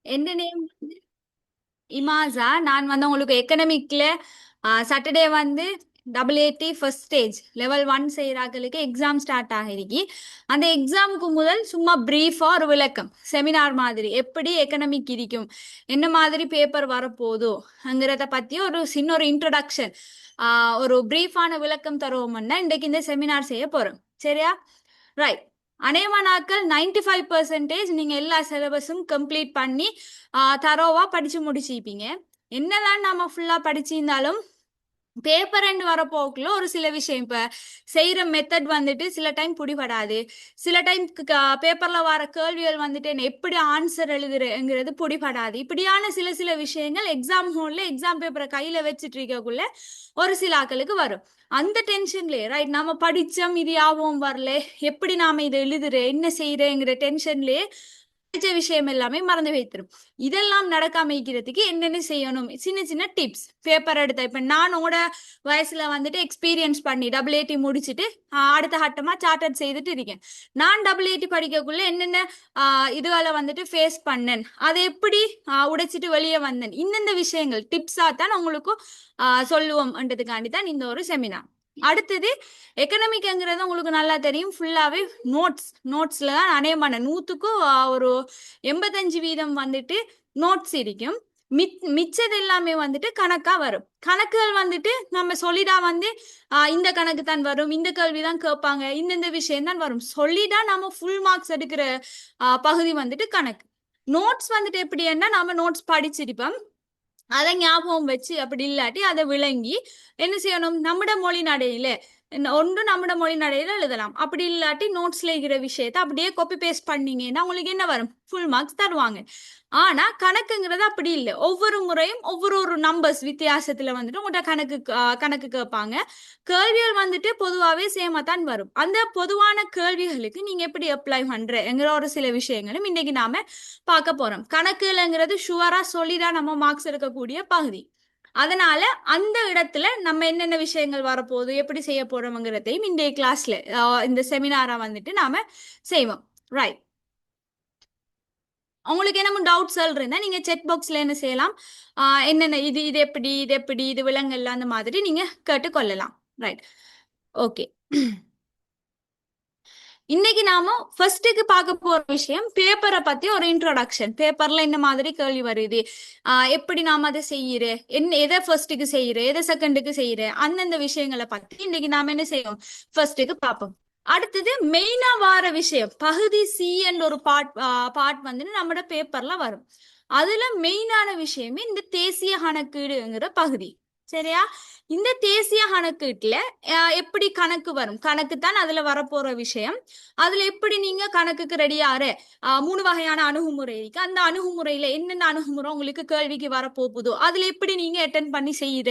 எந்த நேம் இமாசா. நான் வந்து உங்களுக்கு எக்கனாமிக்ல சாட்டர்டே வந்து AAT ஃபர்ஸ்ட் ஸ்டேஜ் லெவல் 1 செய்கிறாங்களுக்கு எக்ஸாம் ஸ்டார்ட் ஆகிருக்கு. அந்த எக்ஸாமுக்கு முதல் சும்மா பிரீஃபா ஒரு விளக்கம் செமினார் மாதிரி எப்படி எக்கனாமிக் இருக்கும், என்ன மாதிரி பேப்பர் வரப்போதோங்கிறத பத்தி ஒரு சின்ன ஒரு இன்ட்ரடக்ஷன், ஒரு பிரீஃபான விளக்கம் தருவோம்னா இன்றைக்கு இந்த செமினார் செய்ய போறோம். சரியா? ரைட். அநேகமா நாட்கள் 95% நீங்க எல்லா சிலபஸும் கம்ப்ளீட் பண்ணி தரோவா படிச்சு முடிச்சிருப்பீங்க. என்னதான் நம்ம ஃபுல்லா படிச்சிருந்தாலும் பேப்பர் ரெண்டு வரப்போக்குள்ள ஒரு சில விஷயம் இப்ப செய்யற மெத்தட் வந்துட்டு சில டைம் பிடிபடாது. சில டைம் பேப்பர்ல வர கேள்விகள் வந்துட்டு என்ன எப்படி ஆன்சர் எழுதுறேங்கிறது பிடிபடாது. இப்படியான சில சில விஷயங்கள் எக்ஸாம் ஹோல்ல எக்ஸாம் பேப்பரை கையில வச்சுட்டு இருக்கக்குள்ள ஒரு சில ஆக்களுக்கு வரும். அந்த டென்ஷன்லயே ரைட் நம்ம படிச்சோம் இது யாவும் வரல, எப்படி நாம இதை எழுதுறேன் என்ன செய்யறேங்கிற டென்ஷன்லயே படிச்ச விஷயம் எல்லாமே மறந்து வைத்திரும். இதெல்லாம் நடக்காம இருக்கிறதுக்கு என்னென்ன செய்யணும், சின்ன சின்ன டிப்ஸ் பேப்பர் எடுத்த. இப்ப நான் உங்களோட வயசுல வந்துட்டு எக்ஸ்பீரியன்ஸ் பண்ணி AAT முடிச்சுட்டு அடுத்த கட்டமா சார்ட்டர்ட் செய்துட்டு இருக்கேன். நான் AAT படிக்கக்குள்ள என்னென்ன இதுகளை வந்துட்டு ஃபேஸ் பண்ணேன், அதை எப்படி உடைச்சிட்டு வெளியே வந்தேன், இந்தந்த விஷயங்கள் டிப்ஸா தான் உங்களுக்கு சொல்லுவோம்ன்றதுக்காண்டி தான் இந்த ஒரு செமினார். அடுத்தது எக்கனாமிக்ங்கிறது உங்களுக்கு நல்லா தெரியும். ஃபுல்லாவே நோட்ஸ்ல தான் அநேகமான 100க்கு ஒரு 85% வந்துட்டு நோட்ஸ் இருக்கும். மிச்சது எல்லாமே வந்துட்டு கணக்கா வரும். கணக்குகள் வந்துட்டு நம்ம சொல்லிடா வந்து இந்த கணக்கு தான் வரும், இந்த கேள்வி தான் கேட்பாங்க, இந்த விஷயம் தான் வரும் சொல்லிடா நம்ம ஃபுல் மார்க்ஸ் எடுக்கிற பகுதி வந்துட்டு கணக்கு. நோட்ஸ் வந்துட்டு எப்படின்னா நம்ம நோட்ஸ் படிச்சிருப்போம், அதை ஞாபகம் வச்சு அப்படி இல்லாட்டி அதை விளங்கி என்ன செய்யணும், நம்மட மொழி நடையில ஒன்று நம்மட மொழி நடையில எழுதலாம். அப்படி இல்லாட்டி நோட்ஸ்ல இருக்கிற விஷயத்த அப்படியே காப்பி பேஸ்ட் பண்ணீங்கன்னா உங்களுக்கு என்ன வரும், ஃபுல் மார்க்ஸ் தருவாங்க. ஆனா கணக்குங்கிறது அப்படி இல்லை. ஒவ்வொரு முறையும் ஒவ்வொரு ஒரு நம்பர்ஸ் வித்தியாசத்துல வந்துட்டு உங்கள்கிட்ட கணக்கு கேட்பாங்க. கேள்விகள் வந்துட்டு பொதுவாகவே சேமா தான் வரும். அந்த பொதுவான கேள்விகளுக்கு நீங்க எப்படி அப்ளை பண்றங்கிற ஒரு சில விஷயங்களும் இன்னைக்கு நாம பார்க்க போறோம். கணக்குங்கிறது ஷுவரா சொல்லிதான் நம்ம மார்க்ஸ் எடுக்கக்கூடிய பகுதி. அதனால அந்த இடத்துல நம்ம என்னென்ன விஷயங்கள் வரப்போகுது எப்படி செய்ய போறோம்ங்கிறதையும் இந்த கிளாஸ்ல இந்த செமினாரா வந்துட்டு நாம செய்வோம். ரைட். உங்களுக்கு என்ன டவுட் இருந்தா நீங்க செக் பாக்ஸ்ல என்ன செய்யலாம், என்னென்ன இது இது எப்படி இது எப்படி இது விலங்கல்ல அந்த மாதிரி நீங்க கேட்டுக்கொள்ளலாம். ரைட். ஓகே. இன்னைக்கு நாம ஃபர்ஸ்ட்டுக்கு பார்க்க போற விஷயம் பேப்பரை பத்தி ஒரு இன்ட்ரோடக்ஷன். பேப்பர்ல என்ன மாதிரி கேள்வி வருது, எப்படி நாம அதை செய்யற, என்ன எதை ஃபர்ஸ்ட்டுக்கு செய்யற எதை செகண்டுக்கு செய்யற, அந்தந்த விஷயங்களை பத்தி இன்னைக்கு நாம என்ன செய்வோம் ஃபர்ஸ்ட்டுக்கு பார்ப்போம். அடுத்தது மெயினா வார விஷயம் பகுதி சி என்ற ஒரு பார்ட் வந்து நம்மளோட பேப்பர்ல வரும். அதுல மெயினான விஷயமே இந்த தேசிய கணக்கீடுங்கிற பகுதி. சரியா? இந்த தேசிய கணக்கீட்டுல எப்படி கணக்கு வரும், கணக்கு தான் அதுல வரப்போற விஷயம். அதுல எப்படி நீங்க கணக்குக்கு ரெடியாரு, 3 வகையான அணுகுமுறை இருக்கு. அந்த அணுகுமுறையில என்னென்ன அணுகுமுறை உங்களுக்கு கேள்விக்கு வரப்போகுதோ அதுல எப்படி நீங்க அட்டென்ட் பண்ணி செய்யுற,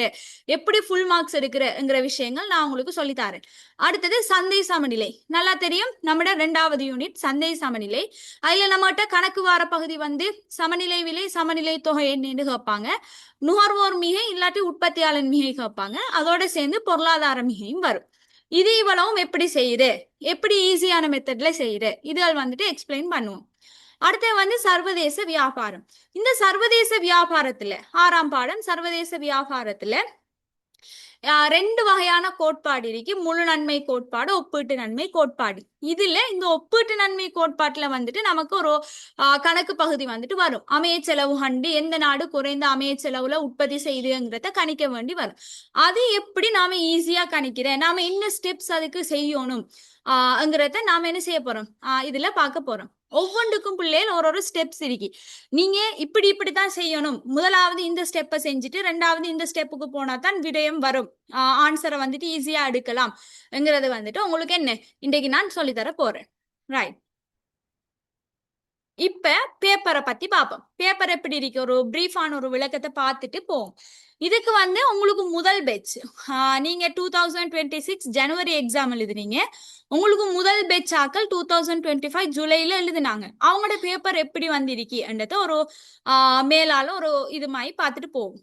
எப்படி ஃபுல் மார்க்ஸ் எடுக்கிறங்கிற விஷயங்கள் நான் உங்களுக்கு சொல்லித்தாரேன். அடுத்தது சந்தை சமநிலை. நல்லா தெரியும் நம்மட 2வது யூனிட் சந்தை சமநிலை. அதுல நம்மகிட்ட கணக்கு வார பகுதி வந்து சமநிலை விலை சமநிலை தொகை என்னன்னு கேட்பாங்க, நுகர்வோர் மிகை இல்லாட்டி உற்பத்தியாளர் மிகை கேட்பாங்க, அதோட சேர்ந்து பொருளாதார மிகையும் வரும். இது இவ்வளவும் எப்படி செய்யுது, எப்படி ஈஸியான மெத்தட்ல செய்யுது, இதுகள் வந்துட்டு எக்ஸ்பிளைன் பண்ணுவோம். அடுத்து வந்து சர்வதேச வியாபாரம். இந்த சர்வதேச வியாபாரத்துல 6ஆம் பாடம் சர்வதேச வியாபாரத்துல 2 வகையான கோட்பாடு இருக்கு. முழு நன்மை கோட்பாடு, ஒப்பீட்டு நன்மை கோட்பாடு. இதுல இந்த ஒப்பீட்டு நன்மை கோட்பாட்டுல வந்துட்டு நமக்கு ஒரு கணக்கு பகுதி வந்துட்டு வரும். அமைய செலவு கண்டு எந்த நாடு குறைந்த அமைய செலவுல உற்பத்தி செய்யுதுங்கிறத கணிக்க வேண்டி வரும். அது எப்படி நாம ஈஸியா கணிக்கிறேன், நாம என்ன ஸ்டெப்ஸ் அதுக்கு செய்யணும் நாம என்ன செய்ய போறோம், இதுல பார்க்க போறோம். ஒவ்வொன்றுக்கும் பிள்ளைகள் ஒரு ஸ்டெப்ஸ் இருக்கு. நீங்க இப்படி இப்படித்தான் செய்யணும், முதலாவது இந்த ஸ்டெப்பை செஞ்சுட்டு 2வது இந்த ஸ்டெப்புக்கு போனா தான் விடயம் வரும், ஆன்சரை வந்துட்டு ஈஸியா எடுக்கலாம்ங்கிறது வந்துட்டு உங்களுக்கு என்ன இன்றைக்கு நான் சொல்லித்தர போறேன். ரைட். இப்ப பேப்பரை பத்தி பார்ப்போம். பேப்பர் எப்படி இருக்கு ஒரு பிரீஃபான ஒரு விளக்கத்தை பார்த்துட்டு போவோம். இதுக்கு வந்து உங்களுக்கு முதல் பேட்ச், நீங்க 2026 ஜனவரி எக்ஸாம் எழுதுனீங்க, உங்களுக்கு முதல் பேட்ச் ஆக்கள் 2025 ஜூலைல எழுதுனாங்க. அவங்களோட பேப்பர் எப்படி வந்திருக்குன்றத ஒரு மேலால ஒரு இது மாதிரி பார்த்துட்டு போவோம்.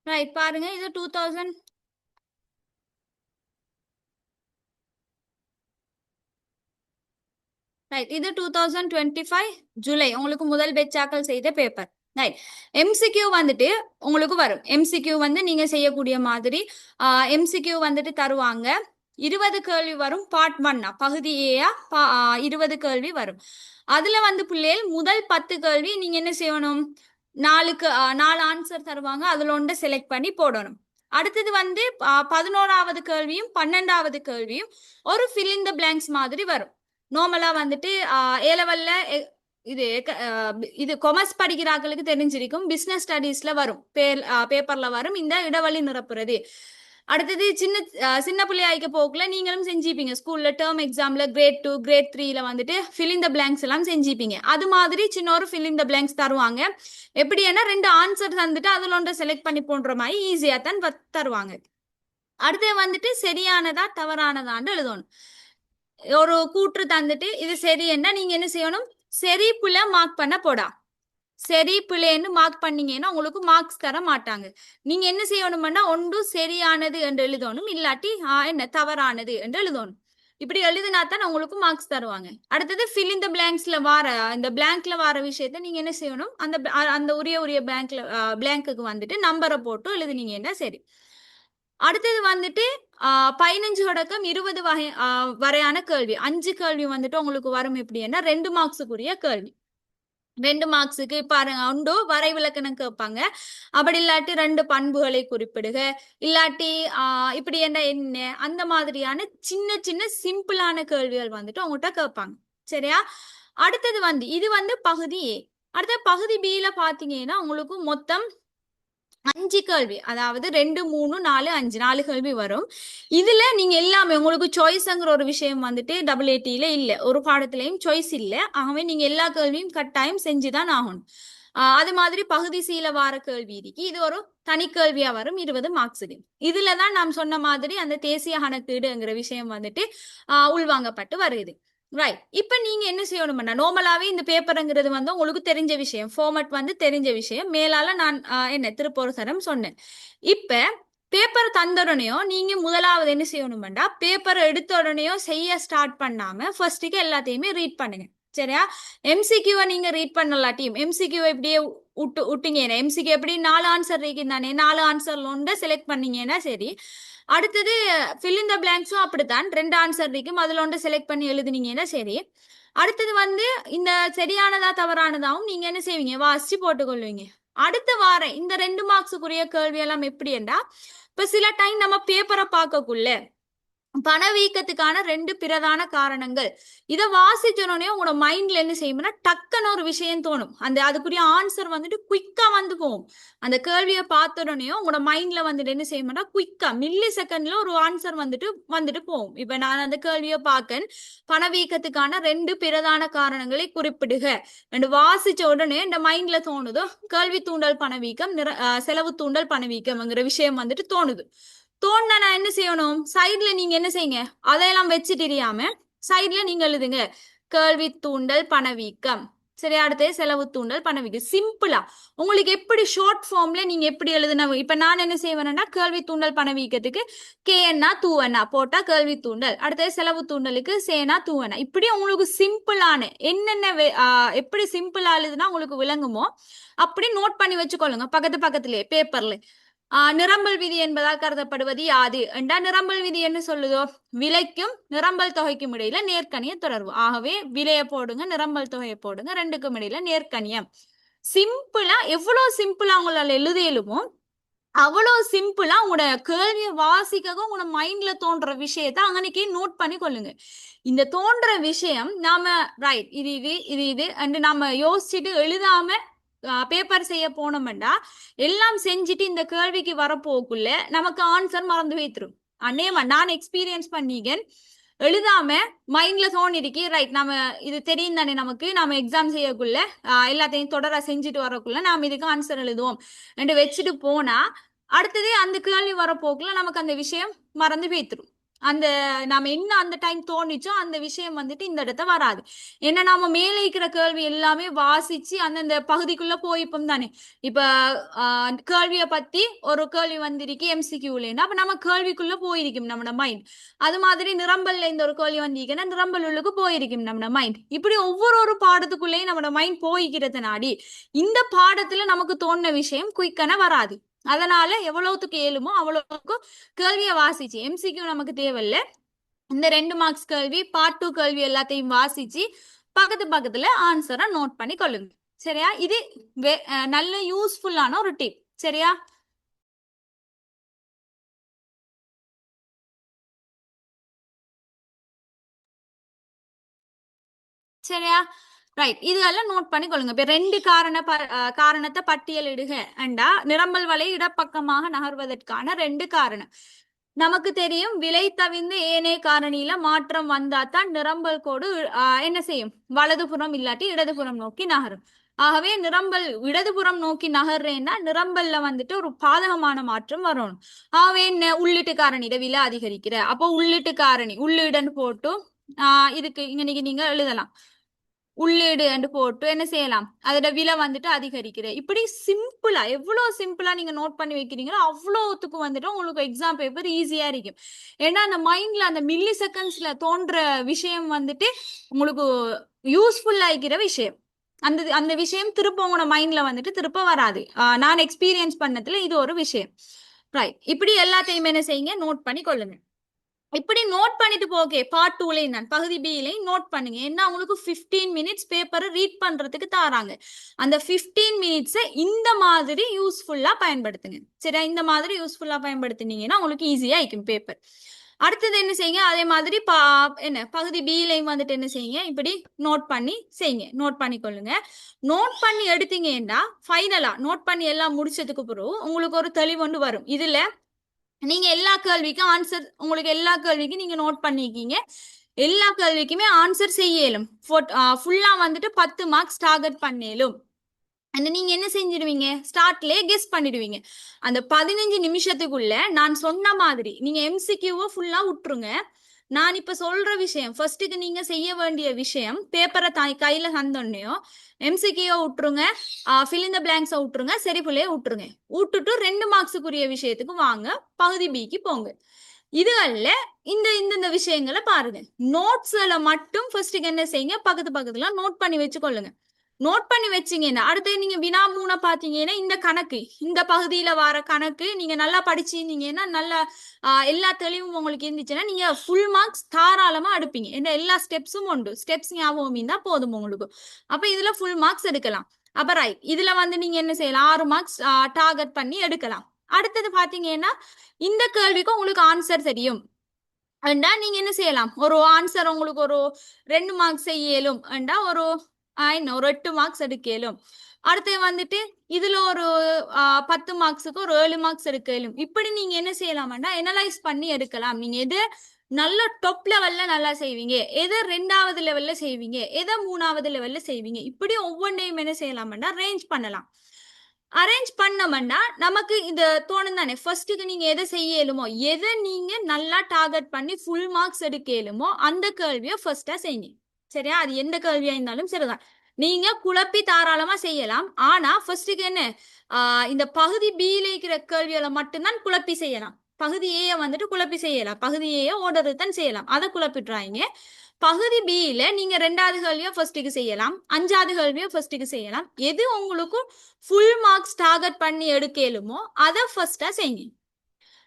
ரைட் பாருங்க இது 2000 ரைட் இது 2025 ஜூலை உங்களுக்கு முதல் பெச்சாக்கல் செய்த பேப்பர். ரைட் எம்சிக்யூ வந்துட்டு உங்களுக்கு வரும். எம்சிக்யூ வந்து நீங்க செய்யக்கூடிய மாதிரி எம்சிக்யூ வந்துட்டு தருவாங்க. 20 கேள்வி வரும். பார்ட் 1 பகுதி ஏயா 20 கேள்வி வரும். அதுல வந்து பிள்ளைகள் முதல் 10 கேள்வி நீங்க என்ன செய்யணும், 4 ஆன்சர் தருவாங்க. அதுல ஒன்று செலக்ட் பண்ணி போடணும். அடுத்தது வந்து 11வது கேள்வியும் 12வது கேள்வியும் ஒரு ஃபில் இன் த பிளாங்க்ஸ் மாதிரி வரும். நார்மலா வந்துட்டு ஏ லெவல்ல இது இது கொமர்ஸ் படிக்கிறாங்களுக்கு தெரிஞ்சிருக்கும். பிசினஸ் ஸ்டடீஸ்ல வரும், பேப்பர்ல வரும் இந்த இடைவெளி நிரப்புறது. அடுத்தது சின்ன பிள்ளையாய்க்க போக்குல நீங்களும் செஞ்சிப்பீங்க. ஸ்கூல்ல டேர்ம் எக்ஸாம்ல கிரேட் 2 கிரேட் 3ல வந்துட்டு ஃபில் இன் த பிளாங்க்ஸ் எல்லாம் செஞ்சிப்பீங்க. அது மாதிரி சின்ன ஒரு ஃபில் இன் த பிளாங்க்ஸ் தருவாங்க. எப்படின்னா 2 ஆன்சர் தந்துட்டு அதுல ஒன்றை செலக்ட் பண்ணி போன்ற மாதிரி ஈஸியா தான் தருவாங்க. அடுத்து வந்துட்டு சரியானதா தவறானதான்னு எழுதணும். ஒரு கூற்று தந்துட்டு இது சரி என்ன நீங்க என்ன செய்யணும், சரி பிள்ளை மார்க் பண்ண போடா. சரி பிள்ளைன்னு மார்க் பண்ணீங்கன்னா உங்களுக்கு மார்க்ஸ் தர மாட்டாங்க. நீங்க என்ன செய்யணும்னா ஒன்று சரியானது என்று எழுதணும், இல்லாட்டி என்ன தவறானது என்று எழுதணும். இப்படி எழுதினா தான் உங்களுக்கு மார்க்ஸ் தருவாங்க. அடுத்தது ஃபில் இன் த பிளாங்க்ஸ்ல வார இந்த பிளாங்க்ல வார விஷயத்த நீங்க என்ன செய்யணும், அந்த உரிய பிளாங்க்குக்கு வந்துட்டு நம்பரை போட்டு எழுதுனீங்கன்னா சரி. அடுத்தது வந்துட்டு 15 தொடக்கம் 20 வரையான கேள்வி. 5 கேள்வி வந்துட்டு உங்களுக்கு வரும். எப்படின்னா 2 மார்க்ஸுக்குரிய கேள்வி. 2 மார்க்ஸுக்கு பாருங்க உண்டு வரை விளக்கணம் கேட்பாங்க. அப்படி இல்லாட்டி 2 பண்புகளை குறிப்பிடுக, இல்லாட்டி இப்படி என்ன அந்த மாதிரியான சின்ன சின்ன சிம்பிளான கேள்விகள் வந்துட்டு உங்கள்கிட்ட கேட்பாங்க. சரியா? அடுத்தது வந்து இது வந்து பகுதி ஏ. அடுத்த பகுதி பியில பாத்தீங்கன்னா உங்களுக்கு மொத்தம் 5 கேள்வி, அதாவது 2 3 4 5 4 கேள்வி வரும். இதுல நீங்க எல்லாமே உங்களுக்கு சாய்ஸ்ங்கிற ஒரு விஷயம் வந்துட்டு AATல இல்ல, ஒரு பாடத்திலையும் சாய்ஸ் இல்ல. ஆகவே நீங்க எல்லா கேள்வியும் கட்டாயம் செஞ்சுதான் ஆகணும். அது மாதிரி பகுதி சீல வார கேள்வி இருக்கு. இது ஒரு தனி கேள்வியா வரும் 20 மார்க்ஸுக்கு. இதுலதான் நாம் சொன்ன மாதிரி அந்த தேசிய கணக்கீடுங்கிற விஷயம் வந்துட்டு உள்வாங்கப்பட்டு வருது. ரைட். இப்ப நீங்க என்ன செய்யணும்னா நார்மலாவே இந்த பேப்பருங்கிறது வந்து உங்களுக்கு தெரிஞ்ச விஷயம், ஃபார்மட் வந்து தெரிஞ்ச விஷயம். மேலால நான் என்ன திருப்பொரு தரம் சொன்னேன். இப்ப பேப்பர் தந்த உடனேயோ நீங்க முதலாவது என்ன செய்யணும்டா, பேப்பர் எடுத்த உடனேயோ செய்ய ஸ்டார்ட் பண்ணாம ஃபர்ஸ்ட்டுக்கு எல்லாத்தையுமே ரீட் பண்ணுங்க. சரியா? எம்சிக்யூவை நீங்க ரீட் பண்ணலாட்டியும் எம்சிக்யூ எப்படியே விட்டீங்கன்னா எம்சிக்யூ எப்படி 4 ஆன்சர் இருக்குன்னு தானே, 4 ஆன்சர்ல ஒன்று செலக்ட் பண்ணீங்கன்னா சரி. அடுத்தது ஃபில் இன் த பிளாங்க்ஸும் அப்படித்தான், 2 ஆன்சர் இருக்கும், அதுல ஒன்று செலக்ட் பண்ணி எழுதுனீங்கன்னா சரி. அடுத்தது வந்து இந்த சரியானதா தவறானதாவும் நீங்க என்ன செய்வீங்க, வாசிச்சு போட்டுக்கொள்வீங்க. அடுத்த வாரம் இந்த 2 மார்க்ஸுக்குரிய கேள்வி எல்லாம் எப்படி என்றா, இப்ப சில டைம் நம்ம பேப்பரை பார்க்கக்குள்ள பணவீக்கத்துக்கான 2 பிரதான காரணங்கள் இதை வாசிச்சோடனே உங்களோட மைண்ட்ல என்ன செய்யும்னா டக்குன்னு ஒரு விஷயம் தோணும். அதுக்குரிய ஆன்சர் வந்துட்டு குயிக்கா வந்து போகும். அந்த கேள்வியை பார்த்த உடனே உங்களோட மைண்ட்ல வந்துட்டு என்ன செய்யும்னா குயிக்கா மில்லி செகண்ட்ல ஒரு ஆன்சர் வந்துட்டு போகும். இப்ப நான் அந்த கேள்வியை பார்க்க பணவீக்கத்துக்கான 2 பிரதான காரணங்களை குறிப்பிடுக என்று வாசிச்ச உடனே இந்த மைண்ட்ல தோணுதோ கேள்வி தூண்டல் பணவீக்கம், செலவு தூண்டல் பணவீக்கம்ங்கிற விஷயம் வந்துட்டு தோணுது. தோணுனா நான் என்ன செய்யணும், சைட்ல நீங்க என்ன செய்யுங்க, அதையெல்லாம் வச்சு தெரியாம சைட்ல நீங்க எழுதுங்க கேள்வி தூண்டல் பணவீக்கம். சரி, அடுத்து செலவு தூண்டல் பணவீக்கம். சிம்பிளா உங்களுக்கு எப்படி ஷார்ட் ஃபார்ம்ல நீங்க எப்படி எழுதுன. இப்ப நான் என்ன செய்வேன்னா கேள்வி தூண்டல் பணவீக்கத்துக்கு கேன்னா தூவனா போட்டா கேள்வி தூண்டல், அடுத்தது செலவு தூண்டலுக்கு சேனா தூவனா. இப்படி உங்களுக்கு சிம்பிளான என்னென்ன எப்படி சிம்பிளா எழுதுனா உங்களுக்கு விளங்குமோ அப்படி நோட் பண்ணி வச்சுக்கொள்ளுங்க பக்கத்துலயே பேப்பர்ல. நிரம்பல் விதி என்பதால் கருதப்படுவது யாது என்றா, நிரம்பல் விதி என்ன சொல்லுதோ, விலைக்கும் நிரம்பல் தொகைக்கும் இடையில நேர்கணிய தொடர்பு. ஆகவே விலையை போடுங்க, நிரம்பல் தொகையை போடுங்க, 2க்கும் இடையில நேர்கணியம். சிம்பிளா எவ்வளவு சிம்பிளா உங்களால எழுதியலுமோ அவ்வளவு சிம்பிளா உங்களோட கேள்வியை வாசிக்கவும் உங்களோட மைண்ட்ல தோன்ற விஷயத்த அங்கனைக்கே நோட் பண்ணி கொள்ளுங்க. இந்த தோன்ற விஷயம் நாம ரைட் இது இது இது இது அண்டு நாம யோசிச்சுட்டு எழுதாம பேப்பர் செய்ய போனோம்டா எல்லாம் செஞ்சுட்டு இந்த கேள்விக்கு வரப்போக்குள்ள நமக்கு ஆன்சர் மறந்து வைத்துரும். அநேமா நான் எக்ஸ்பீரியன்ஸ் பண்ணிக்கேன். எழுதாம மைண்ட்ல தோணிருக்கு ரைட் நம்ம இது தெரியும் தானே நமக்கு நாம எக்ஸாம் செய்யக்குள்ள எல்லாத்தையும் தொடர செஞ்சுட்டு வரக்குள்ள நாம இதுக்கு ஆன்சர் எழுதுவோம் என்று வச்சுட்டு போனா அடுத்ததே அந்த கேள்வி வரப்போக்குள்ள நமக்கு அந்த விஷயம் மறந்து போய்த்துரும். அந்த நாம என்ன அந்த டைம் தோணிச்சோ அந்த விஷயம் வந்துட்டு இந்த இடத்த வராது. ஏன்னா நாம மேலே இருக்கிற கேள்வி எல்லாமே வாசிச்சு அந்தந்த பகுதிக்குள்ள போய்ப்போம் தானே. இப்ப கேள்வியை பத்தி ஒரு கேள்வி வந்திருக்கு எம்சிக்யூலேன்னா அப்ப நம்ம கேள்விக்குள்ள போயிருக்கும் நம்மளோட மைண்ட். அது மாதிரி நிரம்பல்ல இந்த ஒரு கேள்வி வந்திருக்குன்னா நிரம்பல் உள்ளுக்கு போயிருக்கும் நம்மளோட மைண்ட். இப்படி ஒவ்வொரு பாடத்துக்குள்ளேயும் நம்மளோட மைண்ட் போய்க்கிறதுனாடி இந்த பாடத்துல நமக்கு தோணுன விஷயம் குயிக்கான வராது. அதனால எவ்வளவுக்கு ஏழுமோ அவ்வளவுக்கு கேள்வியை வாசிச்சு எம்சிக்யூ நமக்கு தேவையில்ல. இந்த 2 மார்க்ஸ் கேள்வி பார்ட் 2 கேள்வி எல்லாத்தையும் வாசிச்சு பக்கத்துல ஆன்சரை நோட் பண்ணி கொள்ளுங்க. சரியா? இது நல்ல யூஸ்ஃபுல்லான ஒரு டிப். சரியா? சரியா? ரைட். இதெல்லாம் நோட் பண்ணி கொள்ளுங்க. இப்ப 2 காரணத்தை பட்டியலிடுக அண்டா நிரம்பல் வலை இடப்பக்கமாக நகர்வதற்கான 2 காரணம். நமக்கு தெரியும் விலை தவிர்ந்து ஏனைய காரணியில மாற்றம் வந்தாதான் நிரம்பல் கோடு என்ன செய்யும் வலதுபுறம் இல்லாட்டி இடதுபுறம் நோக்கி நகரும். ஆகவே நிரம்பல் இடதுபுறம் நோக்கி நகர்றேன்னா நிரம்பல்ல வந்துட்டு ஒரு பாதகமான மாற்றம் வரணும். ஆகவே என்ன உள்ளீட்டு காரணியிட விலை அதிகரிக்கிற அப்போ உள்ளீட்டு காரணி உள்ளீடுன்னு போட்டு இதுக்கு இன்னைக்கு நீங்க எழுதலாம் உள்ளீடு என்று போட்டு என்ன செய்யலாம் அதோட விலை வந்துட்டு அதிகரிக்கிற. இப்படி சிம்பிளா எவ்வளவு சிம்பிளா நீங்க நோட் பண்ணி வைக்கிறீங்களோ அவ்வளவுத்துக்கு வந்துட்டு உங்களுக்கு எக்ஸாம் பேப்பர் ஈஸியா இருக்கும். ஏன்னா அந்த மைண்ட்ல அந்த மில்லி செகண்ட்ஸ்ல தோன்ற விஷயம் வந்துட்டு உங்களுக்கு யூஸ்ஃபுல் ஆகிக்கிற விஷயம். அந்த அந்த விஷயம் திருப்ப உங்களோட மைண்ட்ல வந்துட்டு திருப்ப வராது. நான் எக்ஸ்பீரியன்ஸ் பண்ணதுல இது ஒரு விஷயம். ரைட். இப்படி எல்லாத்தையும் என்ன செய்யுங்க நோட் பண்ணி கொள்ளுங்க. இப்படி நோட் பண்ணிட்டு போகே பார்ட் 2லையும் நான் பகுதி பிலையும் நோட் பண்ணுங்க. ஏன்னா உங்களுக்கு 15 மினிட்ஸ் பேப்பரை ரீட் பண்றதுக்கு தாராங்க. அந்த 15 மினிட்ஸை இந்த மாதிரி யூஸ்ஃபுல்லா பயன்படுத்துங்க. சரியா? இந்த மாதிரி யூஸ்ஃபுல்லா பயன்படுத்தினீங்கன்னா உங்களுக்கு ஈஸியா இருக்கும் பேப்பர். அடுத்தது என்ன செய்யுங்க அதே மாதிரி என்ன பகுதி பிலையும் வந்துட்டு என்ன செய்யுங்க இப்படி நோட் பண்ணி செய்யுங்க. நோட் பண்ணி கொள்ளுங்க. நோட் பண்ணி எடுத்தீங்கன்னா ஃபைனலா நோட் பண்ணி எல்லாம் முடிச்சதுக்கு பிறகு உங்களுக்கு ஒரு தெளிவு ஒன்று வரும். இதுல நீங்க எல்லா கேள்விக்கும் ஆன்சர் உங்களுக்கு எல்லா கேள்விக்கும் நீங்க நோட் பண்ணிக்கீங்க. எல்லா கேள்விக்குமே ஆன்சர் செய்யலும் ஃபுல்லா வந்துட்டு 10 மார்க்ஸ் டார்கெட் பண்ணலும். நீங்க என்ன செஞ்சிடுவீங்க ஸ்டார்ட்லயே கெஸ் பண்ணிடுவீங்க. அந்த 15 நிமிஷத்துக்குள்ள நான் சொன்ன மாதிரி நீங்க எம்சிக்யூவை ஃபுல்லா விட்டுருங்க. நான் இப்ப சொல்ற விஷயம் ஃபர்ஸ்ட்டுக்கு நீங்க செய்ய வேண்டிய விஷயம் பேப்பரை கையில தந்தோடனையோ எம்சிக்யூ விட்டுருங்க, ஃபில் இன் த பிளாங்க்ஸை விட்டுருங்க, சரி புள்ளைய விட்டுருங்க. விட்டுட்டு 2 மார்க்ஸுக்குரிய விஷயத்துக்கு வாங்க, பகுதி பிக்கு போங்க. இதுகள்ல இந்த விஷயங்களை பாருங்க. நோட்ஸ்ல மட்டும் ஃபர்ஸ்ட்டுக்கு என்ன செய்யுங்க பக்கத்துல நோட் பண்ணி வச்சுக்கொள்ளுங்க. நோட் பண்ணி வச்சீங்கன்னா அடுத்து நீங்க வினா 3 பாத்தீங்கன்னா இந்த கணக்கு இந்த பகுதியில வர கணக்கு நீங்க நல்லா படிச்சிருந்தீங்கன்னா நல்லா எல்லா தெளிவும் உங்களுக்கு இருந்துச்சுன்னா நீங்க ஃபுல் மார்க்ஸ் தாராளமா எடுப்பீங்க. என்ன எல்லா ஸ்டெப்ஸும் உண்டு. ஸ்டெப்ஸ் ஞாபகம் இருந்தா போதும் உங்களுக்கு. அப்ப இதுல ஃபுல் மார்க்ஸ் எடுக்கலாம். அப்ப ரைட். இதுல வந்து நீங்க என்ன செய்யலாம் 6 மார்க்ஸ் டார்கெட் பண்ணி எடுக்கலாம். அடுத்தது பாத்தீங்கன்னா இந்த கேள்விக்கு உங்களுக்கு ஆன்சர் தெரியும் அண்டா நீங்க என்ன செய்யலாம் ஒரு ஆன்சர் உங்களுக்கு ஒரு 2 மார்க்ஸ் செய்யலும் அண்டா ஒரு என்ன ஒரு 8 மார்க்ஸ் எடுக்கலும். அடுத்து வந்துட்டு இதுல ஒரு 10 மார்க்ஸுக்கு ஒரு 7 மார்க்ஸ் எடுக்கலும். இப்படி நீங்க என்ன செய்யலாம்டா எனலைஸ் பண்ணி எடுக்கலாம். நீங்க எது நல்ல டாப் லெவல்ல நல்லா செய்வீங்க, எதை 2வது லெவல்ல செய்வீங்க, எதை 3வது லெவல்ல செய்வீங்க, இப்படி ஒவ்வொன்றையும் என்ன செய்யலாம்டா ரேஞ்ச் பண்ணலாம். அரேஞ்ச் பண்ணோம்னா நமக்கு இந்த தோணும் தானே ஃபர்ஸ்ட்டுக்கு நீங்க எதை செய்யலுமோ எதை நீங்க நல்லா டார்கெட் பண்ணி ஃபுல் மார்க்ஸ் எடுக்கலுமோ அந்த கேள்வியை ஃபர்ஸ்டா செய்யுங்க. சரியா? அது எந்த கேள்வியா இருந்தாலும் சரிதான். நீங்க குழப்பி தாராளமா செய்யலாம். ஆனா ஃபர்ஸ்ட்டுக்கு என்ன இந்த பகுதி பியில இருக்கிற கேள்விகளை மட்டும்தான் குழப்பி செய்யலாம். பகுதி ஏ வந்துட்டு குழப்பி செய்யலாம். பகுதி ஏ ஓர்டர் தான் செய்யலாம். அதை குழப்பிடுறாங்க. பகுதி பியில நீங்க 2வது கேள்வியோ ஃபர்ஸ்ட்டுக்கு செய்யலாம், 5வது கேள்வியோ ஃபர்ஸ்ட்டுக்கு செய்யலாம். எது உங்களுக்கு ஃபுல் மார்க்ஸ் டார்கெட் பண்ணி எடுக்கலுமோ அதை ஃபர்ஸ்டா செய்யுங்க.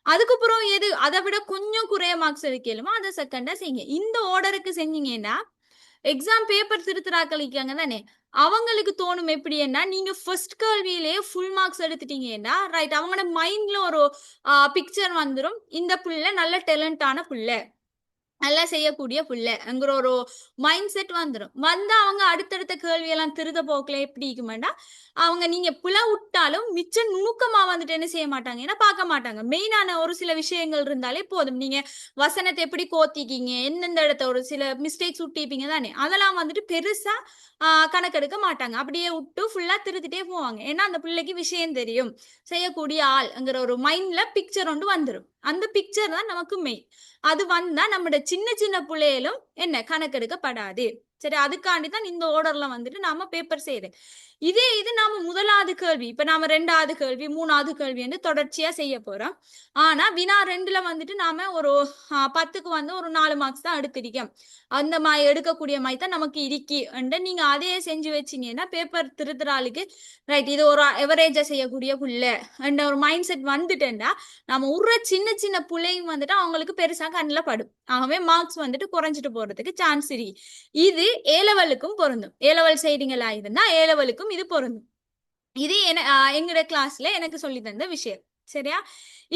அதுக்கப்புறம் எது அதை விட கொஞ்சம் குறைய மார்க்ஸ் எடுக்கலுமோ அதை செகண்டா செய்யுங்க. இந்த ஆர்டருக்கு செஞ்சீங்கன்னா எக்ஸாம் பேப்பர் திருத்துறாக்களிக்காங்க தானே, அவங்களுக்கு தோணும் எப்படின்னா நீங்க ஃபர்ஸ்ட் கேள்வியிலேயே ஃபுல் மார்க்ஸ் எடுத்துட்டீங்கன்னா ரைட், அவங்களோட மைண்ட்ல ஒரு பிக்சர் வந்துடும், இந்த புள்ள நல்ல டேலண்டான புள்ள, நல்லா செய்யக்கூடிய புள்ளங்கிற ஒரு மைண்ட் செட் வந்துடும். வந்து அவங்க அடுத்தடுத்த கேள்வியெல்லாம் திருத போக்கல எப்படி இருக்குமாண்டா, அவங்க நீங்க புல விட்டாலும் மிச்ச நுணுக்கமா வந்துட்டு என்ன செய்ய மாட்டாங்க, ஏன்னா பார்க்க மாட்டாங்க. மெயினான ஒரு சில விஷயங்கள் இருந்தாலே போதும். நீங்க வசனத்தை எப்படி கோத்திக்கீங்க, எந்தெந்த இடத்த ஒரு சில மிஸ்டேக்ஸ் விட்டிப்பீங்க தானே, அதெல்லாம் வந்துட்டு பெருசா கணக்கெடுக்க மாட்டாங்க. அப்படியே விட்டு ஃபுல்லா திருத்திட்டே போவாங்க. ஏன்னா அந்த பிள்ளைக்கு விஷயம் தெரியும், செய்யக்கூடிய ஆள்ங்கிற ஒரு மைண்ட்ல பிக்சர் ஒன்று வந்துடும். அந்த பிக்சர் தான் நமக்கு மெயின். அது வந்தா நம்மட சின்ன சின்ன பிள்ளைகளும் என்ன கணக்கெடுக்கப்படாது. சரி, அதுக்காண்டி தான் இந்த ஆர்டர்ல வந்துட்டு நாம பேப்பர் செய்யறேன். இதே இது நாம முதலாவது கேள்வி, இப்ப நாம ரெண்டாவது கேள்வி மூணாவது கேள்வி வந்து தொடர்ச்சியா செய்ய போறோம். ஆனா வினா 2ல வந்துட்டு நாம ஒரு 10க்கு வந்து ஒரு 4 மார்க்ஸ் தான் எடுத்திருக்கோம், அந்த மாதிரி எடுக்கக்கூடிய மாதிரி தான் நமக்கு இருக்கி. நீங்க அதையே செஞ்சு வச்சீங்கன்னா பேப்பர் திருத்துறாளுக்கு ரைட், இது ஒரு எவரேஜா செய்யக்கூடிய புள்ள ஒரு மைண்ட் செட் வந்துட்டேன்னா நம்ம உடுற சின்ன சின்ன புள்ளையும் வந்துட்டு அவங்களுக்கு பெருசா கண்ணில் படும். ஆகவே மார்க்ஸ் வந்துட்டு குறைஞ்சிட்டு போறதுக்கு சான்ஸ் இருக்கு. இது ஏ லெவலுக்கும் பொருந்தும். ஏ லெவல் செய்திகளா இருந்தா ஏ லெவலுக்கும் இது பொருந்தும். இது எங்கட கிளாஸ்ல எனக்கு சொல்லி தந்த விஷயம். சரியா,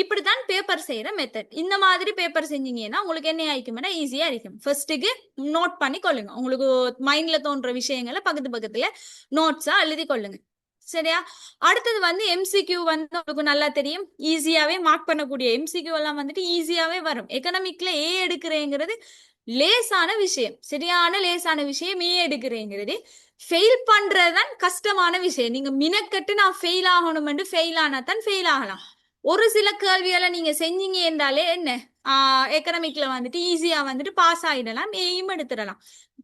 இப்படித்தான் பேப்பர் செய்யற மெத்தட். இந்த மாதிரி பேப்பர் செஞ்சீங்கன்னா உங்களுக்கு என்ன ஆயிக்கும்னா ஈஸியா இருக்கும். ஃபர்ஸ்ட்டுக்கு நோட் பண்ணி கொள்ளுங்க, உங்களுக்கு மைண்ட்ல தோன்ற விஷயங்களை பக்கத்து பக்கத்துல நோட்ஸா எழுதி கொள்ளுங்க. சரியா, அடுத்தது வந்து எம்சிக்யூ வந்து உங்களுக்கு நல்லா தெரியும், ஈஸியாவே மார்க் பண்ணக்கூடிய எம்சிக்யூ எல்லாம் வந்துட்டு ஈஸியாவே வரும். எக்கனாமிக்ல ஏ எடுக்கிறேங்கிறது லேசான விஷயம், சரியான லேசான விஷயம். ஏ எடுக்கிறேங்கிறது ஃபெயில் பண்றதுதான் கஷ்டமான விஷயம். நீங்க மினக்கட்டு நான் ஃபெயில் ஆகணும், ஃபெயில் ஆனா தான் ஃபெயில் ஆகலாம். ஒரு சில கேள்விகளை நீங்க செஞ்சீங்க என்றாலே என்ன எக்கனாமிக்ல வந்துட்டு ஈஸியா வந்துட்டு பாஸ் ஆயிடலாம், ஏயும் எடுத்துடலாம்.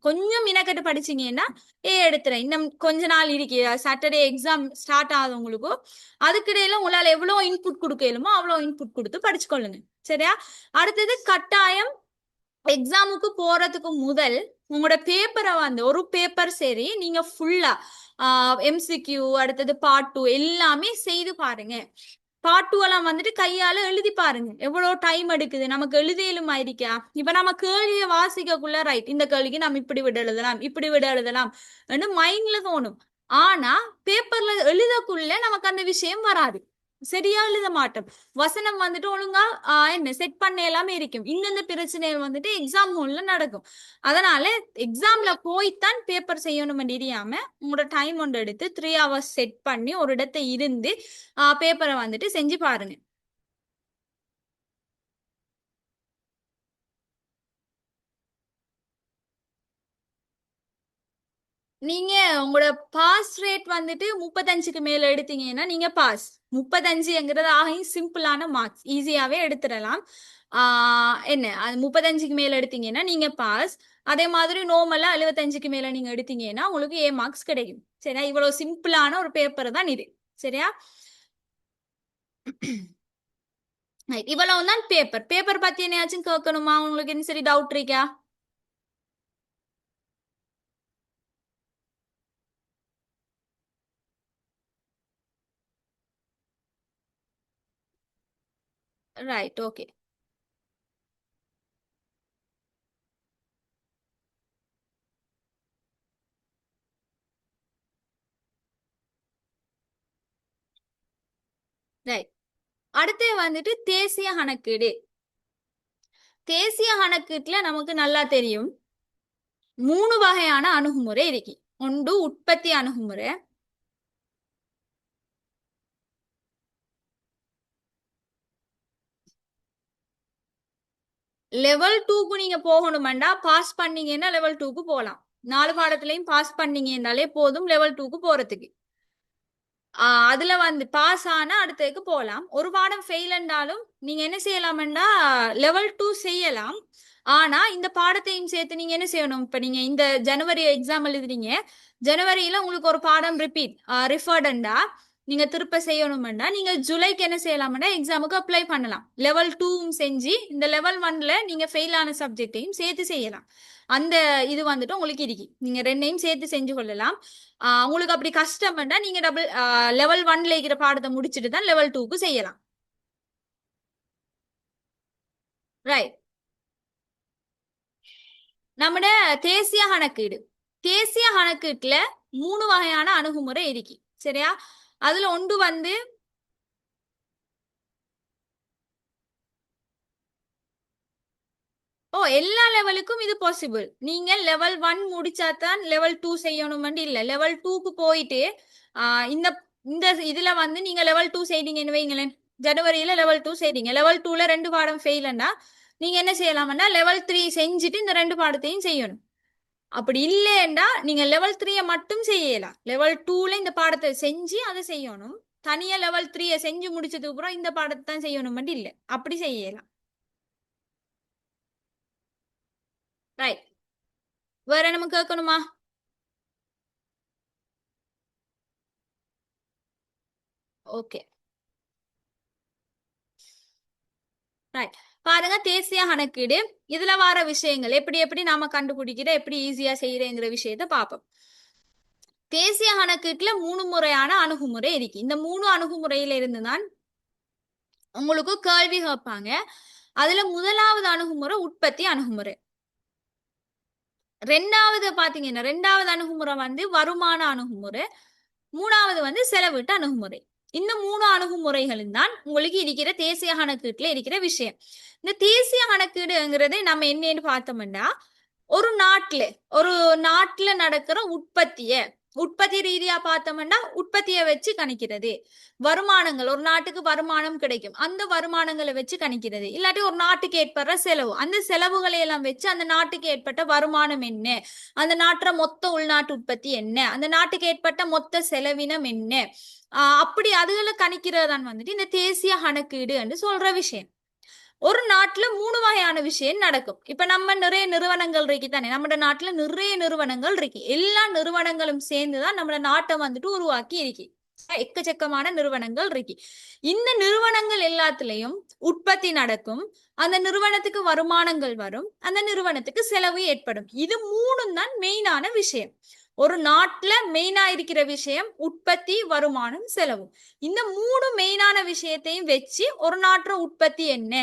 கொஞ்சம் மினக்கட்டு படிச்சீங்கன்னா ஏ எடுத்துறேன். இன்னும் கொஞ்ச நாள் இருக்கு, சாட்டர்டே எக்ஸாம் ஸ்டார்ட் ஆகுது. அதுக்கிடையில உங்களால எவ்வளவு இன்புட் கொடுக்கலுமோ அவ்வளவு இன்புட் கொடுத்து படிச்சுக்கொள்ளுங்க. சரியா, அடுத்தது கட்டாயம் எக்ஸாமுக்கு போறதுக்கு முதல் உங்களோட பேப்பரை வந்து ஒரு பேப்பர் சரி நீங்க ஃபுல்லா எம்சிக்யூ அடுத்தது பார்ட் 2 எல்லாமே செய்து பாருங்க. பார்ட் 2 எல்லாம் வந்துட்டு கையால எழுதி பாருங்க, எவ்வளவு டைம் எடுக்குது, நமக்கு எழுதியலும் ஆயிருக்கா. இப்ப நம்ம கேள்வியை வாசிக்கக்குள்ள ரைட், இந்த கேள்விக்கு நம்ம இப்படி விட எழுதலாம் இப்படி விட எழுதலாம் மைண்ட்ல தோணும். ஆனா பேப்பர்ல எழுதக்குள்ள நமக்கு அந்த விஷயம் வராது, சரியா எழுத மாட்டோம். வசனம் வந்துட்டு ஒழுங்கா என்ன செட் பண்ண எல்லாமே இருக்கும். இந்த பிரச்சனைகள் வந்துட்டு எக்ஸாம் ஹால்ல நடக்கும். அதனால எக்ஸாம்ல போய்த்தான் பேப்பர் செய்யணும் தெரியாம உங்களோட டைம் ஒன்று எடுத்து 3 hours செட் பண்ணி ஒரு இடத்த இருந்து பேப்பரை வந்துட்டு செஞ்சு பாருங்க. நீங்க உங்களோட பாஸ் ரேட் வந்துட்டு 35க்கு மேல எடுத்தீங்கன்னா நீங்க பாஸ். 35ங்கிறது ஆகையும் சிம்பிளான மார்க்ஸ், ஈஸியாவே எடுத்துடலாம். என்ன அது 35க்கு மேல எடுத்தீங்கன்னா நீங்க பாஸ். அதே மாதிரி நோமலா 75க்கு மேல நீங்க எடுத்தீங்கன்னா உங்களுக்கு ஏ மார்க்ஸ் கிடைக்கும். சரியா, இவ்வளவு சிம்பிளான ஒரு பேப்பர் தான் இது. சரியா, இவ்வளவு தான் பேப்பர். பேப்பர் பத்தி என்னையாச்சும் கேட்கணுமா, உங்களுக்கு என்ன சரி டவுட் இருக்கா? Right, okay. ரைட், அடுத்து வந்துட்டு தேசிய கணக்கீடு. தேசிய கணக்கீட்டுல நமக்கு நல்லா தெரியும் 3 வகையான அணுகுமுறை இருக்கு. ஒன்று உற்பத்தி அணுகுமுறை, லெவல் 2க்கு நீங்க போகணுமெண்டா பாஸ் பண்ணீங்கன்னா லெவல் 2க்கு போகலாம். 4 பாடத்திலையும் பாஸ் பண்ணீங்கன்னாலே போதும் லெவல் 2க்கு போறதுக்கு. அதுல வந்து பாஸ் ஆனா அடுத்ததுக்கு போகலாம். ஒரு பாடம் ஃபெயில் என்றாலும் நீங்க என்ன செய்யலாம்னா லெவல் 2 செய்யலாம். ஆனா இந்த பாடத்தையும் சேர்த்து நீங்க என்ன செய்யணும், இப்ப நீங்க இந்த ஜனவரி எக்ஸாம் எழுதுறீங்க, ஜனவரியில உங்களுக்கு ஒரு பாடம் ரிப்பீட் ரிஃபர்டண்டா நீங்க திருப்ப செய்யணும்னா நீங்க ஜூலைக்கு என்ன செய்யலாம்னா எக்ஸாமுக்கு அப்ளை பண்ணலாம். லெவல் 2ம் செஞ்சு இந்த லெவல் 1ல நீங்க ஃபெயில் ஆன சப்ஜெக்டையும் சேர்த்து செய்யலாம். அந்த இது வந்துட்டு உங்களுக்கு இருக்கு, நீங்க ரெண்டையும் சேர்த்து செஞ்சு கொள்ளலாம். உங்களுக்கு அப்படி கஷ்டம்னா நீங்க லெவல் 1ல இருக்கிற பாடத்தை முடிச்சுட்டு தான் லெவல் 2க்கு செய்யலாம். ரைட், நம்மட தேசிய கணக்கீடு தேசிய கணக்கீட்டுல 3 வகையான அணுகுமுறை இருக்கு. சரியா? அதுல ஒன்று வந்து எல்லா லெவலுக்கும் இது பாசிபிள். நீங்க லெவல் 1 முடிச்சாதான் லெவல் 2 செய்யணும் இல்ல. லெவல் 2க்கு போயிட்டு இந்த இந்த இதுல வந்து நீங்க லெவல் 2 செய்தீங்கன்னு வைங்களேன். ஜனவரியில லெவல் 2 செய்தீங்க. லெவல் 2ல 2 பாடம் ஃபெயில்னா நீங்க என்ன செய்யலாம்னா லெவல் 3 செஞ்சுட்டு இந்த 2 பாடத்தையும் செய்யணும். அப்படி இல்லைன்னா நீங்க லெவல் 3 மட்டும் செய்யலாம். லெவல் 2ல இந்த பாடத்தை செஞ்சு அதை செய்யணும். தனியா லெவல் 3 செஞ்சு முடிச்சதுக்கு அப்புறம் இந்த பாடத்தை தான் செய்யணும் இல்ல. அப்படி செய்யலாம். ரைட். வேற நம்ம கேட்கணுமா? ஓகே. ரைட். பாருங்க, தேசிய கணக்கீடு இதுல வர விஷயங்கள் எப்படி எப்படி நாம கண்டுபிடிக்கிற எப்படி ஈஸியா செய்யறேங்கிற விஷயத்த பார்ப்போம். தேசிய கணக்கீட்டுல 3 முறையான அணுகுமுறை இருக்கு. இந்த 3 அணுகுமுறையில இருந்துதான் உங்களுக்கு கேள்வி கேட்பாங்க. அதுல முதலாவது அணுகுமுறை உற்பத்தி அணுகுமுறை. ரெண்டாவது அணுகுமுறை வந்து வருமான அணுகுமுறை. மூணாவது வந்து செலவிட்ட அணுகுமுறை. இந்த 3 அணுகுமுறைகளும் தான் உங்களுக்கு இருக்கிற தேசிய கணக்கீட்டுல இருக்கிற விஷயம். இந்த தேசிய கணக்கீடுங்கிறதை நம்ம என்னன்னு பார்த்தோம்னா ஒரு நாட்டுல நடக்கிற உற்பத்தி ரீதியா பார்த்தோம்னா உற்பத்தியை வச்சு கணிக்கிறது. வருமானங்கள், ஒரு நாட்டுக்கு வருமானம் கிடைக்கும், அந்த வருமானங்களை வச்சு கணிக்கிறது. இல்லாட்டி ஒரு நாட்டுக்கு ஏற்படுற செலவு, அந்த செலவுகளை எல்லாம் வச்சு அந்த நாட்டுக்கு ஏற்பட்ட வருமானம் என்ன, அந்த நாட்டுற மொத்த உள்நாட்டு உற்பத்தி என்ன, அந்த நாட்டுக்கு ஏற்பட்ட மொத்த செலவினம் என்ன, அப்படி அதுகளை கணிக்கிறதான் வந்துட்டு இந்த தேசிய கணக்கீடு என்று சொல்ற விஷயம். ஒரு நாட்டுல 3 வகையான விஷயம் நடக்கும். இப்ப நம்ம நிறைய நிறுவனங்கள் இருக்கு தானே, நம்ம நாட்டுல நிறைய நிறுவனங்கள் இருக்கு. எல்லா நிறுவனங்களும் சேர்ந்துதான் நம்ம நாட்டை வந்துட்டு உருவாக்கி இருக்கு. எக்கச்சக்கமான நிறுவனங்கள் இருக்கு. இந்த நிறுவனங்கள் எல்லாத்துலயும் உற்பத்தி நடக்கும், அந்த நிறுவனத்துக்கு வருமானங்கள் வரும், அந்த நிறுவனத்துக்கு செலவு ஏற்படும். இது 3 தான் மெயினான விஷயம். ஒரு நாட்டுல மெயினா இருக்கிற விஷயம் உற்பத்தி, வருமானம், செலவு. இந்த 3 மெயினான விஷயத்தையும் வச்சு ஒரு நாட்டுல உற்பத்தி என்ன,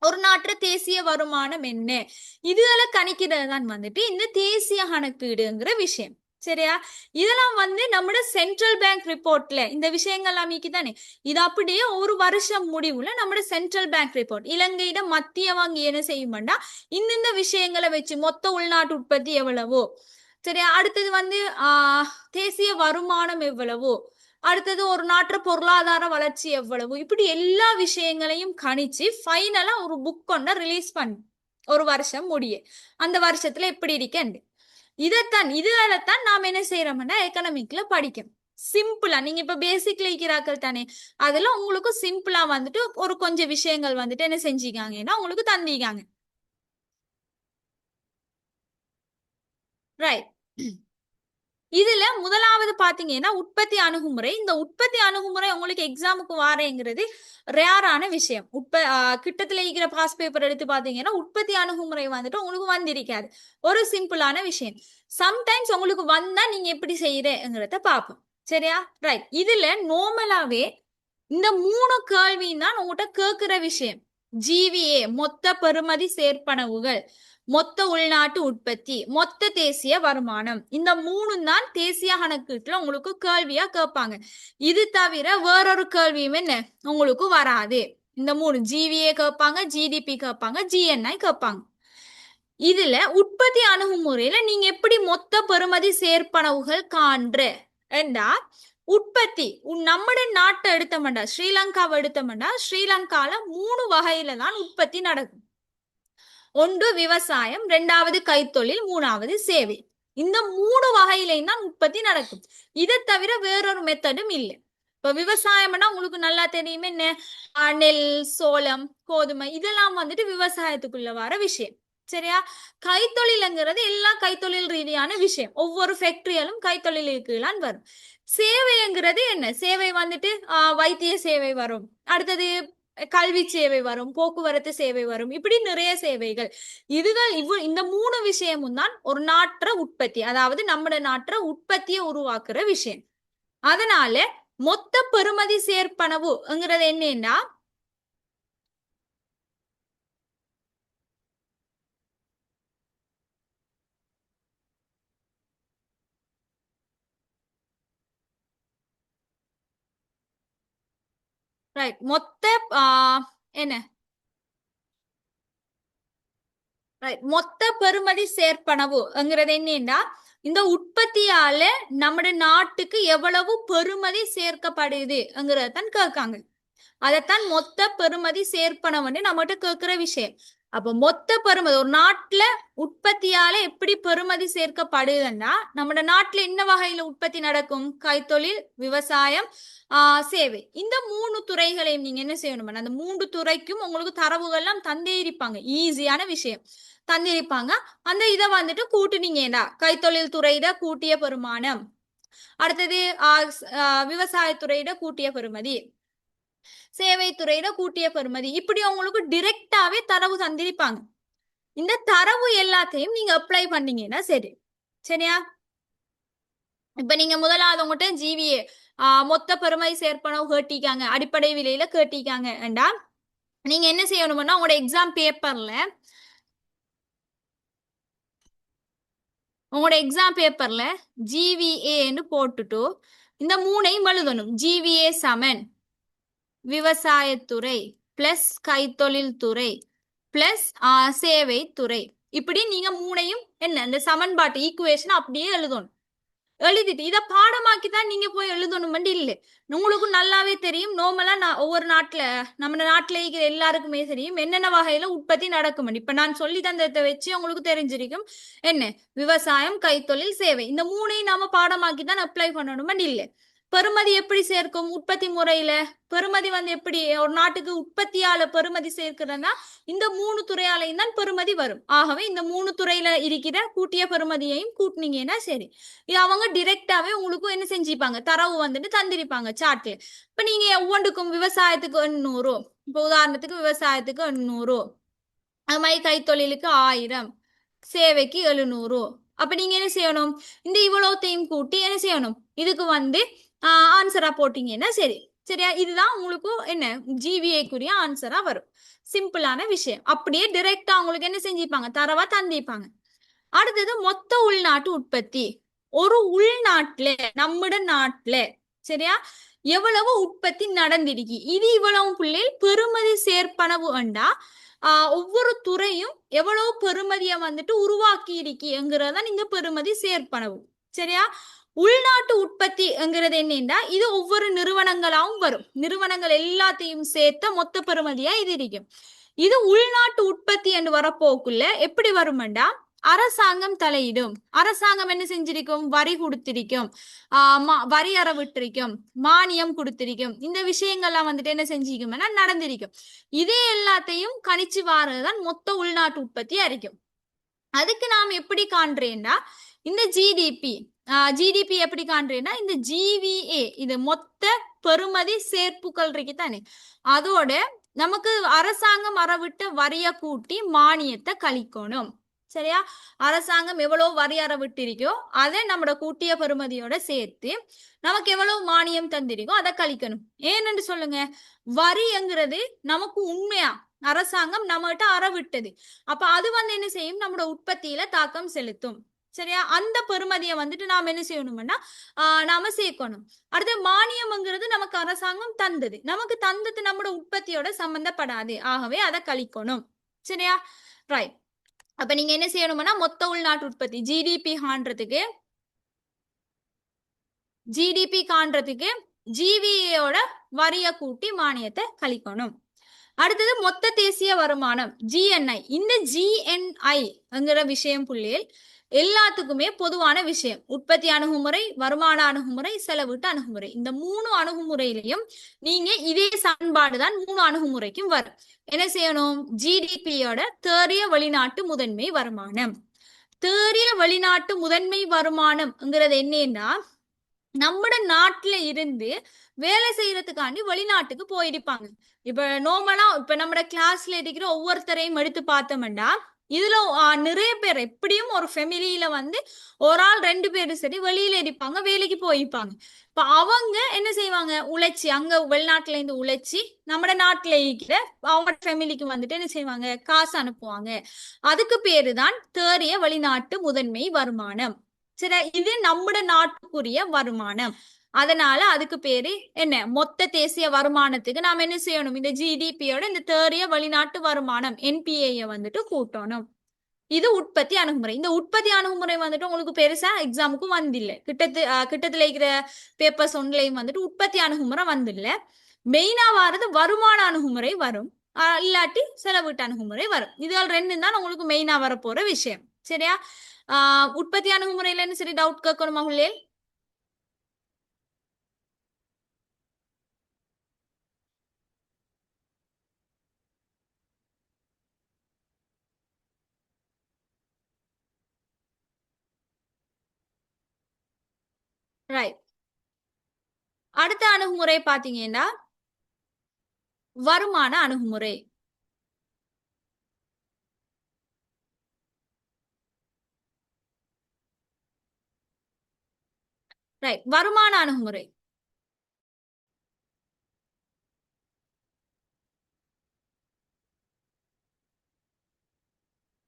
ஒரு நாட்டு தேசிய வருமானம் என்ன, இதுகளை கணிக்கிறது தான் வந்துட்டு இந்த தேசிய கணக்கீடுங்கிற விஷயம். சரியா? இதெல்லாம் வந்து நம்மட சென்ட்ரல் பேங்க் ரிப்போர்ட்ல இந்த விஷயங்கள் அமைக்கி தானே. இது அப்படியே ஒரு வருஷம் முடிவுல நம்மட சென்ட்ரல் பேங்க் ரிப்போர்ட், இலங்கையிட மத்திய வங்கி என்ன செய்யும்னா இந்த விஷயங்களை வச்சு மொத்த உள்நாட்டு உற்பத்தி எவ்வளவோ, சரியா, அடுத்தது வந்து தேசிய வருமானம் எவ்வளவோ, அடுத்தது ஒரு நாட்டு பொருளாதார வளர்ச்சி எவ்வளவு, இப்படி எல்லா விஷயங்களையும் கணிச்சு ஃபைனலா ஒரு புக் கொண்ட ரிலீஸ் பண்ணு ஒரு வருஷம் முடிய. அந்த வருஷத்துல எப்படி இருக்கேன் இதுதான் நாம என்ன செய்யறோம்னா எக்கனாமிக்ல படிக்கணும். சிம்பிளா நீங்க இப்ப பேசிக்ல இருக்கிறாக்கள் தானே, அதுல உங்களுக்கு சிம்பிளா வந்துட்டு ஒரு கொஞ்சம் விஷயங்கள் வந்துட்டு என்ன செஞ்சிக்காங்கன்னா உங்களுக்கு தந்திக்காங்க. ரைட். இதுல முதலாவது பாத்தீங்கன்னா உற்பத்தி அணுகுமுறை. இந்த உற்பத்தி அணுகுமுறை உங்களுக்கு எக்ஸாமுக்கு வாரேங்கிறது ரேரான விஷயம். கிட்டத்துல இருக்கிற பாஸ் பேப்பர் எடுத்து பாத்தீங்கன்னா உற்பத்தி அணுகுமுறை வந்துட்டு உங்களுக்கு வந்திருக்காது. ஒரு சிம்பிளான விஷயம். சம்டைம்ஸ் உங்களுக்கு வந்தா நீங்க எப்படி செய்யறேங்கிறத பார்ப்போம். சரியா? ரைட். இதுல நார்மலாவே இந்த 3 கேள்வியும் தான் உங்கள்கிட்ட கேட்கிற விஷயம். ஜிவிஏ மொத்த பெறுமதி சேர்ப்பனவுகள், மொத்த உள்நாட்டு உற்பத்தி, மொத்த தேசிய வருமானம், இந்த 3 தான் தேசிய கணக்கீட்டுல உங்களுக்கு கேள்வியா கேட்பாங்க. இது தவிர வேறொரு கேள்வியும் என்ன உங்களுக்கு வராது. இந்த 3 ஜிவிஏ கேட்பாங்க, ஜிடிபி கேட்பாங்க, ஜிஎன்ஐ கேட்பாங்க. இதுல உற்பத்தி அணுகுமுறையில நீங்க எப்படி மொத்த பெறுமதி சேர்ப்பனவுகள் காண்ற என்றா, உற்பத்தி நம்முடைய நாட்டை எடுத்தோம்டா, ஸ்ரீலங்காவை எடுத்தோம்டா, ஸ்ரீலங்கால 3 வகையில தான் உற்பத்தி நடக்கும். ஒன்று விவசாயம், 2வது கைத்தொழில், 3வது சேவை. இந்த 3 வகையிலையும் தான் உற்பத்தி நடக்கும். இதை தவிர வேறொரு மெத்தடும் இல்லை. இப்ப விவசாயம்னா உங்களுக்கு நல்லா தெரியுமே என்ன, நெல், சோளம், கோதுமை, இதெல்லாம் வந்துட்டு விவசாயத்துக்குள்ள வர விஷயம். சரியா? கைத்தொழில்ங்கிறது எல்லாம் கைத்தொழில் ரீதியான விஷயம். ஒவ்வொரு ஃபேக்டரியாலும் கைத்தொழிலுக்குலாம் வரும். சேவைங்கிறது என்ன, சேவை வந்துட்டு வைத்திய சேவை வரும், அடுத்தது கல்வி சேவை வரும், போக்குவரத்து சேவை வரும், இப்படி நிறைய சேவைகள். இந்த 3 விஷயமும் தான் ஒரு நாட்டுற உற்பத்தி, அதாவது நம்ம நாட்டுற உற்பத்தியை உருவாக்குற விஷயம். அதனால மொத்த பெறுமதி சேர்ப்பனவுங்கிறது என்னன்னா . ரைட். மொத்த என்ன ரைட், மொத்த பெறுமதி சேர்ப்பனவுங்கிறது என்னன்னா இந்த உற்பத்தியால நம்ம நாட்டுக்கு எவ்வளவு பெறுமதி சேர்க்கப்படுதுங்கிறத தான் கேட்காங்க. அதைத்தான் மொத்த பெறுமதி சேர்ப்பனவுன்னு நம்மகிட்ட கேட்கிற விஷயம். அப்ப மொத்த பெறுமதி ஒரு நாட்டுல உற்பத்தியால எப்படி பெறுமதி சேர்க்கப்படுதுன்னா நம்ம நாட்டுல என்ன வகையில உற்பத்தி நடக்கும்? கைத்தொழில், விவசாயம், சேவை. இந்த 3 துறைகளையும் நீங்க என்ன செய்யணும்? அந்த 3 துறைக்கும் உங்களுக்கு தரவுகள்லாம் தந்தே இருப்பாங்க. ஈஸியான விஷயம் தந்திருப்பாங்க. அந்த இதை வந்துட்டு கூட்டுனீங்கடா, கைத்தொழில் துறையிட கூட்டிய பெருமானம், அடுத்தது விவசாயத்துறையிட கூட்டிய பெறுமதி, சேவை துறையிட கூட்டிய பெறுமதி, இப்படி உங்களுக்கு டிரெக்டாவே தரவு தந்திருப்பாங்க. இந்த தரவு எல்லாத்தையும் நீங்க அப்ளை பண்ணீங்கன்னா சரி. சரியா? இப்ப நீங்க முதலாவது உங்கள்கிட்ட ஜிவிஏ மொத்த பெறுமதி சேர்ப்பனவு கேட்டிருக்காங்க, அடிப்படை விலையில கேட்டிருக்காங்கடா, நீங்க என்ன செய்யணும்னா உங்களோட எக்ஸாம் பேப்பர்ல ஜிவிஏன்னு போட்டுட்டு இந்த 3ஐயும் எழுதணும். ஜிவிஏ சமன் விவசாயத்துறை பிளஸ் கைத்தொழில் துறை பிளஸ் சேவை துறை. இப்படி நீங்க 3ஐயும் என்ன இந்த சமன்பாட்டு ஈக்குவேஷன் அப்படியே எழுதணும். எழுதிட்டு இதை பாடமாக்கி தான் நீங்க போய் எழுதணும்னு இல்லை. உங்களுக்கு நல்லாவே தெரியும். நார்மலா ஒவ்வொரு நாட்டுல நம்ம நாட்டுல இருக்கிற எல்லாருக்குமே தெரியும் என்னென்ன வகையில உற்பத்தி நடக்கும். இப்ப நான் சொல்லி தந்ததை வச்சு உங்களுக்கு தெரிஞ்சிருக்கும் என்ன விவசாயம், கைத்தொழில், சேவை, இந்த 3ஐயும் நாம பாடமாக்கி தான் அப்ளை பண்ணணும்னு இல்லை. பெறுமதி எப்படி சேர்க்கும்? உற்பத்தி முறையில பெறுமதி எப்படி ஒரு நாட்டுக்கு உற்பத்தியால பெறுமதி சேர்க்கிறதுனா இந்த 3 துறையாலையும் தான் பெறுமதி வரும். ஆகவே இந்த 3 துறையில இருக்கிற கூட்டிய பெறுமதியையும் கூட்டினீங்கன்னா சரி. இது அவங்க டிரெக்டாவே உங்களுக்கு என்ன செஞ்சிருப்பாங்க, தரவு வந்துட்டு தந்திருப்பாங்க சார்ட்ல. இப்ப நீங்க ஒவ்வொன்றுக்கும் விவசாயத்துக்கு 800, இப்ப உதாரணத்துக்கு விவசாயத்துக்கு 800, அது மாதிரி கைத்தொழிலுக்கு 1000, சேவைக்கு 700. அப்ப நீங்க என்ன செய்யணும்? இந்த இவ்வளோத்தையும் கூட்டி என்ன செய்யணும்? இதுக்கு ஆன்சரா போட்டீங்கன்னா சரி. சரியா? இதுதான் உங்களுக்கு என்ன ஜிவிஏக்குரிய ஆன்சரா வரும். சிம்பிளான விஷயம். அப்படியே டிரெக்டா உங்களுக்கு என்ன செஞ்சிருப்பாங்க, தரவா தந்திருப்பாங்க. அடுத்தது மொத்த உள்நாட்டு உற்பத்தி. ஒரு உள்நாட்டுல நம்மட நாட்டுல சரியா எவ்வளவு உற்பத்தி நடந்திருக்கு, இது இவ்வளவு பிள்ளைகள் பெறுமதி சேர்ப்பனவு வேண்டா ஒவ்வொரு துறையும் எவ்வளவு பெறுமதியை உருவாக்கி இருக்குங்கிறதான் இந்த பெறுமதி சேர்ப்பனவு. சரியா? உள்நாட்டு உற்பத்திங்கிறது என்னன்னா இது ஒவ்வொரு நிறுவனங்களாவும் வரும். நிறுவனங்கள் எல்லாத்தையும் சேர்த்த மொத்த பெறுமதியா இது இருக்கும். இது உள்நாட்டு உற்பத்தி என்று வரப்போக்குள்ள எப்படி வரும்டா அரசாங்கம் தலையிடும். அரசாங்கம் என்ன செஞ்சிருக்கும்? வரி கொடுத்திருக்கும், வரி அறவிட்டிருக்கும், மானியம் கொடுத்திருக்கும். இந்த விஷயங்கள்லாம் என்ன செஞ்சிருக்கும்னா நடந்திருக்கும். இதே எல்லாத்தையும் கணிச்சு வாரதுதான் மொத்த உள்நாட்டு உற்பத்தி அறிக்கும். அதுக்கு நாம் எப்படி காண்றேன்னா இந்த ஜிடிபி எப்படி காண்றேன்னா இந்த ஜிவிஏ, இது மொத்த பெறுமதி சேர்ப்புகள் இருக்கு தானே, அதோட நமக்கு அரசாங்கம் அறவிட்ட வரிய கூட்டி மானியத்தை கழிக்கணும். சரியா? அரசாங்கம் எவ்வளவு வரி அறவிட்டிருக்கோ அதை நம்மளோட கூட்டிய பெறுமதியோட சேர்த்து நமக்கு எவ்வளவு மானியம் தந்திருக்கோ அதை கழிக்கணும். ஏன்னு சொல்லுங்க, வரிங்கிறது நமக்கு உண்மையா அரசாங்கம் நம்மகிட்ட அறவிட்டது. அப்ப அது என்ன செய்யும்? நம்மளோட உற்பத்தியில தாக்கம் செலுத்தும். சரியா? அந்த பெறுமதியை நாம என்ன செய்யணும்னா நாம சேர்க்கணும். அடுத்து மானியம்ங்கிறது நமக்கு அரசாங்கம் தந்தது, நமக்கு தந்தது நம்மளோட உற்பத்தியோட சம்பந்தப்படாது. ஆகவே அதை கழிக்கணும். சரியா? ரைட். அப்ப நீங்க என்ன செய்யணும்னா மொத்த உள்நாட்டு உற்பத்தி ஜிடிபி காண்றதுக்கு ஜிவிஏயோட வரிய கூட்டி மானியத்தை கழிக்கணும். அடுத்தது மொத்த தேசிய வருமானம் ஜிஎன்ஐ. இந்த ஜிஎன்ஐங்கிற விஷயம் புள்ளியில் எல்லாத்துக்குமே பொதுவான விஷயம். உற்பத்தி அணுகுமுறை, வருமான அணுகுமுறை, செலவிட்டு அணுகுமுறை. இந்த 3 அணுகுமுறையிலையும் நீங்க இதே சமன்பாடுதான் 3 அணுகுமுறைக்கும் வரும். என்ன செய்யணும்? ஜிடிபியோட தேறிய வெளிநாட்டு முதன்மை வருமானம். தேறிய வெளிநாட்டு முதன்மை வருமானம்ங்கிறது என்னன்னா நம்ம நாட்டுல இருந்து வேலை செய்யறதுக்காண்டி வெளிநாட்டுக்கு போயிருப்பாங்க. இப்ப நார்மலா இப்ப நம்ம கிளாஸ்ல இருக்கிற ஒவ்வொருத்தரையும் எடுத்து பார்த்தோம்னா இதுல நிறைய பேர் எப்படியும் ஒரு ஃபேமிலியில ஒரு ஆள் 2 பேரும் சரி வெளியில இருப்பாங்க, வேலைக்கு போயிருப்பாங்க. இப்ப அவங்க என்ன செய்வாங்க? உழைச்சி அங்க வெளிநாட்டுல இருந்து உழைச்சி நம்ம நாட்டுல இருக்கிற அவங்க ஃபேமிலிக்கு என்ன செய்வாங்க? காசு அனுப்புவாங்க. அதுக்கு பேரு தான் தேறிய வெளிநாட்டு முதன்மை வருமானம். சரி, இது நம்ம நாட்டுக்குரிய வருமானம். அதனால அதுக்கு பேரு என்ன, மொத்த தேசிய வருமானத்துக்கு நாம என்ன செய்யணும், இந்த ஜிடிபியோட இந்த தேறிய வெளிநாட்டு வருமானம் என்பிஏ வந்துட்டு கூட்டணும். இது உற்பத்தி அணுகுமுறை. இந்த உற்பத்தி அணுகுமுறை வந்துட்டு உங்களுக்கு பெருசா எக்ஸாமுக்கு வந்தில்லை. கிட்டத்துல இருக்கிற பேப்பர்ஸ் ஒன்லையும் வந்துட்டு உற்பத்தி அணுகுமுறை வந்தில்லை. மெயினா வாரது வருமான அணுகுமுறை வரும், இல்லாட்டி செலவீட்டு அணுகுமுறை வரும். இதுகள் ரெண்டும் தான் உங்களுக்கு மெயினா வரப்போற விஷயம். சரியா? உற்பத்தி அணுகுமுறையில என்ன சரி டவுட் கேட்கணுமா உள்ளே? ரைட். அடுத்த அணுகுமுறை பாத்தீங்கன்னா வருமான அணுகுமுறை. ரைட், வருமான அணுகுமுறை.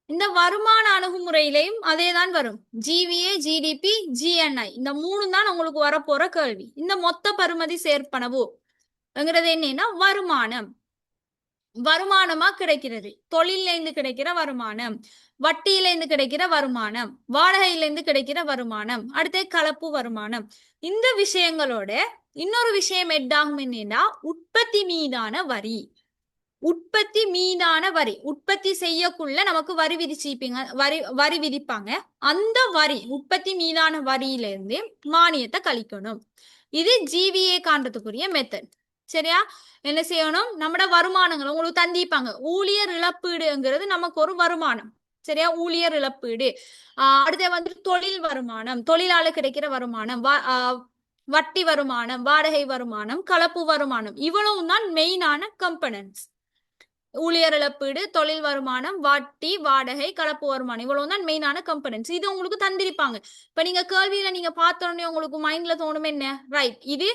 இந்த வருமான அணுகுமுறையிலையும் அதேதான் வரும். ஜிவிஏ, ஜிடிபி, ஜிஎன்ஐ இந்த மூணு தான் உங்களுக்கு வரப்போற கேள்வி. இந்த மொத்த பருமதி சேர்ப்பனவு என்னன்னா வருமானம். வருமானமா கிடைக்கிறது. தொழில இருந்து கிடைக்கிற வருமானம், வட்டியில இருந்து கிடைக்கிற வருமானம், வாடகையில இருந்து கிடைக்கிற வருமானம், அடுத்து கலப்பு வருமானம். இந்த விஷயங்களோட இன்னொரு விஷயம் எட்டாகும் என்னன்னா உற்பத்தி மீதான வரி. உற்பத்தி மீதான வரி, உற்பத்தி செய்யக்குள்ள நமக்கு வரி விதிச்சிப்பீங்க, வரி விதிப்பாங்க. அந்த வரி, உற்பத்தி மீதான வரியில இருந்து மானியத்தை கழிக்கணும். இது ஜிவிஏ காண்றதுக்குரிய மெத்தட். சரியா? என்ன செய்யணும், நம்மட வருமானங்கள் உங்களுக்கு தந்திப்பாங்க. ஊழியர் இழப்பீடுங்கிறது நமக்கு ஒரு வருமானம். சரியா? ஊழியர் இழப்பீடு. அடுத்து வந்துட்டு தொழில் வருமானம், தொழிலாளர் கிடைக்கிற வருமானம், வட்டி வருமானம், வாடகை வருமானம், கலப்பு வருமானம், இவ்வளவும் தான் மெயினான கம்பனன்ட்ஸ். ஊழியர் இழப்பீடு, தொழில் வருமானம், வட்டி, வாடகை, கலப்பு வருமானம், இவ்வளவு தான் மெயினான கம்பனன்ட்ஸ். இது உங்களுக்கு தந்திருப்பாங்க. இப்ப நீங்க கேள்வியில நீங்க பார்த்தோன்னே உங்களுக்கு மைண்ட்ல தோணும் என்ன, ரைட், இது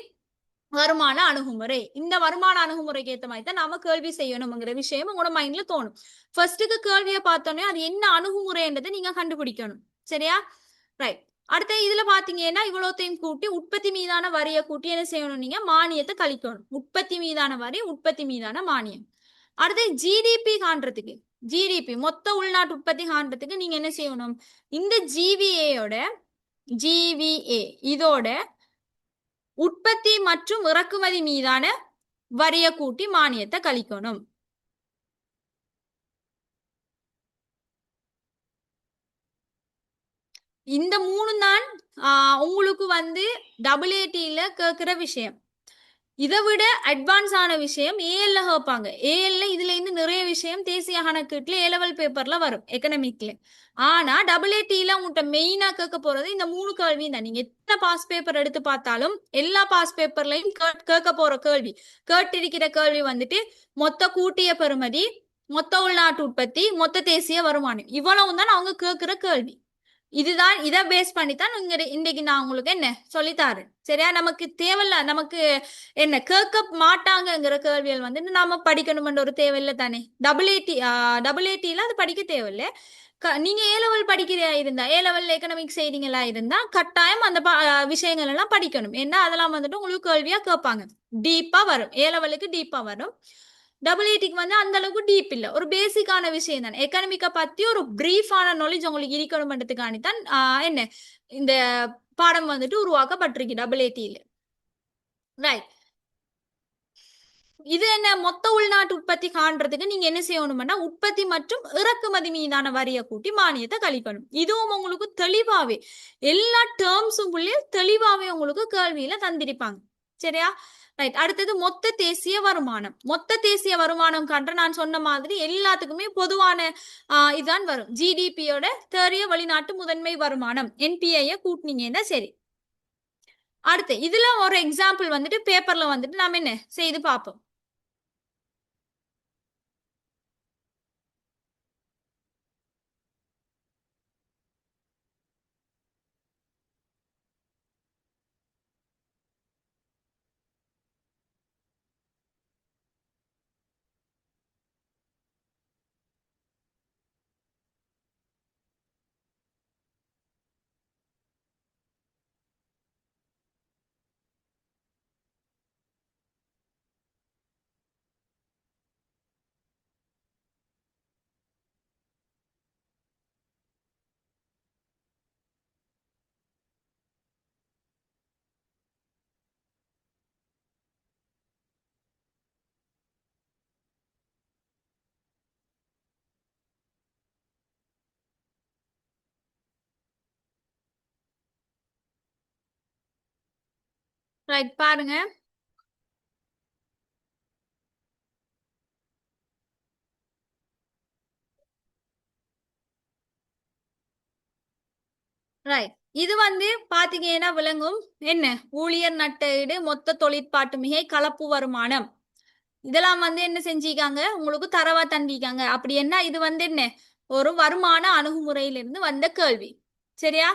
வருமான அணுகுமுறை. இந்த வருமான அணுகுமுறைக்கு ஏத்த மாதிரி தான் நாம கேள்வி செய்யணுங்கிற விஷயம் உங்களோட மைண்ட்ல தோணும். ஃபர்ஸ்ட்டுக்கு கேள்வியை பார்த்தோன்னே அது என்ன அணுகுமுறைன்றதை நீங்க கண்டுபிடிக்கணும். சரியா? ரைட். அடுத்த இதுல பாத்தீங்கன்னா இவ்வளோத்தையும் கூட்டி உற்பத்தி மீதான வரியை கூட்டி என்ன செய்யணும், நீங்க மானியத்தை கழிக்கணும். உற்பத்தி மீதான வரி, உற்பத்தி மீதான மானியம். அடுத்து ஜிடிபி காண்றதுக்கு, ஜிடிபி மொத்த உள்நாட்டு உற்பத்தி காண்றதுக்கு நீங்க என்ன செய்யணும், இந்த ஜிவிஏ இதோட உற்பத்தி மற்றும் இறக்குமதி மீதான வரிய கூட்டி மானியத்தை கழிக்கணும். இந்த மூணு தான் உங்களுக்கு வந்து டபிள்யூஏடியில கேட்கிற விஷயம். இதை விட அட்வான்ஸ் ஆன விஷயம் ஏஎல்ல கேட்பாங்க. ஏஎல்ல இதுல இருந்து நிறைய விஷயம் தேசிய கணக்கீட்டுல ஏ லெவல் பேப்பர்ல வரும் எக்கனாமிக்ல. ஆனா டபிள்யூஏடியில உங்கள்கிட்ட மெயினா கேட்க போறது இந்த மூணு கேள்வி தான். நீங்க எத்தனை பாஸ் பேப்பர் எடுத்து பார்த்தாலும் எல்லா பாஸ் பேப்பர்லயும் கேட்க போற கேள்வி, கேட்டிருக்கிற கேள்வி வந்துட்டு மொத்த கூட்டிய பெறுமதி, மொத்த உள்நாட்டு உற்பத்தி, மொத்த தேசிய வருமானம், இவ்வளவு தான் அவங்க கேட்கிற கேள்வி. இதுதான், இதை பேஸ் பண்ணித்தான் இன்னைக்கு நான் உங்களுக்கு என்ன சொல்லித்தாரேன். சரியா? நமக்கு தேவையில்ல, நமக்கு என்ன கேட்க மாட்டாங்கங்கிற கேள்விகள் வந்து நாம படிக்கணும்ன்ற ஒரு தேவையில்லை தானே. டபிள்யூஏடியில அது படிக்க தேவையில்லை. நீங்க ஏ லெவல் படிக்கிற இருந்தா, ஏ லெவல் எக்கனாமிக்ஸ் செய்றீங்களா இருந்தா கட்டாயம் அந்த விஷயங்கள் எல்லாம் படிக்கணும். ஏன்னா அதெல்லாம் வந்துட்டு உங்களுக்கு கேள்வியா கேட்பாங்க. டீப்பா வரும், ஏ லெவலுக்கு டீப்பா வரும். டபிள்யூஏடிக்கு வந்து அந்த அளவுக்கு டீப் இல்ல, ஒரு பேசிக்கான விஷயம் தான். எக்கனாமிக்கை பத்தி ஒரு பிரீஃபான நாலேஜ் உங்களுக்கு இருக்கணும்ன்றதுக்காண்டி தான் என்ன இந்த பாடம் வந்துட்டு உருவாக்கப்பட்டிருக்கு டபிள்யூஏடியில. ரைட். இது என்ன, மொத்த உள்நாட்டு உற்பத்தி காண்றதுக்கு நீங்க என்ன செய்யணும்னா உற்பத்தி மற்றும் இறக்குமதி மீதான வரியை கூட்டி மானியத்தை கழிக்கணும். இதுவும் உங்களுக்கு தெளிவாவே எல்லா டேர்ம்ஸும் தெளிவாவே உங்களுக்கு கேள்வியில தந்திருப்பாங்க. சரியா? ரைட். அடுத்தது மொத்த தேசிய வருமானம். மொத்த தேசிய வருமானம் கண்ட நான் சொன்ன மாதிரி எல்லாத்துக்குமே பொதுவான இதுதான் வரும். ஜிடிபியோட தேறிய வெளிநாட்டு முதன்மை வருமானம் என்பிஐ கூட்டினீங்கன்னா சரி. அடுத்து இதுல ஒரு எக்ஸாம்பிள் வந்துட்டு பேப்பர்ல வந்துட்டு நாம என்ன செய்து பார்ப்போம். ரைட் பாருங்க. ரைட். இது வந்து பாத்தீங்கன்னா விளங்கும். என்ன? ஊழியர் நட்டஈடு, மொத்த தொழிற்பாட்டு மிகை, கலப்பு வருமானம். இதெல்லாம் வந்து என்ன செஞ்சிருக்காங்க? உங்களுக்கு தரவா தந்திருக்காங்க. அப்படி என்ன இது வந்து என்ன? ஒரு வருமான அணுகுமுறையிலிருந்து வந்த கேள்வி. சரியா?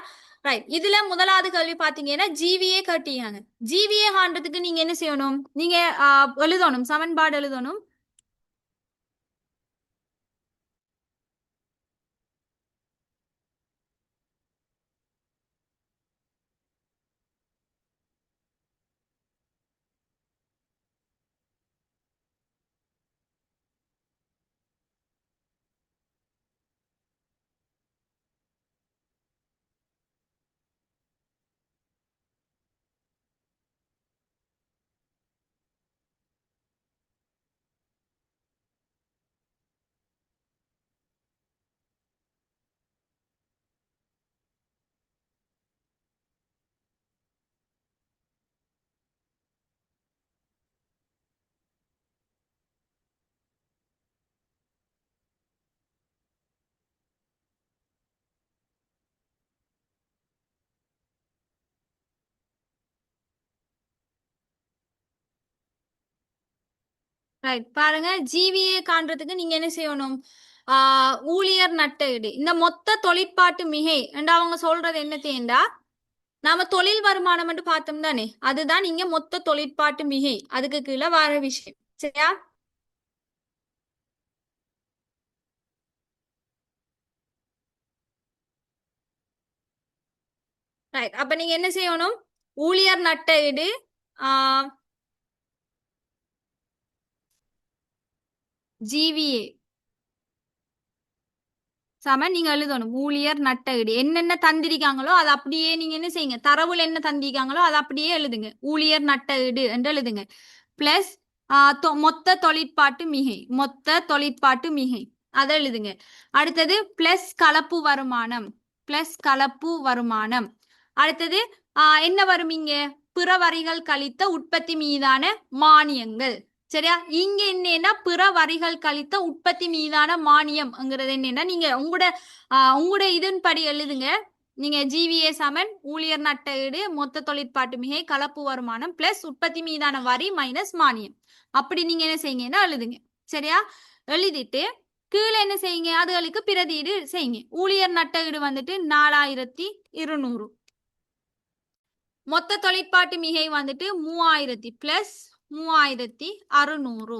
ரைட். இதுல முதலாவது கேள்வி பாத்தீங்கன்னா ஜிவிஏ காட்டியாங்க. ஜிவிஏ காண்றதுக்கு நீங்க என்ன செய்யணும்? நீங்க எழுதணும், சமன்பாடு எழுதணும். ரைட். பாருங்க, ஜிவிஏ காண்றதுக்கு நீங்க என்ன செய்யணும்? ஊழியர் நட்டஈடு, இந்த மொத்த தொழிற்பாட்டு மிகை என்று அவங்க சொல்றது என்ன தேண்டா, நாம தொழில் வருமானம் என்று பார்த்தோம் தானே, அதுதான் இங்க மொத்த தொழிற்பாட்டு மிகை, அதுக்கு கீழே வர விஷயம். சரியா? ரைட். அப்ப நீங்க என்ன செய்யணும்? ஊழியர் நட்டஈடு ஜிவிஏ சம நீங்க எழுதணும். ஊழியர் நட்டஈடு என்னென்ன தந்திருக்காங்களோ அதை அப்படியே நீங்க என்ன செய்யுங்க, தரவுல என்ன தந்திருக்காங்களோ அதை அப்படியே எழுதுங்க. ஊழியர் நட்டஈடு என்று எழுதுங்க. பிளஸ் மொத்த தொழிற்பாட்டு மிகை, மொத்த தொழிற்பாட்டு மிகை அதை எழுதுங்க. அடுத்தது பிளஸ் கலப்பு வருமானம், பிளஸ் கலப்பு வருமானம். அடுத்தது என்ன வரும் இங்க? பிற வரிகள் கழித்த உற்பத்தி மீதான மானியங்கள். சரியா? இங்க என்னன்னா பிற வரிகள் கழித்த உற்பத்தி மீதான மானியம்ங்கிறது என்னன்னா, நீங்க உங்களோட இதன்படி எழுதுங்க. நீங்க ஜிவிஏ சமன் ஊழியர் நட்டஈடு, மொத்த தொழிற்பாட்டு மிகை, கலப்பு வருமானம் பிளஸ் உற்பத்தி மீதான வரி மைனஸ் மானியம். அப்படி நீங்க என்ன செய்யுங்கன்னா எழுதுங்க. சரியா? எழுதிட்டு கீழே என்ன செய்யுங்க? அதுகளுக்கு பிரதியீடு செய்யுங்க. ஊழியர் நட்டஈடு வந்துட்டு 4200, மொத்த தொழிற்பாட்டு மிகை வந்துட்டு 3000 பிளஸ் 3600.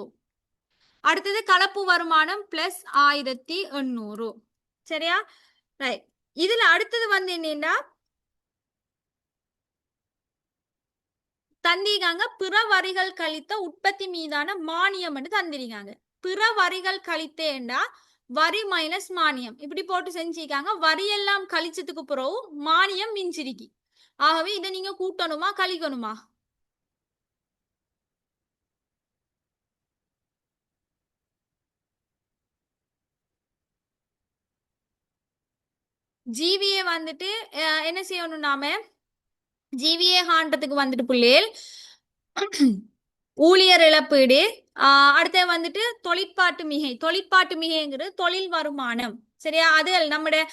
அடுத்தது கலப்பு வருமானம் பிளஸ் 1800. சரியா? ரைட். இதுல அடுத்தது வந்து என்னன்னா தந்திருக்காங்க பிற வரிகள் கழித்த உற்பத்தி மீதான மானியம் தந்திருக்காங்க. பிற வரிகள் கழித்தேண்டா வரி மைனஸ் மானியம் இப்படி போட்டு செஞ்சிருக்காங்க. வரி எல்லாம் கழிச்சதுக்கு பிறகு மானியம் மிஞ்சிருக்கி. ஆகவே இதை நீங்க கூட்டணுமா கழிக்கணுமா? ஜிவிஏ வந்துட்டு என்ன செய்யணும் நாம? ஜிவிஏ காண்றதுக்கு வந்துட்டு பிள்ளைகள் ஊழியர் இழப்பீடு, அடுத்த வந்துட்டு தொழிற்பாட்டு மிகை. தொழிற்பாட்டு மிகைங்கிறது தொழில் வருமானம். சரியா? அது நம்முடைய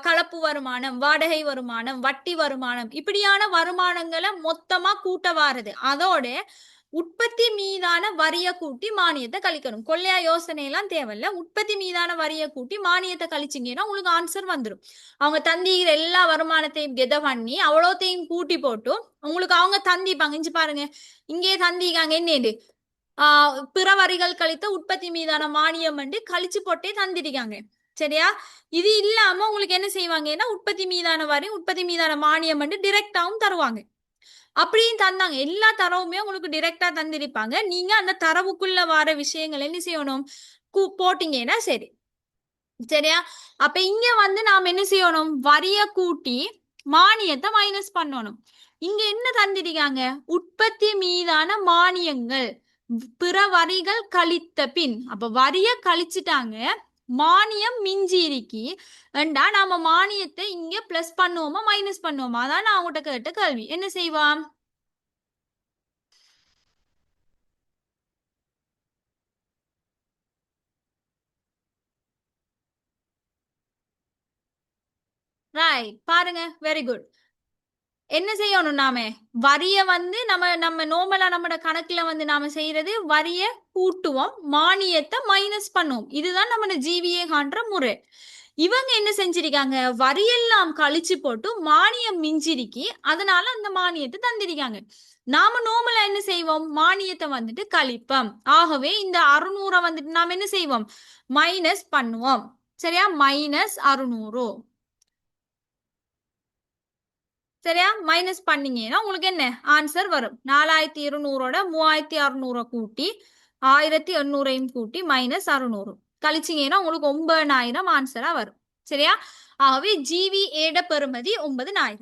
கலப்பு வருமானம், வாடகை வருமானம், வட்டி வருமானம், இப்படியான வருமானங்களை மொத்தமா கூட்ட வாருது. அதோட உற்பத்தி மீதான வரிய கூட்டி மானியத்தை கழிக்கணும். கொள்ளையா யோசனை எல்லாம் தேவையில்ல. உற்பத்தி மீதான வரிய கூட்டி மானியத்தை கழிச்சிங்கன்னா உங்களுக்கு ஆன்சர் வந்துடும். அவங்க தந்திக்கிற எல்லா வருமானத்தையும் கெத பண்ணி அவ்வளோத்தையும் கூட்டி போட்டு உங்களுக்கு அவங்க தந்திப்பாங்க. இஞ்சி பாருங்க, இங்கே தந்திக்காங்க என்னது? பிற வரிகள் கழித்த உற்பத்தி மீதான மானியம் கழிச்சு போட்டே தந்திருக்காங்க. சரியா? இது இல்லாம உங்களுக்கு என்ன செய்வாங்கன்னா உற்பத்தி மீதான வரி, உற்பத்தி மீதான மானியம் டிரெக்டாவும் தருவாங்க. அப்படியும் தந்தாங்க. எல்லா தரவுமே உங்களுக்கு டிரெக்டா தந்திருப்பாங்க. நீங்க அந்த தரவுக்குள்ள வர விஷயங்கள் என்ன செய்யணும்? போட்டீங்கன்னா சரி. சரியா? அப்ப இங்க வந்து நாம என்ன செய்யணும்? வரிய கூட்டி மானியத்தை மைனஸ் பண்ணணும். இங்க என்ன தந்திருக்காங்க? உற்பத்தி மீதான மானியங்கள் பிற வரிகள் கழித்த பின். அப்ப வரிய கழிச்சுட்டாங்க, மானியம் மிஞ்சி இருக்கி வேண்டா, நாம மானியத்தை இங்க பிளஸ் பண்ணுவோமா மைனஸ் பண்ணுவோமா? அதான் நான் அவங்ககிட்ட கேட்ட கேள்வி. என்ன செய்வான்? ரைட், பாருங்க, வெரி குட். என்ன செய்யணும் நாம? வரிய வந்து நம்ம நம்ம நார்மலா நம்மட கணக்குல வந்து நாம செய்யறது வரிய கூட்டுவோம், மானியத்தை மைனஸ் பண்ணுவோம். இதுதான் நம்ம ஜிவிஏ காண்ற முறை. இவங்க என்ன செஞ்சிருக்காங்க? வரியெல்லாம் கழிச்சு போட்டு மானியம் மிஞ்சிருக்கி, அதனால அந்த மானியத்தை தந்திருக்காங்க. நாம நார்மலா என்ன செய்வோம்? மானியத்தை வந்துட்டு கழிப்போம். ஆகவே இந்த 600 வந்துட்டு நாம என்ன செய்வோம்? மைனஸ் பண்ணுவோம். சரியா? மைனஸ் 600. சரியா? மைனஸ் பண்ணீங்கன்னா உங்களுக்கு என்ன ஆன்சர் வரும்? 4200ஓட 3600 கூட்டி 1800 கூட்டி மைனஸ் 600 கழிச்சீங்கன்னா உங்களுக்கு 9000 ஆன்சரா வரும். சரியா? ஆகவே ஜிவி ஏட பெறுமதி 9000.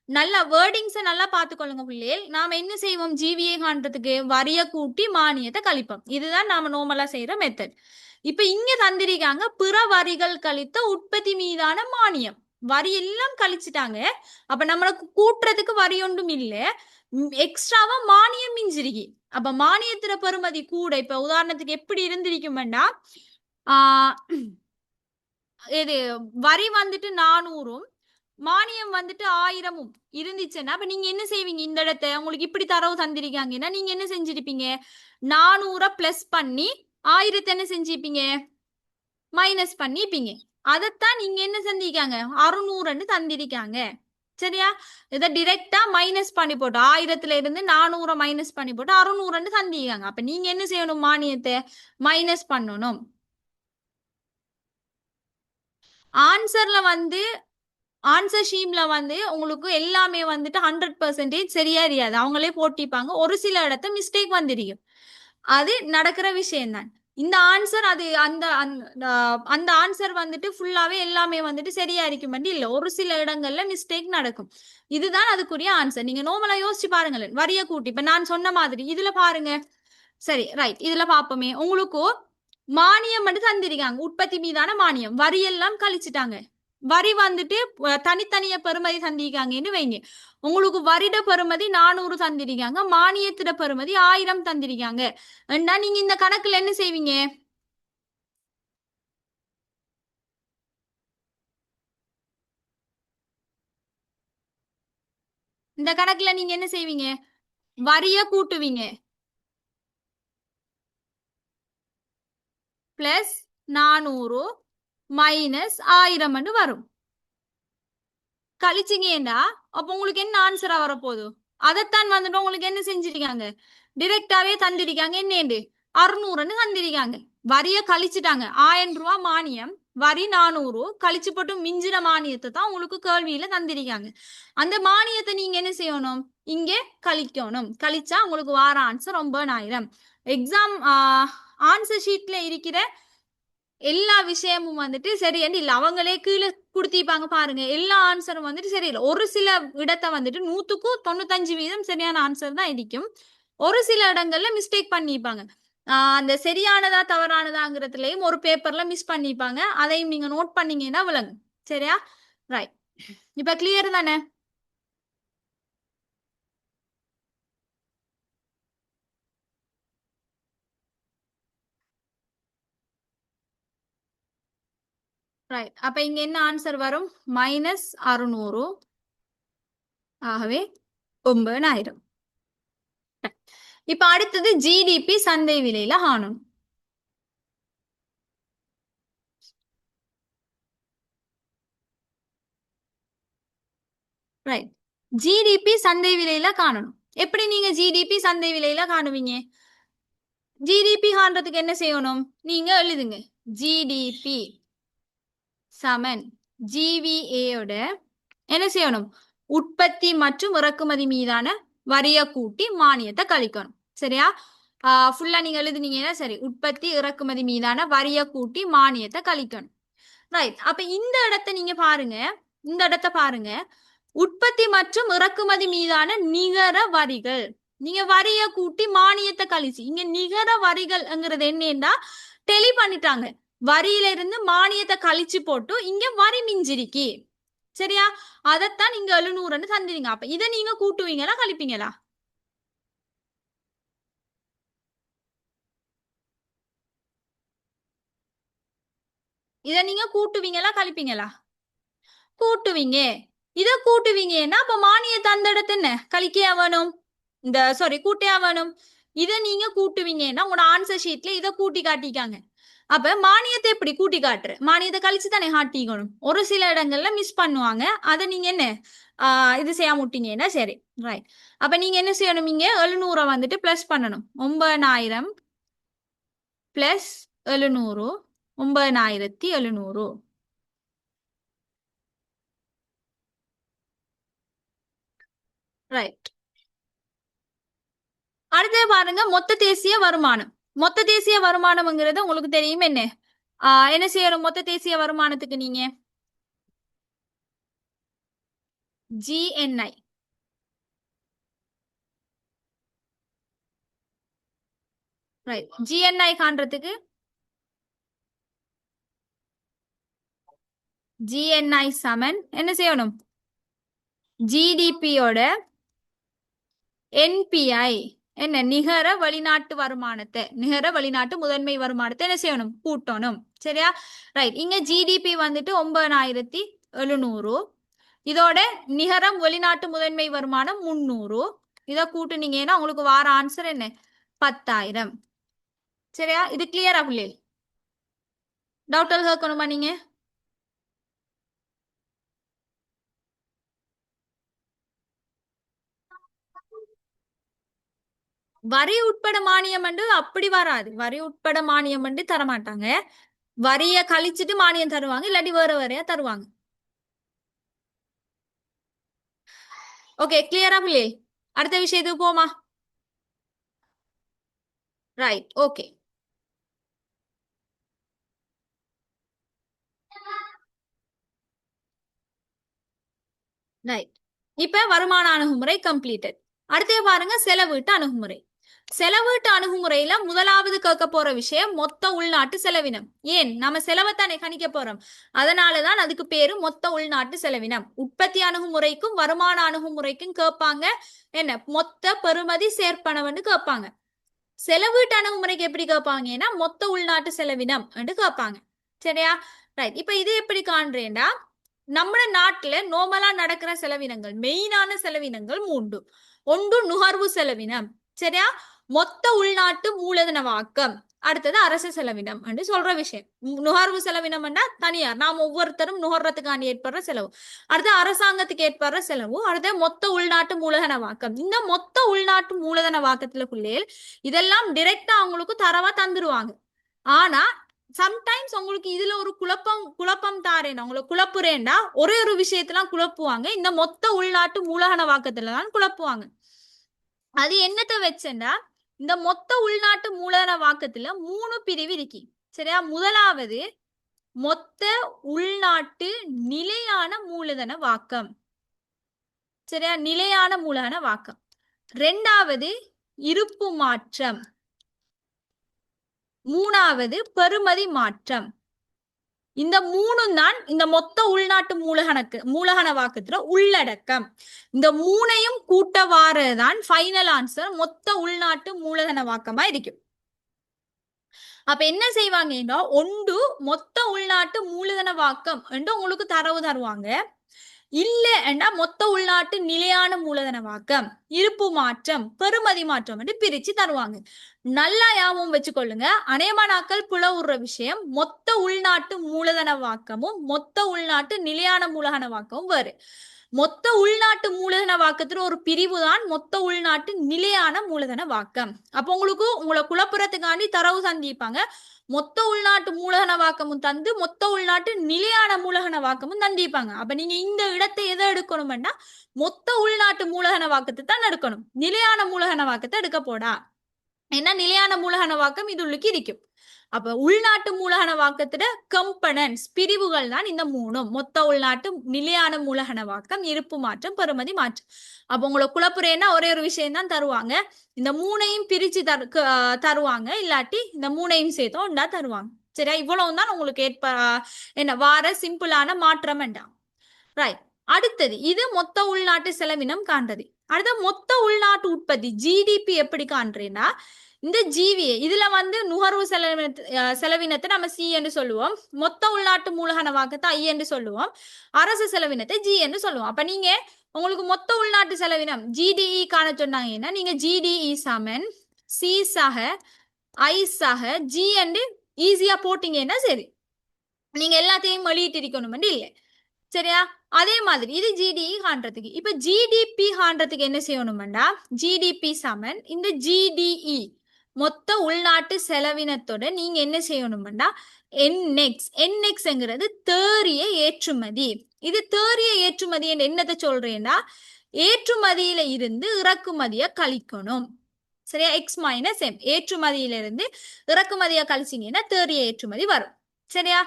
நல்ல வேர்டிங்ஸை நல்லா பார்த்துக்கொள்ளுங்க பிள்ளைகள். நாம என்ன செய்வோம்? ஜிவிஏ காண்றதுக்கு வரிய கூட்டி மானியத்தை கழிப்போம். இதுதான் நாம நார்மலா செய்யற மெத்தட். இப்ப இங்க தந்திருக்காங்க பிற வரிகள் கழித்த உற்பத்தி மீதான மானியம். வரி எல்லாம் கழிச்சிட்டாங்க. அப்ப நம்மளுக்கு கூட்டுறதுக்கு வரி ஒன்றும் இல்ல, எக்ஸ்ட்ராவா மானியம் மிஞ்சிருக்கு. அப்ப மானியத்திற பெறுமதி கூட. இப்ப உதாரணத்துக்கு எப்படி இருந்திருக்குமெண்டா, ஆஹ் இது வரி வந்துட்டு 400ம் மானியம் வந்துட்டு 1000ம் இருந்துச்சுன்னா அப்ப நீங்க என்ன செய்வீங்க? இந்த இடத்த உங்களுக்கு இப்படி தரவு தந்திருக்காங்கன்னா நீங்க என்ன செஞ்சிருப்பீங்க? 400 பிளஸ் பண்ணி 1000 என்ன செஞ்சிருப்பீங்க? மைனஸ் பண்ணிப்பீங்க. அதைத்தான் நீங்க என்ன செஞ்சிருக்காங்க? 600ன்னு தந்திருக்காங்க. சரியா? இதை டிரெக்டா மைனஸ் பண்ணி போட்டு 1000ல இருந்து 400 மைனஸ் பண்ணி போட்டு 600ன்னு தந்திருக்காங்க. அப்ப நீங்க என்ன செய்யணும்? மானியத்தை மைனஸ் பண்ணணும். ஆன்சர்ல வந்து ஆன்சர் ஷீம்ல வந்து உங்களுக்கு எல்லாமே வந்துட்டு 100% சரியா இருக்காது. அவங்களே போட்டிப்பாங்க. ஒரு சில இடத்த மிஸ்டேக் வந்துருக்கும். அது நடக்கிற விஷயம்தான். இந்த ஆன்சர் அது அந்த அந்த ஆன்சர் வந்துட்டு ஃபுல்லாவே எல்லாமே வந்துட்டு சரியா இருக்கும் இல்ல. ஒரு சில இடங்கள்ல மிஸ்டேக் நடக்கும். இதுதான் அதுக்குரிய ஆன்சர். நீங்க நார்மலா யோசிச்சு பாருங்களேன். வரிய கூட்டி இப்ப நான் சொன்ன மாதிரி இதுல பாருங்க. சரி, ரைட். இதுல பாப்போமே. உங்களுக்கு மானியம் மட்டும் தந்திருக்காங்க. உற்பத்தி மீதான மானியம். வரி எல்லாம் கழிச்சிட்டாங்க. வரி வந்துட்டு தனித்தனிய பெறுமதி தந்திருக்காங்கன்னு வைங்க. உங்களுக்கு வரிட பெறுமதி 400 தந்திருக்காங்க, மானியத்திட பெறுமதி 1000 தந்திருக்காங்க. நீங்க இந்த கணக்குல என்ன செய்வீங்க? இந்த கணக்குல நீங்க என்ன செய்வீங்க? வரிய கூட்டுவீங்க. பிளஸ் 400 மைனஸ் 1000 வரும். கழிச்சிங்கடா அப்ப உங்களுக்கு என்ன ஆன்சரா வரப்போகுது? அதைத்தான் வந்துட்டு உங்களுக்கு என்ன செஞ்சிருக்காங்க? டிரெக்டாவே தந்திருக்காங்க. என்னண்டு 600ன்னு தந்திருக்காங்க. வரிய கழிச்சிட்டாங்க. 1000 மானியம், வரி 400 கழிச்சு போட்டு மிஞ்சின மானியத்தை தான் உங்களுக்கு கேள்வியில தந்திருக்காங்க. அந்த மானியத்தை நீங்க என்ன செய்யணும்? இங்க கழிக்கணும். கழிச்சா உங்களுக்கு வார ஆன்சர் 9000. எக்ஸாம் ஆன்சர் ஷீட்ல இருக்கிற எல்லா விஷயமும் வந்துட்டு சரியாண்டு இல்ல. அவங்களே கீழே கொடுத்திருப்பாங்க பாருங்க. எல்லா ஆன்சரும் வந்துட்டு சரியில்லை. ஒரு சில இடத்தை வந்துட்டு 100% சரியான ஆன்சர் தான் இருக்கும். ஒரு சில இடங்கள்ல மிஸ்டேக் பண்ணிப்பாங்க. அந்த சரியானதா தவறானதாங்கிறதுலயும் ஒரு பேப்பர்ல மிஸ் பண்ணிப்பாங்க. அதையும் நீங்க நோட் பண்ணீங்கன்னா விளங்கும். சரியா? ரைட். இப்ப கிளியர் தானே? ரைட். அப்ப இங்க என்ன ஆன்சர் வரும்? மைனஸ் 600. ஆகவே 9000. இப்ப அடுத்தது ஜிடிபி சந்தை விலையில காணும். ரைட். ஜிடிபி சந்தை விலையில காணணும். எப்படி நீங்க ஜிடிபி சந்தை விலையில காணுவீங்க? ஜிடிபி காண்றதுக்கு என்ன செய்யணும்? நீங்க எழுதுங்க. ஜிடிபி சமன் ஜிவிஏயோட என்ன செய்யணும்? உற்பத்தி மற்றும் இறக்குமதி மீதான வரிய கூட்டி மானியத்தை கழிக்கணும். சரியா? ஃபுல்லா நீங்க எழுதுனீங்கன்னா சரி. உற்பத்தி இறக்குமதி மீதான வரிய கூட்டி மானியத்தை கழிக்கணும். ரைட். அப்ப இந்த இடத்தை நீங்க பாருங்க. இந்த இடத்தை பாருங்க. உற்பத்தி மற்றும் இறக்குமதி மீதான நிகர வரிகள். நீங்க வரிய கூட்டி மானியத்தை கழிச்சு இங்க நிகர வரிகள்ங்கிறது என்னன்னா டெலி பண்ணிட்டாங்க. வரியில இருந்து மானியத்தை கழிச்சு போட்டு இங்க வரி மிஞ்சிருக்கி. சரியா? அதைத்தான் நீங்க 700ன்னு தந்துறீங்க. அப்ப இதை நீங்க கூட்டுவீங்களா கழிப்பீங்களா? இதை நீங்க கூட்டுவீங்களா கழிப்பீங்களா? கூட்டுவீங்க. இத கூட்டுவீங்கன்னா அப்ப மானியத்தை அந்த இடத்து என்ன கழிக்கையா வேணும், இந்த சாரி கூட்டையா வேணும். இத நீங்க கூட்டுவீங்கன்னா உங்களோட ஆன்சர் ஷீட்ல இத கூட்டி காட்டிக்காங்க. அப்ப மானியத்தை எப்படி கூட்டி காட்டுற, மானியத்தை கழிச்சு தானே காட்டிக்கணும். ஒரு சில இடங்கள்ல மிஸ் பண்ணுவாங்க. அதை நீங்க என்ன இது செய்யாம விட்டீங்கன்னா சரி. ரைட். அப்ப நீங்க என்ன செய்யணும், இங்க 700 வந்துட்டு பிளஸ் பண்ணணும். 9000 பிளஸ் 700 9700. ரைட். அடுத்து பாருங்க மொத்த தேசிய வருமானம். மொத்த தேசிய வருமானம்ங்கிறது உங்களுக்கு தெரியும் என்ன, என்ன செய்யணும் மொத்த தேசிய வருமானத்துக்கு நீங்க ஜிஎன்ஐ. ரைட். ஜிஎன்ஐ காண்றதுக்கு ஜிஎன்ஐ சமன் என்ன செய்யணும், ஜிடிபியோட என்பிஐ என்ன நிகர வெளிநாட்டு வருமானத்தை, நிகர வெளிநாட்டு முதன்மை வருமானத்தை என்ன செய்யணும் கூட்டணும். சரியா? ரைட். இங்க ஜிடிபி வந்துட்டு 9700. இதோட நிகரம் வெளிநாட்டு முதன்மை வருமானம் 300. இதை கூட்டுனீங்கன்னா உங்களுக்கு வார ஆன்சர் என்ன 10,000. சரியா? இது கிளியரா பிள்ளை? டவுட் கேட்கணுமா நீங்க? வரி உட்பட மானியம் அப்படி வராது. வரி உட்பட மானியம் தரமாட்டாங்க. வரிய கழிச்சிட்டு மானியம் தருவாங்க, இல்லாட்டி வேற வேறையா தருவாங்க. ஓகே, கிளியரா பிள்ளை? அடுத்த விஷயத்துக்கு போமா? ரைட். ஓகே. ரைட். இப்ப வருமான அணுகுமுறை கம்ப்ளீட்டட். அடுத்து பாருங்க செலவீட்டு அணுகுமுறை. செலவீட்டு அணுகுமுறையில முதலாவது கேட்க போற விஷயம் மொத்த உள்நாட்டு செலவினம். ஏன், நம்ம செலவைத்தானே கணிக்க போறோம். அதனாலதான் அதுக்கு பேரு மொத்த உள்நாட்டு செலவினம். உற்பத்தி அணுகுமுறைக்கும் வருமான அணுகுமுறைக்கும் கேட்பாங்க என்ன, மொத்த பெறுமதி சேர்ப்பனவன்னு கேட்பாங்க. செலவீட்டு அணுகுமுறைக்கு எப்படி கேட்பாங்கன்னா மொத்த உள்நாட்டு செலவினம் என்று கேட்பாங்க. சரியா? ரைட். இப்ப இது எப்படி காண்றேன்டா, நம்ம நாட்டுல நோமலா நடக்கிற செலவினங்கள், மெயினான செலவினங்கள் 3. ஒன்று நுகர்வு செலவினம். சரியா? மொத்த உள்நாட்டு மூலதனவாக்கம். அடுத்தது அரசு செலவினம் என்று சொல்ற விஷயம். நுகர்வு செலவினம் தனியார், நாம் ஒவ்வொருத்தரும் நுகர்றதுக்காண்டி ஏற்படுற செலவு. அடுத்து அரசாங்கத்துக்கு ஏற்படுற செலவு. அடுத்து மொத்த உள்நாட்டு மூலதனவாக்கம். இந்த மொத்த உள்நாட்டு மூலதனவாக்கத்துல பிள்ளைகள் இதெல்லாம் டிரெக்டா அவங்களுக்கு தரவா தந்துருவாங்க. ஆனா சம்டைம்ஸ் உங்களுக்கு இதுல ஒரு குழப்பம் தாரேன், உங்களுக்கு குழப்புறேன்டா ஒரே ஒரு விஷயத்தெல்லாம் குழப்புவாங்க. இந்த மொத்த உள்நாட்டு மூலதனவாக்கத்துலதான் குழப்புவாங்க. அது என்னத்த வச்சேன்டா, இந்த மொத்த உள்நாட்டு மூலதனவாக்கத்துல 3 பிரிவு இருக்கு. சரியா? முதலாவது மொத்த உள்நாட்டு நிலையான மூலதன வாக்கம். சரியா? நிலையான மூலதன வாக்கம். 2வது இருப்பு மாற்றம். 3வது பெறுமதி மாற்றம். இந்த 3 தான் இந்த மொத்த உள்நாட்டு மூலதன வாக்கத்துல உள்ளடக்கம். இந்த 3ஐயும் கூட்ட வாரதான் ஃபைனல் ஆன்சர் மொத்த உள்நாட்டு மூலதன வாக்கமா இருக்கும். அப்ப என்ன செய்வாங்கன்னா, ஒன்று மொத்த உள்நாட்டு மூலதன வாக்கம் என்று உங்களுக்கு தரவு தருவாங்க. இல்ல என்றா மொத்த உள்நாட்டு நிலையான மூலதன வாக்கம், இருப்பு மாற்றம், பெறுமதி மாற்றம் என்று பிரிச்சு தருவாங்க. நல்லா ஞாபகம் வச்சுக்கொள்ளுங்க. அநேகமானாக்கள் புலவுற விஷயம், மொத்த உள்நாட்டு மூலதன வாக்கமும் மொத்த உள்நாட்டு நிலையான மூலதன வாக்கமும் வேறு. மொத்த உள்நாட்டு மூலதன வாக்கத்துல ஒரு பிரிவு தான் மொத்த உள்நாட்டு நிலையான மூலதன வாக்கம். அப்ப உங்களுக்கு உங்களை குழப்புறதுக்காண்டி தரவு சந்திப்பாங்க. மொத்த உள்நாட்டு மூலதன வாக்கமும் தந்து மொத்த உள்நாட்டு நிலையான மூலதன வாக்கமும் தந்திப்பாங்க. அப்ப நீங்க இந்த இடத்தை எதை எடுக்கணும்னா மொத்த உள்நாட்டு மூலதன வாக்கத்தை தான் எடுக்கணும். நிலையான மூலதன வாக்கத்தை எடுக்க போடா. ஏன்னா நிலையான மூலதன வாக்கம் இது உள்ளுக்கு இருக்கும். அப்ப உள்நாட்டு மூலதன வாக்கத்துல கம்பனன்ஸ் பிரிவுகள் தான் இந்த 3. மொத்த உள்நாட்டு நிலையான மூலதன வாக்கம், இருப்பு மாற்றம், பெறுமதி மாற்றம். அப்ப உங்களை குழப்புறேன்னா ஒரே ஒரு விஷயம் தான் தருவாங்க. இந்த 3ஐயும் பிரிச்சு தருவாங்க, இல்லாட்டி இந்த 3ஐயும் சேர்த்து ஒன்றா தருவாங்க. சரியா? இவ்வளவுதான் உங்களுக்கு என்ன வார சிம்பிளான மாற்றம் வேண்டாம். ரைட். அடுத்தது இது மொத்த உள்நாட்டு செலவினம் காண்றது. அடுத்த மொத்த உள்நாட்டு உற்பத்தி ஜிடிபி எப்படி காண்றேன்னா, இந்த ஜிவிஏ இதுல வந்து நுகர்வு செலவினத்தை நம்ம சி என்று சொல்லுவோம், மொத்த உள்நாட்டு மூலதன வாக்கத்தை ஐ என்று சொல்லுவோம், அரசு செலவினத்தை ஜி என்று சொல்லுவோம். அப்ப நீங்க உங்களுக்கு மொத்த உள்நாட்டு செலவினம் ஜிடிஇ காண சொன்னாங்கன்னா நீங்க ஜிடிஇ சமன் சி சக ஐ சக ஜி என்று ஈஸியா போட்டீங்கன்னா சரி, நீங்க எல்லாத்தையும் வெளியிட்டு இருக்கணும் இல்லை. சரியா? அதே மாதிரி இது ஜிடிஇ காண்றதுக்கு. இப்ப ஜிடிபி காண்றதுக்கு என்ன செய்யணும்டா, ஜிடிபி சமன் இந்த ஜிடிஇ மொத்த உள்நாட்டு செலவினத்தோட நீங்க என்ன செய்யணும்டா என்எக்ஸ்ங்கிறது தேறிய ஏற்றுமதி. இது தேறிய ஏற்றுமதி என்று என்னத்தை சொல்றேன்னா, ஏற்றுமதியில இருந்து இறக்குமதியை கழிக்கணும். சரியா? எக்ஸ் மைனஸ் எம், ஏற்றுமதியில இருந்து இறக்குமதியை கழிச்சிங்கன்னா தேறிய ஏற்றுமதி வரும். சரியா?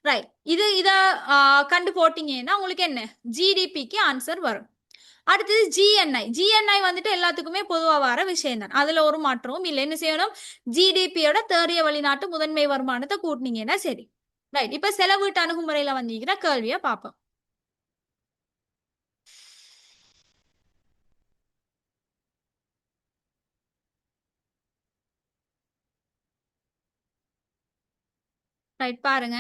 ரைட். இத கண்டு போட்டீங்கன்னா உங்களுக்கு என்ன ஜிடிபிக்கு ஆன்சர் வரும். அடுத்தது ஜிஎன்ஐ. ஜிஎன்ஐ வந்துட்டு எல்லாத்துக்குமே பொதுவா வர விஷயம் தான், அதுல ஒரு மாற்றமும் இல்லை. என்ன செய்யணும், ஜிடிபியோட தேறிய வெளிநாட்டு முதன்மை வருமானத்தை கூட்டினீங்கன்னா சரி. ரைட். இப்ப செலவீட்டு அணுகுமுறையில வந்தீங்கன்னா கேள்வியை பார்ப்போம். ரைட், பாருங்க.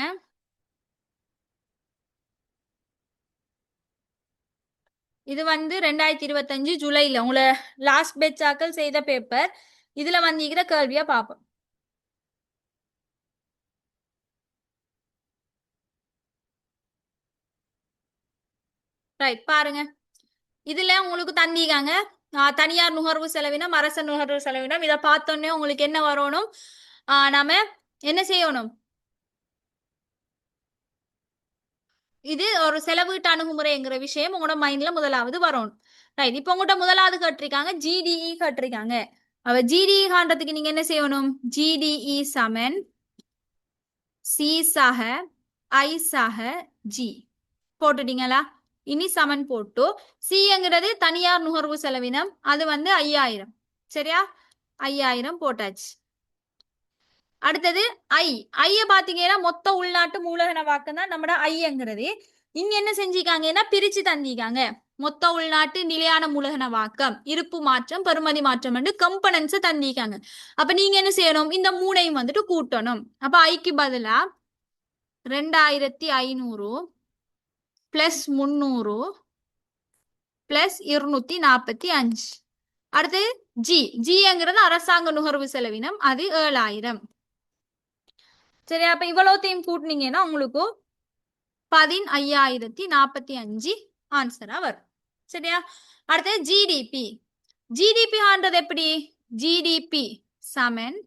இது வந்து 2025 ஜூலைல உங்களை லாஸ்ட் பெச்சாக்கள் செய்த பேப்பர். இதுல வந்திருக்கிற கேள்வியை பார்ப்போம். ரைட், பாருங்க. இதுல உங்களுக்கு தந்திக்காங்க தனியார் நுகர்வு செலவினம், அரச நுகர்வு செலவினம். இதை பார்த்தோன்னே உங்களுக்கு என்ன வரணும், நாம என்ன செய்யணும், இது ஒரு செலவீட்டு அணுகுமுறைங்கிற விஷயம் உங்களோட மைண்ட்ல முதலாவது வரணும். ரைட். இப்போ உங்கள்கிட்ட முதலாவது கேட்டிருக்காங்க ஜிடிஇ கேட்டிருக்காங்க. அவ ஜிடிஇ காண்றதுக்கு நீங்க என்ன செய்யணும், ஜிடிஇ சமன் சி சக ஐ சக ஜி போட்டுட்டீங்களா? இனி சமன் போட்டு சிங்கிறது தனியார் நுகர்வு செலவினம், அது வந்து 5000. சரியா? 5000 போட்டாச்சு. அடுத்தது ஐய பாத்தீங்கன்னா மொத்த உள்நாட்டு மூலதன வாக்கம் தான் நம்மட ஐங்கிறது. இங்க என்ன செஞ்சிருக்காங்கன்னா பிரிச்சு தந்திருக்காங்க, மொத்த உள்நாட்டு நிலையான மூலதன வாக்கம், இருப்பு மாற்றம், பெறுமதி மாற்றம் என்று கம்பனன்ஸ் தந்திருக்காங்க. அப்ப நீங்க என்ன செய்யணும், இந்த மூணையும் வந்துட்டு கூட்டணும். அப்ப ஐக்கு பதிலா 2500 பிளஸ் 300 பிளஸ் 245. அடுத்து ஜிங்கிறது அரசாங்க நுகர்வு செலவினம், அது 7000. சரி, அப்ப இவ்வளோத்தையும் கூட்டினீங்கன்னா உங்களுக்கு 15045 ஆன்சரா வரும். சரியா? அடுத்து ஜிடிபி. ஜிடிபி ஆன்றது எப்படி, ஜிடிபி சமன்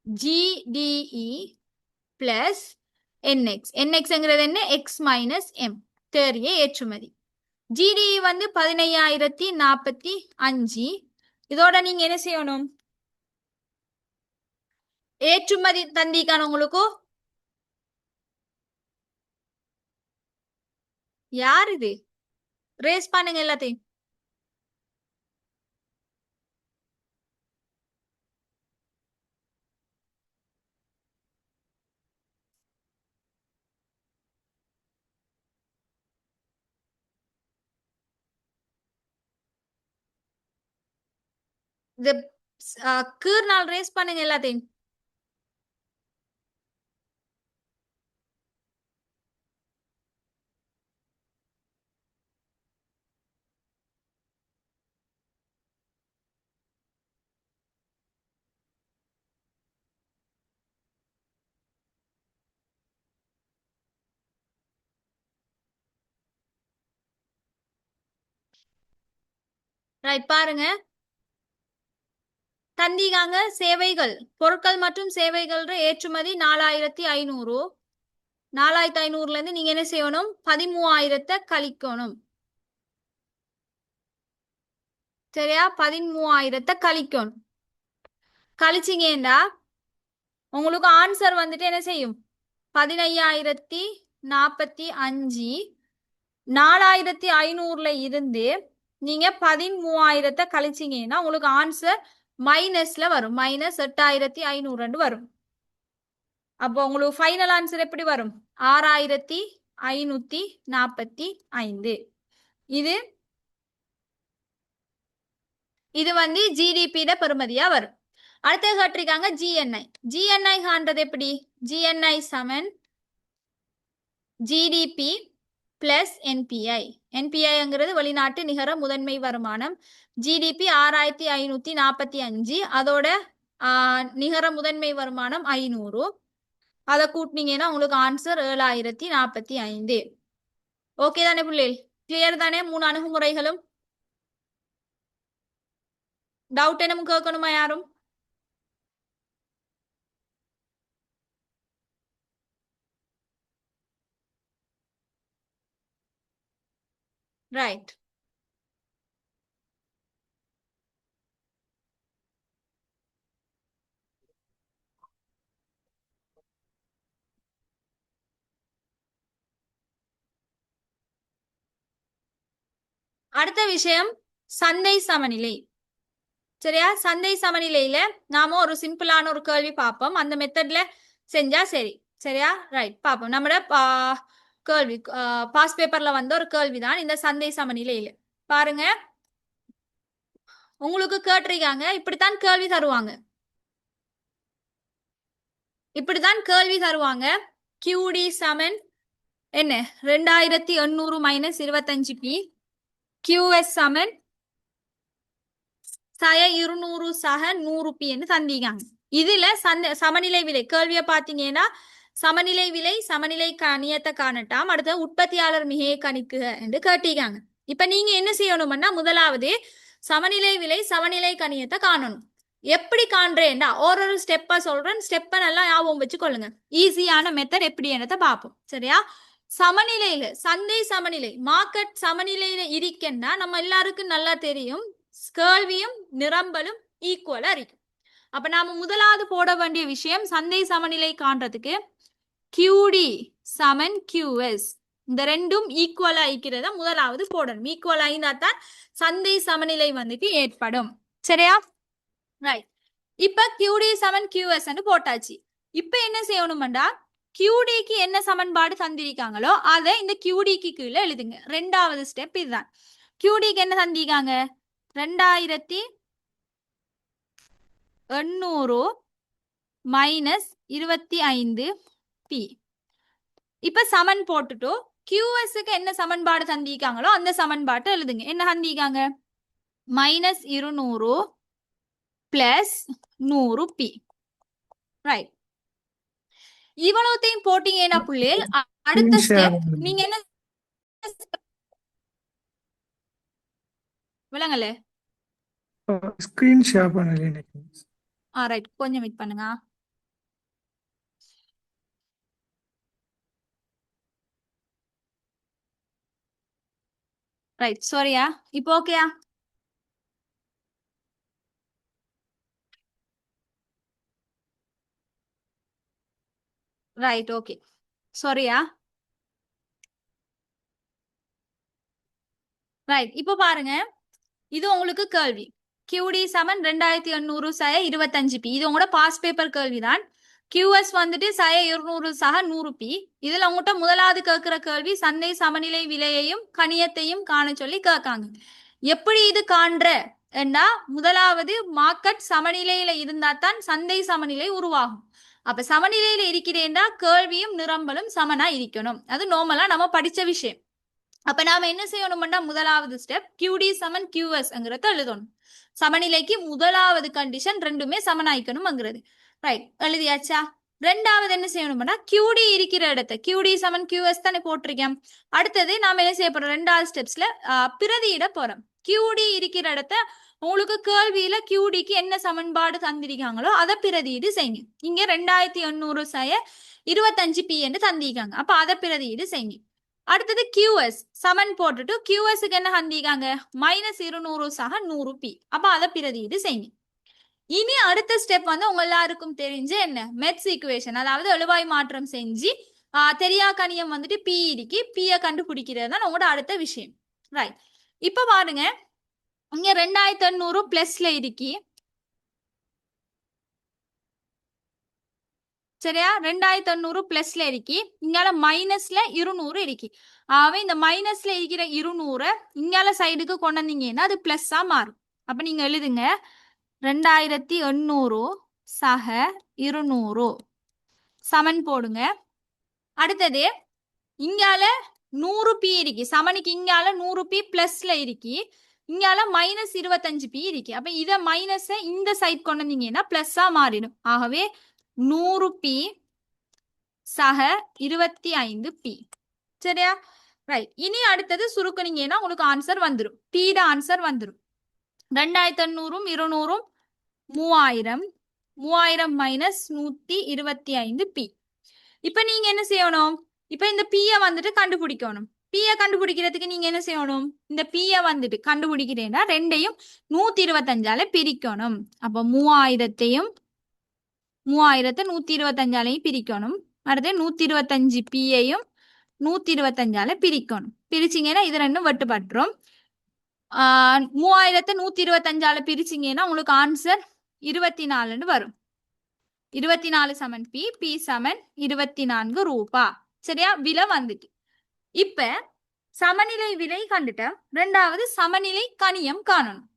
ஜிடிஇ பிளஸ் என்எக்ஸ். என்எக்ஸ்ங்கிறது என்ன, எக்ஸ் மைனஸ் எம், தேறிய ஏற்றுமதி. ஜிடிஇ வந்து 15045. இதோட நீங்க என்ன செய்யணும், ஏற்றுமதி தந்திக்கான உங்களுக்கு யார் இது, ரேஸ் பண்ணுங்க எல்லாத்தையும். இந்த கீர்னால் ரேஸ் பண்ணுங்க எல்லாத்தையும். ரைட், பாருங்க. தந்திகாங்க சேவைகள், பொருட்கள் மற்றும் சேவைகள் ஏற்றுமதி 4500. 4500ல இருந்து நீங்க என்ன செய்யணும், 13000 கழிக்கணும். சரியா? 13000 கழிக்கணும். கழிச்சிங்கன்னா உங்களுக்கு ஆன்சர் வந்துட்டு என்ன செய்யும், 15045. 4500ல இருந்து நீங்க 13000 கழிச்சிங்கன்னா உங்களுக்கு ஆன்சர் மைனஸ்ல வரும், -8500 வரும். அப்போ உங்களுக்கு ஃபைனல் ஆன்சர் எப்படி வரும், 6545. இது வந்து ஜிடிபியோட பெறுமதியா வரும். அடுத்து கேட்டிருக்காங்க ஜிஎன்ஐ. ஜிஎன்ஐ காண்றது எப்படி? ஜிஎன்ஐ சமன் ஜிடிபி பிளஸ் என்பிஐ. என்பிஐங்கிறது வெளிநாட்டு நிகர முதன்மை வருமானம். ஜிடிபி 6545, அதோட நிகர முதன்மை வருமானம் 500. அதை கூட்டினீங்கன்னா உங்களுக்கு ஆன்சர் 7045. ஓகே தானே பிள்ளைகள்? கிளியர் தானே? 3 அணுகுமுறைகளும். டவுட் என்னமும் கேட்கணுமா யாரும்? ரைட். அடுத்த விஷயம் சந்தை சமநிலை. சரியா? சந்தை சமநிலையில நாம ஒரு சிம்பிளான ஒரு கேள்வி பார்ப்போம். அந்த மெத்தட்ல செஞ்சா சரி. சரியா? ரைட், பார்ப்போம். நம்மளோட கேள்வி பாஸ் பேப்பர்ல வந்த ஒரு கேள்விதான் இந்த சந்தை சமநிலையில. பாருங்க, உங்களுக்கு கேட்டிருக்காங்க, இப்படித்தான் கேள்வி தருவாங்க. இப்படித்தான் கேள்வி தருவாங்க. QD சமன் என்ன? 2800 மைனஸ் 25P. QS சமன் 200 சக 100P என்று தந்திக்காங்க. இதுல சமநிலை விலை கேள்வியை பாத்தீங்கன்னா, சமநிலை விலை சமநிலை கணியத்தை காணட்டாம், அடுத்த உற்பத்தியாளர் மிகையை கணிக்குக என்று கேட்டிருக்காங்க. இப்ப நீங்க என்ன செய்யணும்னா, முதலாவது சமநிலை விலை சமநிலை கணியத்தை காணணும். எப்படி காண்றேன்டா ஒரு ஸ்டெப்பா சொல்றேன். ஸ்டெப்பை நல்லா ஞாபகம் வச்சு கொள்ளுங்க. ஈஸியான மெத்தட் எப்படி என்னத்தை பார்ப்போம். சரியா? சமநிலையில சந்தை சமநிலை மார்க்கெட் சமநிலையில இருக்கேன்னா நம்ம எல்லாருக்கும் நல்லா தெரியும், கேள்வியும் நிரம்பலும் ஈக்குவலா இருக்கும். அப்ப நாம முதலாவது போட வேண்டிய விஷயம், சந்தை சமநிலை காண்றதுக்கு QD சமன் QS, இந்த ரெண்டும் ஈக்குவலா இருக்கிறத முதலாவது போடணும். ஈக்குவலா இருந்தா தான் சந்தை சமநிலை வந்துட்டு ஏற்படும். சரியா? ரைட். இப்ப QD சமன் QS போட்டாச்சு. இப்ப என்ன செய்யணும்டா, QDக்கு என்ன சமன்பாடு தந்திருக்காங்களோ அதை இந்த QDக்கு கீழே எழுதுங்க. ரெண்டாவது ஸ்டெப் இதுதான். QDக்கு என்ன தந்திருக்காங்க? 2800 மைனஸ் 25P. இப்ப சமன் போட்டுட்டு QSக்கு என்ன சமன்பாடு தந்திருக்காங்களோ அந்த சமன்பாட்டை எழுதுங்க. என்ன தந்திருக்காங்க? Minus 200 plus 100P. ரைட். இவ்வளவுத்தையும் போட்டீங்கன்னா புள்ளியல் அடுத்த ஸ்டெப் நீங்க என்ன விளங்கல? ஸ்கிரீன் ஷேர் பண்ணல. ரைட், கொஞ்சம் வெயிட் பண்ணுங்க. ரைட், சாரியா. இப்போ ஓகேயா? Right, okay. சாரியா. ரைட், இப்போ பாருங்க, இது உங்களுக்கு கேள்வி. QD சமன் 2800 சய 25P. இது உங்களோட பாஸ் பேப்பர் கேள்விதான். QS வந்துட்டு சய 200 சக 100P. இதுல உங்கள்கிட்ட முதலாவது கேட்கிற கேள்வி சந்தை சமநிலை விலையையும் கணியத்தையும் காண சொல்லி கேட்காங்க. எப்படி இது காண்ற என்றா, முதலாவது மார்க்கெட் சமநிலையில இருந்தா தான் சந்தை சமநிலை உருவாகும். அப்ப சமநிலையில இருக்கிறேன்டா கேள்வியும் நிரம்பலும் சமனா இருக்கணும். அது நார்மலா நம்ம படிச்ச விஷயம். அப்ப நாம என்ன செய்யணும்னா, முதலாவது ஸ்டெப் QD சமன் QSங்கிறத எழுதணும். சமநிலைக்கு முதலாவது கண்டிஷன் ரெண்டுமே சமனாய்க்கணும்ங்கிறது. ரைட், எழுதியாச்சா? ரெண்டாவது என்ன செய்யணும்னா, QD இருக்கிற இடத்த QD சமன் QS தானே போட்டிருக்கேன். அடுத்தது நாம என்ன செய்ய போறோம்? ரெண்டாவது ஸ்டெப்ஸ்ல பிரதியிட போறோம். QD இருக்கிற இடத்த உங்களுக்கு கேள்வியில QDக்கு என்ன சமன்பாடு தந்திருக்காங்களோ அதை பிரதியீடு செய்யுங்க. இங்க 2800 சய 25P என்று தந்திருக்காங்க. அப்ப அதை பிரதியீடு செய்யுங்க. அடுத்தது QS சமன் போட்டுட்டு QSக்கு என்ன தந்திருக்காங்க? மைனஸ் 200 சக 100P. அப்ப அதை பிரதியீடு செய்யுங்க. இனி அடுத்த ஸ்டெப் வந்து உங்க எல்லாருக்கும் தெரிஞ்ச என்ன? மெட்ஸ் ஈக்குவேஷன், அதாவது எழுவாய் மாற்றம் செஞ்சு தெரியா கணியம் வந்துட்டு P இருக்கு, P கண்டுபிடிக்கிறது தான் உங்களோட அடுத்த விஷயம். ரைட், இப்ப பாருங்க, இங்க 2800 பிளஸ்ல இருக்கு. சரியா? 2800 பிளஸ்ல இருக்கு. இங்கால மைனஸ்ல 200 இருக்கு. ஆகவே இந்த மைனஸ்ல இருக்கிற 200 இங்கால சைடுக்கு கொண்டு வந்தீங்கன்னா அது பிளஸ்ஸா மாறும். அப்ப நீங்க எழுதுங்க 2800 சக 200 சமன் போடுங்க. அடுத்தது இங்கால 100 பி இருக்கு, சமனுக்கு இங்கால 100 பி பிளஸ்ல இருக்கு, இங்கால மைனஸ் 25 பி இருக்கு. அப்ப இத மைனஸ் இந்த சைட் கொண்டு வந்தீங்கன்னா பிளஸ்ஸா மாறிடும். ஆகவே 100 பி சக 25 பி. சரியா? ரைட். இனி அடுத்தது சுருக்குனீங்கன்னா உங்களுக்கு ஆன்சர் வந்துடும். பீட ஆன்சர் வந்துடும். 2800 200 3000, 3000 மைனஸ் 125 பி. இப்ப நீங்க என்ன செய்யணும்? இப்ப இந்த பிய வந்துட்டு கண்டுபிடிக்கணும். பிய கண்டுபிடிக்கிறதுக்கு நீங்க என்ன செய்யணும்? இந்த பிய வந்துட்டு கண்டுபிடிக்கிறேன்னா ரெண்டையும் 125ஆல பிரிக்கணும். அப்ப 3000த்தையும் 125ஆலையும் பிரிக்கணும். அடுத்து 125 பியையும் 125ஆல பிரிக்கணும். பிரிச்சிங்கன்னா இது ரெண்டும் வெட்டுப்பட்டுரும். 3000த்தை 125ஆல பிரிச்சிங்கன்னா உங்களுக்கு ஆன்சர் 24 வரும். 24 சமன் பி, பி சமன் 24 ரூபா. சரியா? விலை வந்துட்டு. இப்ப சமநிலை விலை கண்டுட்ட, ரெண்டாவது சமநிலை கணியம் காணணும்.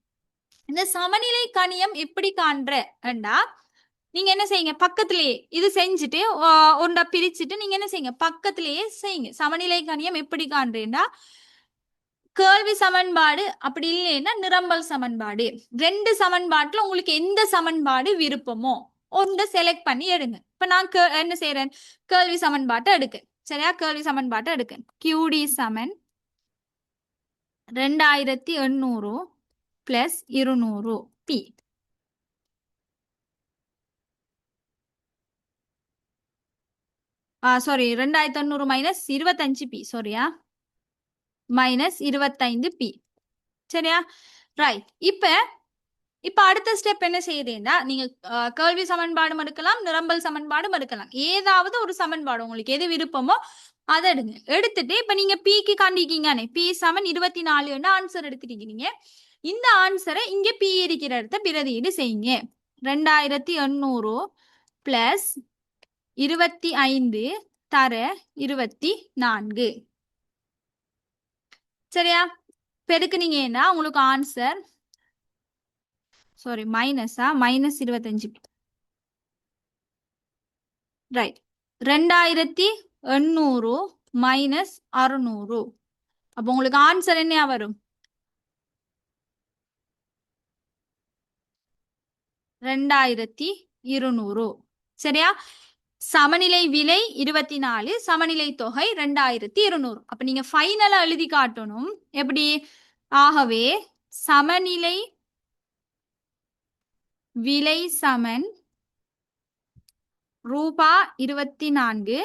இந்த சமநிலை கணியம் எப்படி காண்றா, நீங்க என்ன செய்யுங்க, பக்கத்திலேயே இது செஞ்சுட்டு ஒன்றா பிரிச்சுட்டு நீங்க என்ன செய்யுங்க, பக்கத்திலேயே செய்யுங்க. சமநிலை கணியம் எப்படி காண்றேன்னா, கேள்வி சமன்பாடு அப்படி இல்லைன்னா நிரம்பல் சமன்பாடு, ரெண்டு சமன்பாட்டுல உங்களுக்கு எந்த சமன்பாடு விருப்பமோ ஒன்று செலக்ட் பண்ணி எடுங்க. இப்ப நான் என்ன செய்யறேன், கேள்வி சமன்பாட்டை எடுக்க. சரியா? கேள்வி சமன்பாட்டை எடுக்க. QD சமன் 2800 plus 200 P. Sorry, 2800 minus 25 P. சாரியா, மைனஸ் 25 பி. சரியா? ரைட். இப்ப அடுத்த ஸ்டெப் என்ன செய்யுதுன்னா, நீங்க கேள்வி சமன்பாடும் எடுக்கலாம், நிரம்பல் சமன்பாடும் எடுக்கலாம். ஏதாவது ஒரு சமன்பாடு உங்களுக்கு எது விருப்பமோ அதை எடுங்க. எடுத்துட்டு இப்ப நீங்க பிக்கு காண்டிருக்கீங்க, பி சமன் 24 ஆன்சர் எடுத்துட்டீங்க. இந்த ஆன்சரை இங்க பி இருக்கிற இடத்த பிரதியீடு செய்யுங்க. 2800 பிளஸ் 25 தர 24. சரியா? பெருக்குனீங்கன்னா உங்களுக்கு ஆன்சர், சாரி மைனஸா, மைனஸ் 25. ரைட். 2800 மைனஸ் 600. அப்போ உங்களுக்கு ஆன்சர் என்ன வரும்? 2200. சரியா? சமநிலை விலை 24, சமநிலை தொகை 2200. அப்ப நீங்க ஃபைனலா எழுதி காட்டணும். எப்படி? ஆகவே சமநிலை விலை சமன் ரூபா 24,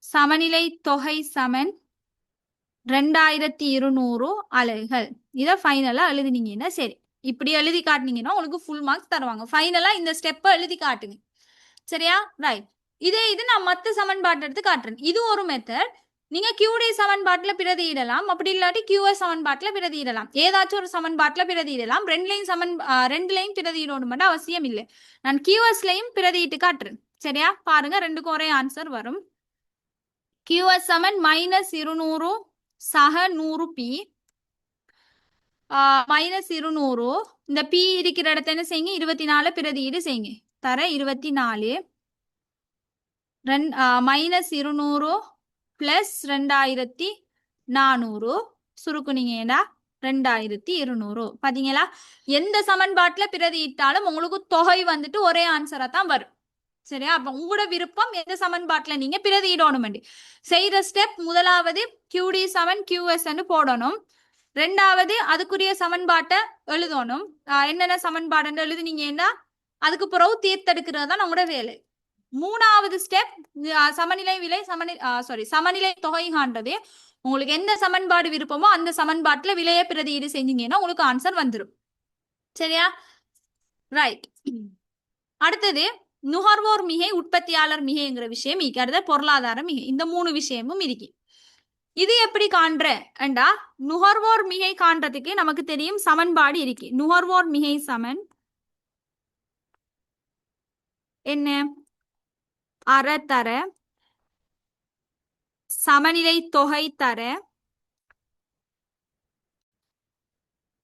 சமநிலை தொகை சமன் 2200 அலகுகள். இதை ஃபைனலா எழுதினீங்கன்னா சரி. இப்படி எழுதி காட்டினீங்கன்னா உங்களுக்கு ஃபுல் மார்க்ஸ் தருவாங்க. ஃபைனலா இந்த ஸ்டெப்பை எழுதி காட்டுங்க. சரியா? ரைட். இது நான் மற்ற சமன்பாட்டை எடுத்து காட்டுறேன். இது ஒரு மெத்தட். நீங்க QD சமன்பாட்டுல பிரதியிடலாம், அப்படி இல்லாட்டி QS சமன்பாட்டுல பிரதியிடலாம். ஏதாச்சும் ஒரு சமன்பாட்டுல பிரதியிடலாம். ரெண்டுலையும் பிரதியிடணும் மட்டும் அவசியம் இல்லை. நான் QSலையும் பிரதியிட்டு காட்டுறேன். சரியா? பாருங்க, ரெண்டுக்கும் ஒரே ஆன்சர் வரும். QS சமன் மைனஸ் 200 சக 100 பி, மைனஸ் 200. இந்த பி இருக்கிற இடத்த என்ன செய்யுங்க, 24 பிரதியீடு செய்யுங்க. தர 24 மைனஸ் 200 பிளஸ் 2400 சுருக்குனீங்கன்னா 2200. பாத்தீங்களா? எந்த சமன்பாட்டுல பிரதியிட்டாலும் உங்களுக்கு தொகை வந்துட்டு ஒரே ஆன்சரா தான் வரும். சரியா? அப்ப உங்களோட விருப்பம் எந்த சமன்பாட்டுல நீங்க பிரதியிடணும். செய்யற ஸ்டெப், முதலாவது QD சமன் QS போடணும். ரெண்டாவது அதுக்குரிய சமன்பாட்டை எழுதணும். என்னென்ன சமன்பாடு எழுதுனீங்கன்னா அதுக்கு பிறகு தீர்த்தெடுக்கிறது தான் நம்மளோட வேலை. மூணாவது ஸ்டெப் சமநிலை விலை சமநிலை தொகை காண்றது. உங்களுக்கு எந்த சமன்பாடு விருப்பமோ அந்த சமன்பாட்டுல விலையை பிரதியீடு செஞ்சீங்கன்னா உங்களுக்கு ஆன்சர் வந்துடும். சரியா? ரைட். அடுத்தது நுகர்வோர் மிகை, உற்பத்தியாளர் மிகைங்கிற விஷயம் இருக்கு. பொருளாதார மிகை. இந்த 3 விஷயமும் இருக்கு. இது எப்படி காண்றா, நுகர்வோர் மிகை காண்றதுக்கு நமக்கு தெரியும் சமன்பாடு இருக்கு. நுகர்வோர் மிகை சமன் என்ன? அறத்தர சமநிலை தொகை தர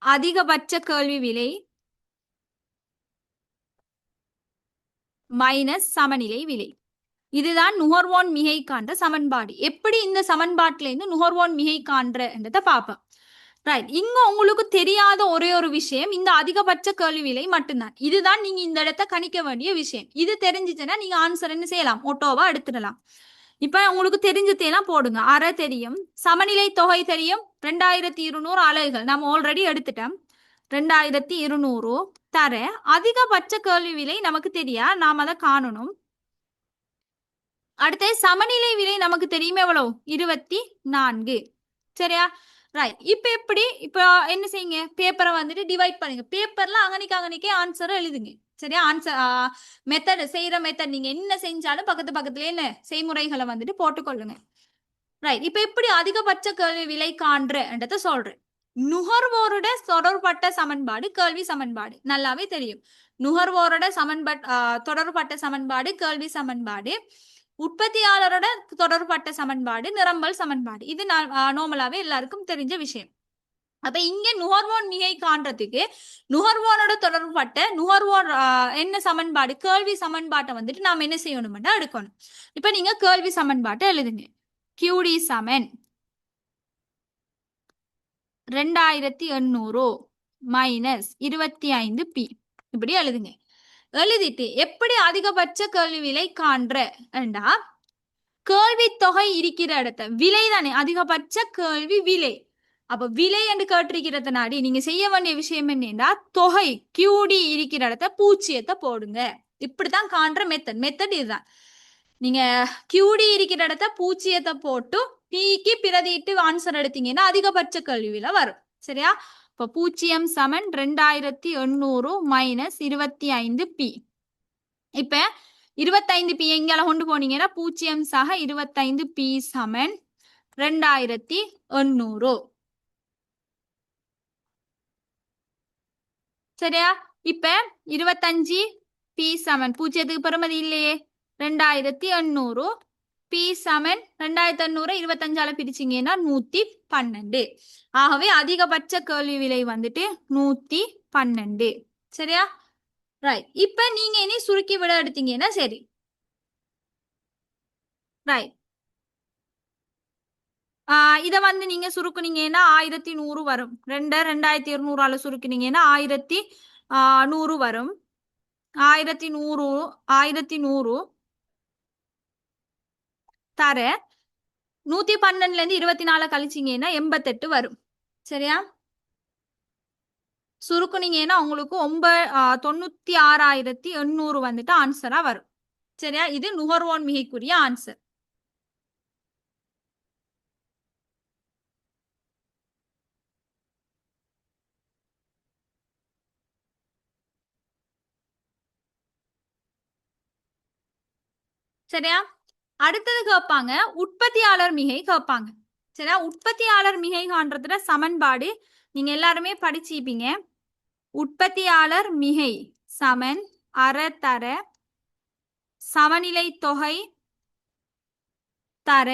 அதிகபட்ச கேள்வி விலை மைனஸ் சமநிலை விலை. இதுதான் நுகர்வோன் மிகை காண்ற சமன்பாடு. எப்படி இந்த சமன்பாட்டில இருந்து நுகர்வோன் மிகை காண்றன்றத பார்ப்போம். ரைட், இங்க உங்களுக்கு தெரியாத ஒரே ஒரு விஷயம் இந்த அதிகபட்ச கேள்வி விலை மட்டும்தான். இதுதான் நீங்க இந்த இடத்த கணிக்க வேண்டிய விஷயம். இது தெரிஞ்சிச்சுன்னா நீங்க ஆன்சர் என்ன செய்யலாம், ஓட்டோவா எடுத்துடலாம். இப்ப உங்களுக்கு தெரிஞ்சதெல்லாம் போடுங்க. அரை தெரியும், சமநிலை தொகை தெரியும், 2200 அலகுகள் நம்ம ஆல்ரெடி எடுத்துட்டோம். 2200 தர அதிகபட்ச கேள்வி விலை நமக்கு தெரியா, நாம் அதை காணணும். அடுத்து சமநிலை விலை நமக்கு தெரியுமே எவ்வளவு, 24. சரியா? ரைட். இப்ப எப்படி, இப்ப என்ன செய்யுங்க, பேப்பரை வந்துட்டு டிவைட் பண்ணுங்க. பேப்பர்ல அங்கனிக்கே ஆன்சரை எழுதுங்க. சரியா? ஆன்சர் மெத்தட் செய்யற மெத்தட் நீங்க என்ன செஞ்சாலும் பக்கத்துலயே என்ன செய்முறைகளை வந்துட்டு போட்டுக்கொள்ளுங்க. ரைட். இப்ப எப்படி அதிகபட்ச கேள்வி விலை காண்றன்றத சொல்றேன். நுகர்வோரோட தொடர்பட்ட சமன்பாடு கேள்வி சமன்பாடு நல்லாவே தெரியும். நுகர்வோரோட தொடர்பட்ட சமன்பாடு கேள்வி சமன்பாடு, உற்பத்தியாளரோட தொடர்பட்ட சமன்பாடு நிரம்பல் சமன்பாடு. இது நார்மலாவே எல்லாருக்கும் தெரிஞ்ச விஷயம். அப்ப இங்க நுகர்வோன் மிகை காண்றதுக்கு நுகர்வோனோட தொடர்பட்ட நுகர்வோர் என்ன சமன்பாடு, கேள்வி சமன்பாட்டை வந்துட்டு நாம என்ன செய்யணும்னா எடுக்கணும். இப்ப நீங்க கேள்வி சமன்பாட்டை எழுதுங்க. QD சமன் 2800 மைனஸ் 25P இப்படி எழுதுங்க. எழுதிட்டு எப்படி அதிகபட்ச கேள்வி விலை காண்றா, கேள்வி தொகை இருக்கிற இடத்த விலை தானே அதிகபட்ச கேள்வி விலை. அப்ப விலை என்று கேட்டிருக்கிறதுனாடி நீங்க செய்ய வேண்டிய விஷயம் என்னன்னா, தொகை QD இருக்கிற இடத்த பூச்சியத்தை போடுங்க. இப்படித்தான் காண்ற மெத்தட் இதுதான். நீங்க QD இருக்கிற இடத்த பூச்சியத்தை போட்டு Pக்கு பிரதிட்டு ஆன்சர் எடுத்தீங்கன்னா அதிகபட்ச கேள்வி விலை வரும். சரியா? இப்ப பூச்சியம் சமன் 2800 மைனஸ் 25P. இப்ப 25P எங்கால கொண்டு போனீங்கன்னா பூச்சியம் சக 25P சமன் 2800. சரியா? இப்ப 25P சமன் பூஜ்ஜியத்துக்கு பெறுமதி இல்லையே, 2800 P சமன் 2800 25ஆல பிரிச்சிங்கன்னா 112. ஆகவே அதிகபட்ச கேள்வி விலை வந்துட்டு 112. சரியா? ரைட். இப்ப நீங்க இனி சுருக்கி விட எடுத்தீங்கன்னா சரி. ரைட். இத வந்து நீங்க சுருக்குனீங்கன்னா 1100 வரும். 2200ஆல சுருக்கினீங்கன்னா 1100 வரும். 1100 தர 112ல இருந்து 24 கழிச்சிங்கன்னா 88 வரும். சரியா? சுருக்குனீங்கன்னா உங்களுக்கு 96,800 வந்துட்டு ஆன்சரா வரும். சரியா? இது நுகர்வோன் மிகைக்குரிய ஆன்சர். சரியா? அடுத்தது கேட்பாங்க உற்பத்தியாளர் மிகை கேட்பாங்க. சரியா? உற்பத்தியாளர் மிகை காண்றதுல சமன்பாடு நீங்க எல்லாருமே படிச்சிருப்பீங்க. உற்பத்தியாளர் மிகை சமன் அறத்தர சமநிலை தொகை தர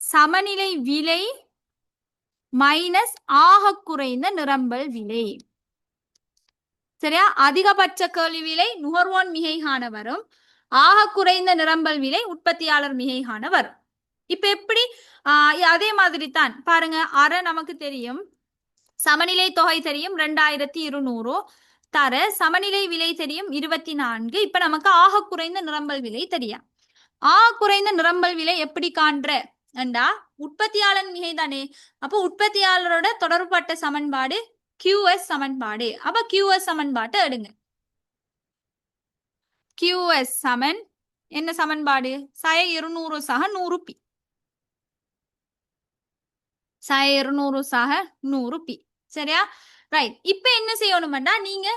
சமநிலை விலை மைனஸ் ஆக குறைந்த நிரம்பல் விலை. சரியா? அதிகபட்ச கேள்வி விலை நுகர்வோன் மிகை காண வரும், ஆக குறைந்த நிரம்பல் விலை உற்பத்தியாளர் மிகை காண வரும். இப்ப எப்படி, அதே மாதிரி தான் பாருங்க. அரை நமக்கு தெரியும், சமநிலை தொகை தெரியும் 2200 தர சமநிலை விலை தெரியும் 24. இப்ப நமக்கு ஆக குறைந்த நிரம்பல் விலை தெரியும். ஆக குறைந்த நிரம்பல் விலை எப்படி காண்ற என்றா, உற்பத்தியாளர் மிகை தானே. அப்போ உற்பத்தியாளரோட தொடர்பட்ட சமன்பாடு QS சமன்பாடு. அப்ப QS சமன்பாட்டை எடுங்க. QS சமன் என்ன சமன்பாடு, 200 சக 100P. 200 சக 100P. சரியா? ரைட். இப்ப என்ன செய்யணும்னா, நீங்க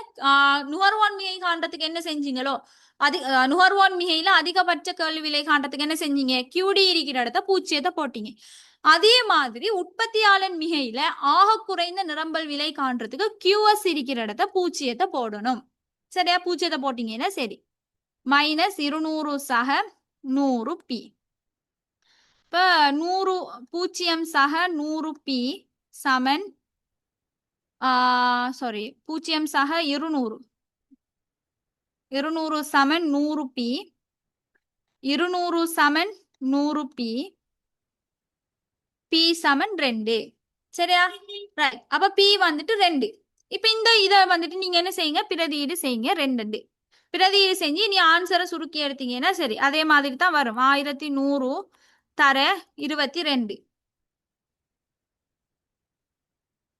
நுகர்வோன் மிகை காண்றதுக்கு என்ன செஞ்சீங்களோ நுகர்வோன் மிகையில அதிகபட்ச கேள்வி விலை காண்றதுக்கு என்ன செஞ்சீங்க, QD இருக்கிற இடத்த பூச்சியத்தை போட்டீங்க. அதே மாதிரி உற்பத்தியாளன் மிகையில ஆக குறைந்த நிரம்பல் விலை காண்றதுக்கு QS இருக்கிற இடத்த பூச்சியத்தை போடணும். சரியா? பூச்சியத்தை போட்டீங்கன்னா சரி. மைனஸ் 200 சக 100P. இப்ப 100 பூஜ்ஜியம் சக 100P சமன் சாரி 0 சக 200 200 சமன் 100 பி 200 சமன் 100 பி பி சமன் 2 சரியா ரைட் அப்ப பி வந்துட்டு 2 இப்ப இந்த இதை வந்துட்டு நீங்க என்ன செய்யுங்க பிரதியீடு செய்யுங்க 2 பிரதியீடு செஞ்சு நீ ஆன்சரை சுருக்கி எடுத்தீங்கன்னா சரி அதே மாதிரி தான் வரும் 1100 தர 22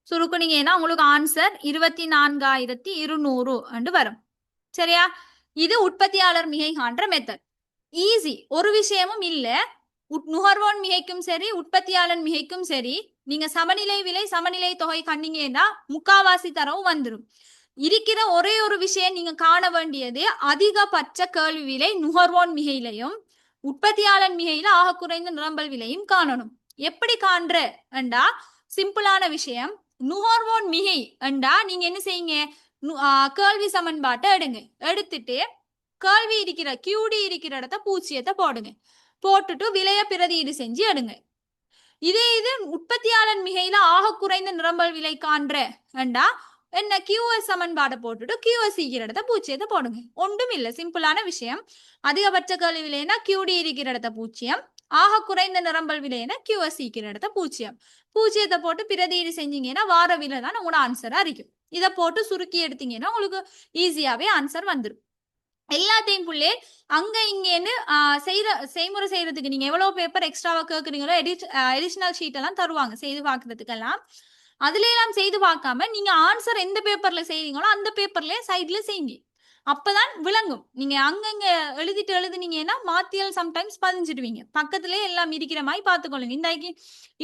சுருக்குனீங்கன்னா உங்களுக்கு ஆன்சர் 24,200 வரும் சரியா இது உற்பத்தியாளர் மிகை காண்ற மெத்தட் ஈஸி ஒரு விஷயமும் இல்ல நுகர்வோன் மிகைக்கும் சரி உற்பத்தியாளர் மிகைக்கும் சரி நீங்க சமநிலை விலை சமநிலை தொகை கண்டீங்கன்னா முக்காவாசி தரவும் வந்துடும் இருக்கிற ஒரே ஒரு விஷயம் நீங்க காண வேண்டியது அதிகபட்ச கேள்வி விலை நுகர்வோன் மிகையிலையும் உற்பத்தியாளர் மிகையில ஆக குறைந்த நிரம்பல் விலையும் காணணும் எப்படி காண்ற என்றா சிம்பிளான விஷயம் நுகர்வோன் மிகை என்றா நீங்க என்ன செய்யுங்க கேள்வி சமன்பாட்டை எடுங்க எடுத்துட்டு கேள்வி இருக்கிற கியூடி இருக்கிற இடத்த பூச்சியத்தை போடுங்க போட்டுட்டு விலைய பிரதியீடு செஞ்சு எடுங்க இதே இது உற்பத்தியாளர் மிகையில ஆக குறைந்த நிரம்பல் விலை காண்ற என்றா என்ன கியூஎஸ் சமன்பாடை போட்டுட்டு கியூஎஸ் இருக்கிற இடத்த பூச்சியத்தை போடுங்க ஒன்றும் இல்லை சிம்பிளான விஷயம் அதிகபட்ச கேள்வி விலைனா கியூடி இருக்கிற இடத்த பூச்சியம் ஆக குறைந்த நிரம்பல் விலைனா கியூஎஸ் இருக்கிற இடத்த பூச்சியம் பூஜ்ஜியத்தை போட்டு பிரதியீடு செஞ்சீங்கன்னா வார விலை தான் உங்களோட ஆன்சரா இருக்கும் இதை போட்டு சுருக்கி எடுத்தீங்கன்னா உங்களுக்கு ஈஸியாவே ஆன்சர் வந்துடும் எல்லாத்தையும் புள்ளே அங்க இங்கேன்னு செய்முறை செய்யறதுக்கு நீங்க எவ்வளவு பேப்பர் எக்ஸ்ட்ராவா கேட்குறீங்களோ எடிஷனல் ஷீட் எல்லாம் தருவாங்க செய்து பார்க்கறதுக்கெல்லாம் அதுல எல்லாம் செய்து பார்க்காம நீங்க ஆன்சர் எந்த பேப்பர்ல செய்றீங்களோ அந்த பேப்பர்ல சைட்ல செய்யுங்க அப்பதான் விளங்கும் நீங்க அங்கங்க எழுதினீங்கன்னா மாத்தியல் சம்டைம்ஸ் பதிஞ்சிடுவீங்க பக்கத்துலயே எல்லாம் இருக்கிற மாதிரி பார்த்துக்கொள்ளுங்க இந்தாக்கி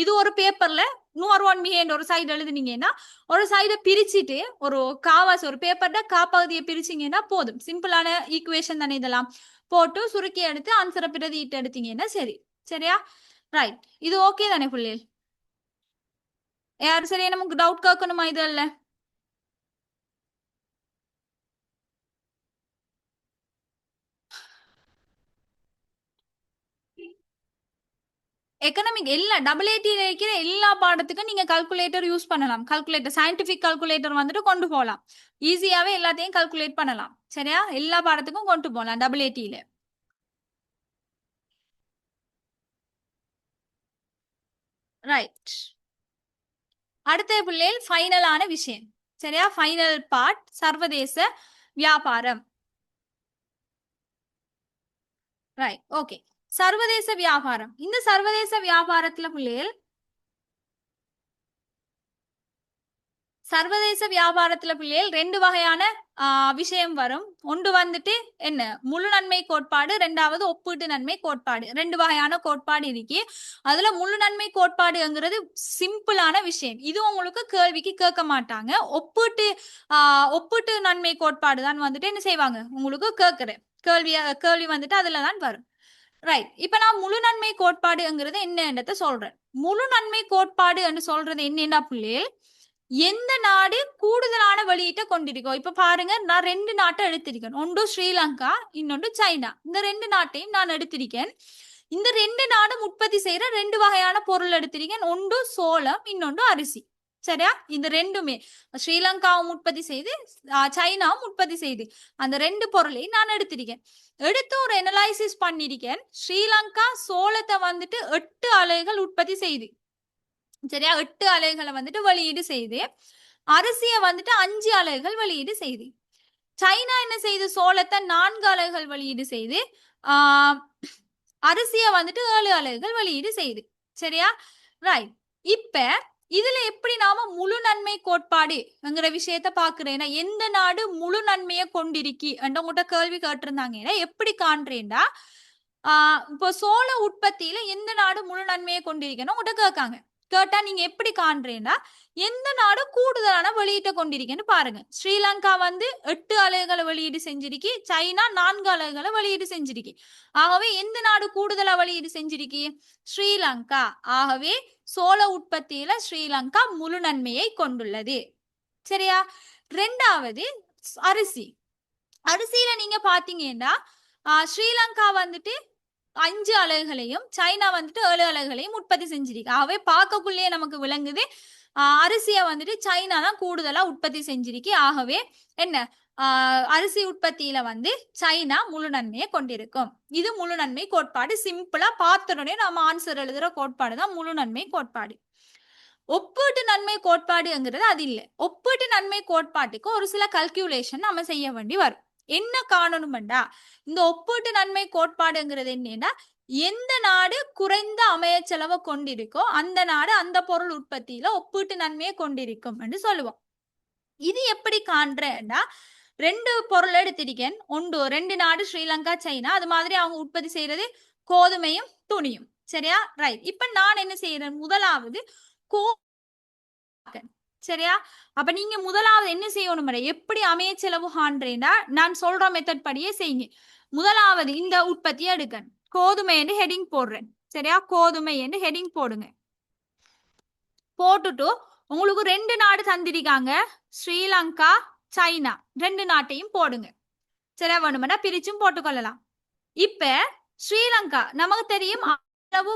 இது ஒரு பேப்பர்ல நுகர்வோன் மிகைன்ற ஒரு சைடு எழுதுனீங்கன்னா ஒரு சைடை பிரிச்சுட்டு ஒரு காவாசி ஒரு பேப்பர்ல காப்பகுதியை பிரிச்சிங்கன்னா போதும் சிம்பிளான ஈக்குவேஷன் தானே இதெல்லாம் போட்டு சுருக்கி எடுத்து ஆன்சரை பிரதிட்டு எடுத்தீங்கன்னா சரி சரியா ரைட் இது ஓகே தானே பிள்ளைகள் யாரு சரி நமக்கு டவுட் கேட்கணுமா இது இல்ல எக்கனாமிக் எல்லா AAT இருக்கிற எல்லா பாடத்துக்கும் நீங்க கால்குலேட்டர் யூஸ் பண்ணலாம் கால்குலேட்டர் சயின்டிபிக் கால்குலேட்டர் வந்துட்டு கொண்டு போகலாம் ஈஸியாவே எல்லாத்தையும் கால்குலேட் பண்ணலாம் சரியா எல்லா பாடத்துக்கும் கொண்டு போகலாம் AATல ரைட் அடுத்த பிள்ளைகள் ஃபைனலான விஷயம் சரியா ஃபைனல் பார்ட் சர்வதேச வியாபாரம் ரைட் ஓகே சர்வதேச வியாபாரம் இந்த சர்வதேச வியாபாரத்துல பிள்ளைகள் சர்வதேச வியாபாரத்துல பிள்ளைகள் ரெண்டு வகையான விஷயம் வரும் ஒன்று வந்துட்டு என்ன முழு நன்மை கோட்பாடு ரெண்டாவது ஒப்பீட்டு நன்மை கோட்பாடு ரெண்டு வகையான கோட்பாடு இருக்கு அதுல முழு நன்மை கோட்பாடுங்கிறது சிம்பிளான விஷயம் இது உங்களுக்கு கேள்விக்கு கேட்க மாட்டாங்க ஒப்பீட்டு நன்மை கோட்பாடு தான் வந்துட்டு என்ன செய்வாங்க உங்களுக்கு கேட்கிறேன் கேள்வி வந்துட்டு அதுலதான் வரும் ரைட் இப்ப நான் முழு நன்மை கோட்பாடுங்கிறது என்னன்றத சொல்றேன் முழு நன்மை கோட்பாடு என்று சொல்றது என்னன்னா பிள்ளைகள் எந்த நாடு கூடுதலான வெளியீட்டை கொண்டிருக்கோம் இப்ப பாருங்க நான் ரெண்டு நாட்டை எடுத்திருக்கேன் ஒன்று ஸ்ரீலங்கா இன்னொன்று சைனா இந்த ரெண்டு நாட்டையும் நான் எடுத்திருக்கேன் இந்த ரெண்டு நாடும் உற்பத்தி செய்யற ரெண்டு வகையான பொருள் எடுத்திருக்கேன் ஒன்று சோளம் இன்னொன்று அரிசி சரியா இந்த ரெண்டுமே ஸ்ரீலங்காவும் உற்பத்தி செய்து சைனாவும் உற்பத்தி செய்து அந்த ரெண்டு பொருளையும் நான் எடுத்திருக்கேன் எடுத்து ஒரு அனலைசிஸ் பண்ணிருக்கேன் ஸ்ரீலங்கா சோளத்தை வந்துட்டு 8 அலைகள் உற்பத்தி செய்து சரியா 8 அலைகளை வந்துட்டு வெளியீடு செய்து அரிசிய வந்துட்டு 5 அலைகள் வெளியீடு செய்து சைனா என்ன செய்து சோளத்தை 4 அலைகள் வெளியீடு செய்து அரிசிய வந்துட்டு 7 அலைகள் வெளியீடு செய்து சரியா ரைட் இப்ப இதுல எப்படி நாம முழு நன்மை கோட்பாடுங்கிற விஷயத்த பாக்குறேன்னா எந்த நாடு முழு நன்மையை கொண்டிருக்கி உங்கள்கிட்ட கேள்வி கேட்டிருந்தாங்கன்னா எப்படி காண்றேன்டா இப்போ சோள உற்பத்தியில எந்த நாடு முழு நன்மையை கொண்டிருக்கணும் உங்கள்கிட்ட கேட்காங்க கேட்டா நீங்க எப்படி காண்றீங்கன்னா எந்த நாடு கூடுதலான வெளியீட்டை கொண்டிருக்கேன்னு பாருங்க ஸ்ரீலங்கா வந்து 8 அலைகளை வெளியீடு செஞ்சிருக்கு சைனா 4 அலைகளை வெளியீடு செஞ்சிருக்கு ஆகவே எந்த நாடு கூடுதலா வெளியீடு செஞ்சிருக்கு ஸ்ரீலங்கா ஆகவே சோள உற்பத்தியில ஸ்ரீலங்கா முழு நன்மையை கொண்டுள்ளது சரியா ரெண்டாவது அரிசியில நீங்க பாத்தீங்கன்னா ஸ்ரீலங்கா வந்துட்டு 5 அலகுகளையும் சைனா வந்துட்டு 7 அலகுகளையும் உற்பத்தி செஞ்சிருக்கு. ஆகவே பார்க்கக்குள்ளேயே நமக்கு விளங்குது அரிசியை வந்துட்டு சைனா தான் கூடுதலா உற்பத்தி செஞ்சிருக்கு. ஆகவே என்ன அரிசி உற்பத்தியில வந்து சைனா முழு நன்மையை கொண்டிருக்கும். இது முழு நன்மை கோட்பாடு. சிம்பிளா பார்த்தோடனே நம்ம ஆன்சர் எழுதுற கோட்பாடு தான் முழு நன்மை கோட்பாடு. ஒப்பீட்டு நன்மை கோட்பாடுங்கிறது அது இல்லை. ஒப்பீட்டு நன்மை கோட்பாட்டுக்கு ஒரு சில கல்குலேஷன் நம்ம செய்ய வேண்டி வரும். என்ன காணணும்டா, இந்த ஒப்பீட்டு நன்மை கோட்பாடுங்கிறது என்னன்னா, எந்த நாடு குறைந்த அமைய செலவை கொண்டிருக்கோ அந்த நாடு அந்த பொருள் உற்பத்தியில ஒப்பீட்டு நன்மையை கொண்டிருக்கும் என்று சொல்லுவோம். இது எப்படி காண்றேன்னா, 2 பொருள் எடுத்திருக்கேன். ஒன்று 2 நாடு ஸ்ரீலங்கா சைனா. அது மாதிரி அவங்க உற்பத்தி செய்யறது கோதுமையும் துணியும். சரியா? ரைட். இப்ப நான் என்ன செய்யறேன், முதலாவது சரியா? அப்ப நீங்க முதலாவது என்ன செய்யணும், எப்படி அமைய செலவு காண்றேன்னா நான் சொல்ற மெத்தட் படியே செய்யுங்க. முதலாவது இந்த உற்பத்தியை எடுக்கேன். கோதுமை என்று ஹெடிங் போடுறேன். சரியா? கோதுமை என்று ஹெடிங் போடுங்க. போட்டுட்டு உங்களுக்கு 2 நாடு தந்திருக்காங்க, ஸ்ரீலங்கா சைனா. 2 நாட்டையும் போடுங்க. சரியா? வேணுமெண்டா பிரிச்சும் போட்டுக்கொள்ளலாம். இப்ப ஸ்ரீலங்கா நமக்கு தெரியும் அளவு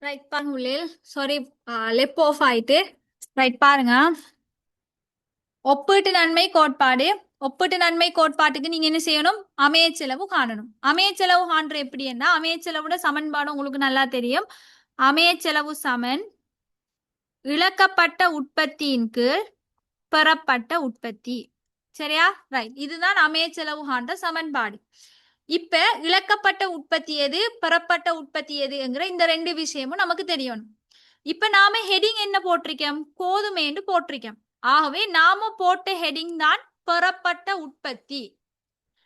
ரைட் பாருங்க உள்ளேல் சாரி லெப் ஆஃப் ஆயிட்டு ரைட் பாருங்க ஒப்பீட்டு நன்மை கோட்பாடு ஒப்பீட்டு நன்மை கோட்பாட்டுக்கு நீங்க என்ன செய்யணும் அமையச்செலவு காணணும் அமையச்செலவு காண்ற எப்படின்னா அமையச்செலவோட சமன்பாடு உங்களுக்கு நல்லா தெரியும் அமையச்செலவு சமன் இழக்கப்பட்ட உற்பத்தியின் கீழ் பெறப்பட்ட உற்பத்தி சரியா ரைட் இதுதான் அமையச்செலவு காண்ற சமன்பாடு இப்ப இழக்கப்பட்ட உற்பத்தி எது பெறப்பட்ட உற்பத்தி எதுங்கிற இந்த ரெண்டு விஷயமும் நமக்கு தெரியணும் இப்ப நாம ஹெடிங் என்ன போட்டிருக்கோம் கோதுமை என்று போட்டிருக்கோம் ஆகவே நாம போட்ட ஹெடிங் தான் பெறப்பட்ட உற்பத்தி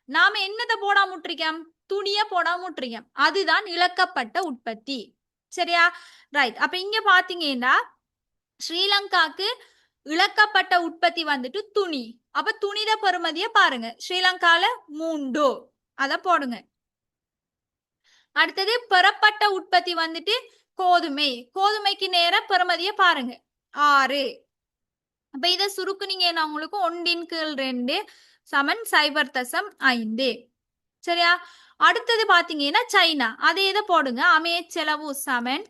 நாம என்னத்தை போடாம விட்டுருக்கோம் துணிய போடாம விட்டுருக்கோம் அதுதான் இழக்கப்பட்ட உற்பத்தி சரியா ரைட் அப்ப இங்க பாத்தீங்கன்னா ஸ்ரீலங்காக்கு இழக்கப்பட்ட உற்பத்தி வந்துட்டு துணி அப்ப துணித பெறுமதிய பாருங்க ஸ்ரீலங்கால 3 அத போடுங்க அடுத்தது பெறப்பட்ட உற்பத்தி வந்துட்டு கோதுமை கோதுமைக்கு நேர பெறுமதிய பாருங்க 6 அப்ப இத சுருக்குனீங்கன்னா உங்களுக்கு 1/2 சமன் 0.5 சரியா அடுத்தது பாத்தீங்கன்னா சைனா அதே இதை போடுங்க அமையச்செலவு சமன்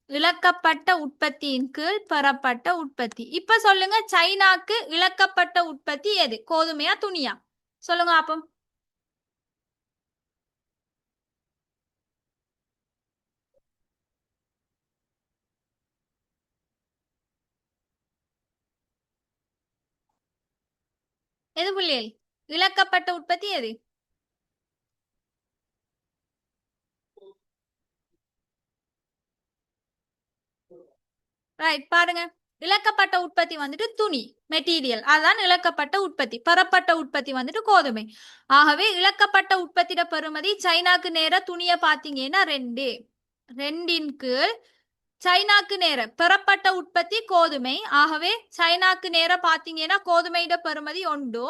இழக்கப்பட்ட உற்பத்தியின் கீழ் பெறப்பட்ட உற்பத்தி இப்ப சொல்லுங்க சைனாக்கு இழக்கப்பட்ட உற்பத்தி எது கோதுமையா துணியா சொல்லுங்க அப்போ எது புள்ளியல் இழக்கப்பட்ட உற்பத்தி எது ரைட் பாருங்க இழக்கப்பட்ட உற்பத்தி வந்துட்டு துணி மெட்டீரியல் அதான் இழக்கப்பட்ட உற்பத்தி பெறப்பட்ட உற்பத்தி வந்துட்டு கோதுமை ஆகவே இழக்கப்பட்ட உற்பத்தியோட பெறுமதி சைனாக்கு நேர துணிய பாத்தீங்கன்னா 2 கீழ் சைனாக்கு நேர பெறப்பட்ட உற்பத்தி கோதுமை ஆகவே சைனாக்கு நேர பாத்தீங்கன்னா கோதுமையோட பெறுமதி 1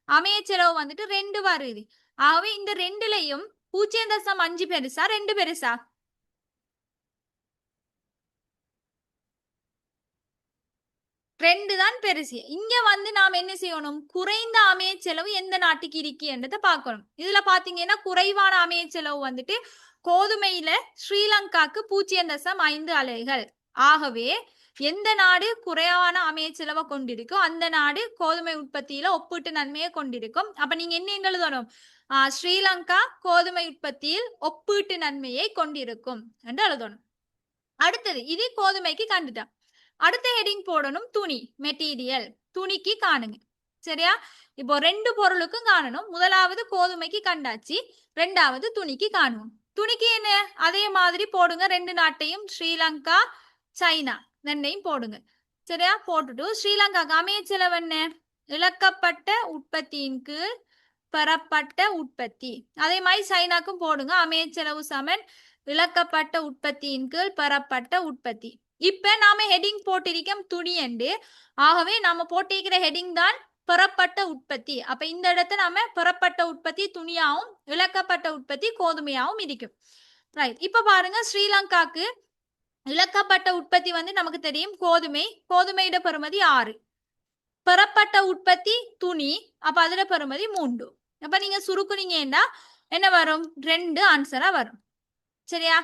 அமையச்செலவு வந்துட்டு 2 வருது ஆகவே இந்த ரெண்டுலயும் 0.5 பெருசா 2 பெருசா 2 தான் பெருசு இங்க வந்து நாம என்ன செய்யணும் குறைந்த அமையச்செலவு எந்த நாட்டுக்கு இருக்குன்றத பார்க்கணும் இதுல பாத்தீங்கன்னா குறைவான அமையச்செலவு வந்துட்டு கோதுமையில ஸ்ரீலங்காக்கு 0.5 அலகுகள் ஆகவே எந்த நாடு குறைவான அமையச்செலவை கொண்டிருக்கோ அந்த நாடு கோதுமை உற்பத்தியில ஒப்பீட்டு நன்மையை கொண்டிருக்கும் அப்ப நீங்க என்ன எழுதணும் ஸ்ரீலங்கா கோதுமை உற்பத்தியில் ஒப்பீட்டு நன்மையை கொண்டிருக்கும் என்று எழுதணும் அடுத்தது இது கோதுமைக்கு கண்டுட்டோம் அடுத்த ஹெடிங் போடணும் துணி மெட்டீரியல் துணிக்கு காணுங்க சரியா இப்போ 2 பொருளுக்கும் காணணும் முதலாவது கோதுமைக்கு கண்டாச்சு ரெண்டாவது துணிக்கு காணுவோம் துணிக்கு என்ன அதே மாதிரி போடுங்க 2 நாட்டையும் ஸ்ரீலங்கா சைனா ரெண்டையும் போடுங்க சரியா போட்டுட்டு ஸ்ரீலங்காக்கு அமையச்செலவு என்ன இழக்கப்பட்ட உற்பத்தியின் கீழ் பெறப்பட்ட உற்பத்தி அதே மாதிரி சைனாக்கும் போடுங்க அமையச்செலவு சமன் இழக்கப்பட்ட உற்பத்தியின் கீழ் பெறப்பட்ட உற்பத்தி இப்ப நாம ஹெடிங் போட்டிருக்கோம் துணி என்று ஆகவே நாம போட்டிருக்கிற ஹெடிங் தான் பெறப்பட்ட உற்பத்தி அப்ப இந்த இடத்த நாம பெறப்பட்ட உற்பத்தி துணியாவும் இழக்கப்பட்ட உற்பத்தி கோதுமையாவும் இருக்கும் ரைட் இப்ப பாருங்க ஸ்ரீலங்காக்கு இழக்கப்பட்ட உற்பத்தி வந்து நமக்கு தெரியும் கோதுமை கோதுமையோட பெறுமதி 6 பெறப்பட்ட உற்பத்தி துணி அப்ப அதுல பெறுமதி 3 அப்ப நீங்க சுருக்குனீங்கன்னா என்ன வரும் 2 ஆன்சரா வரும் சரியா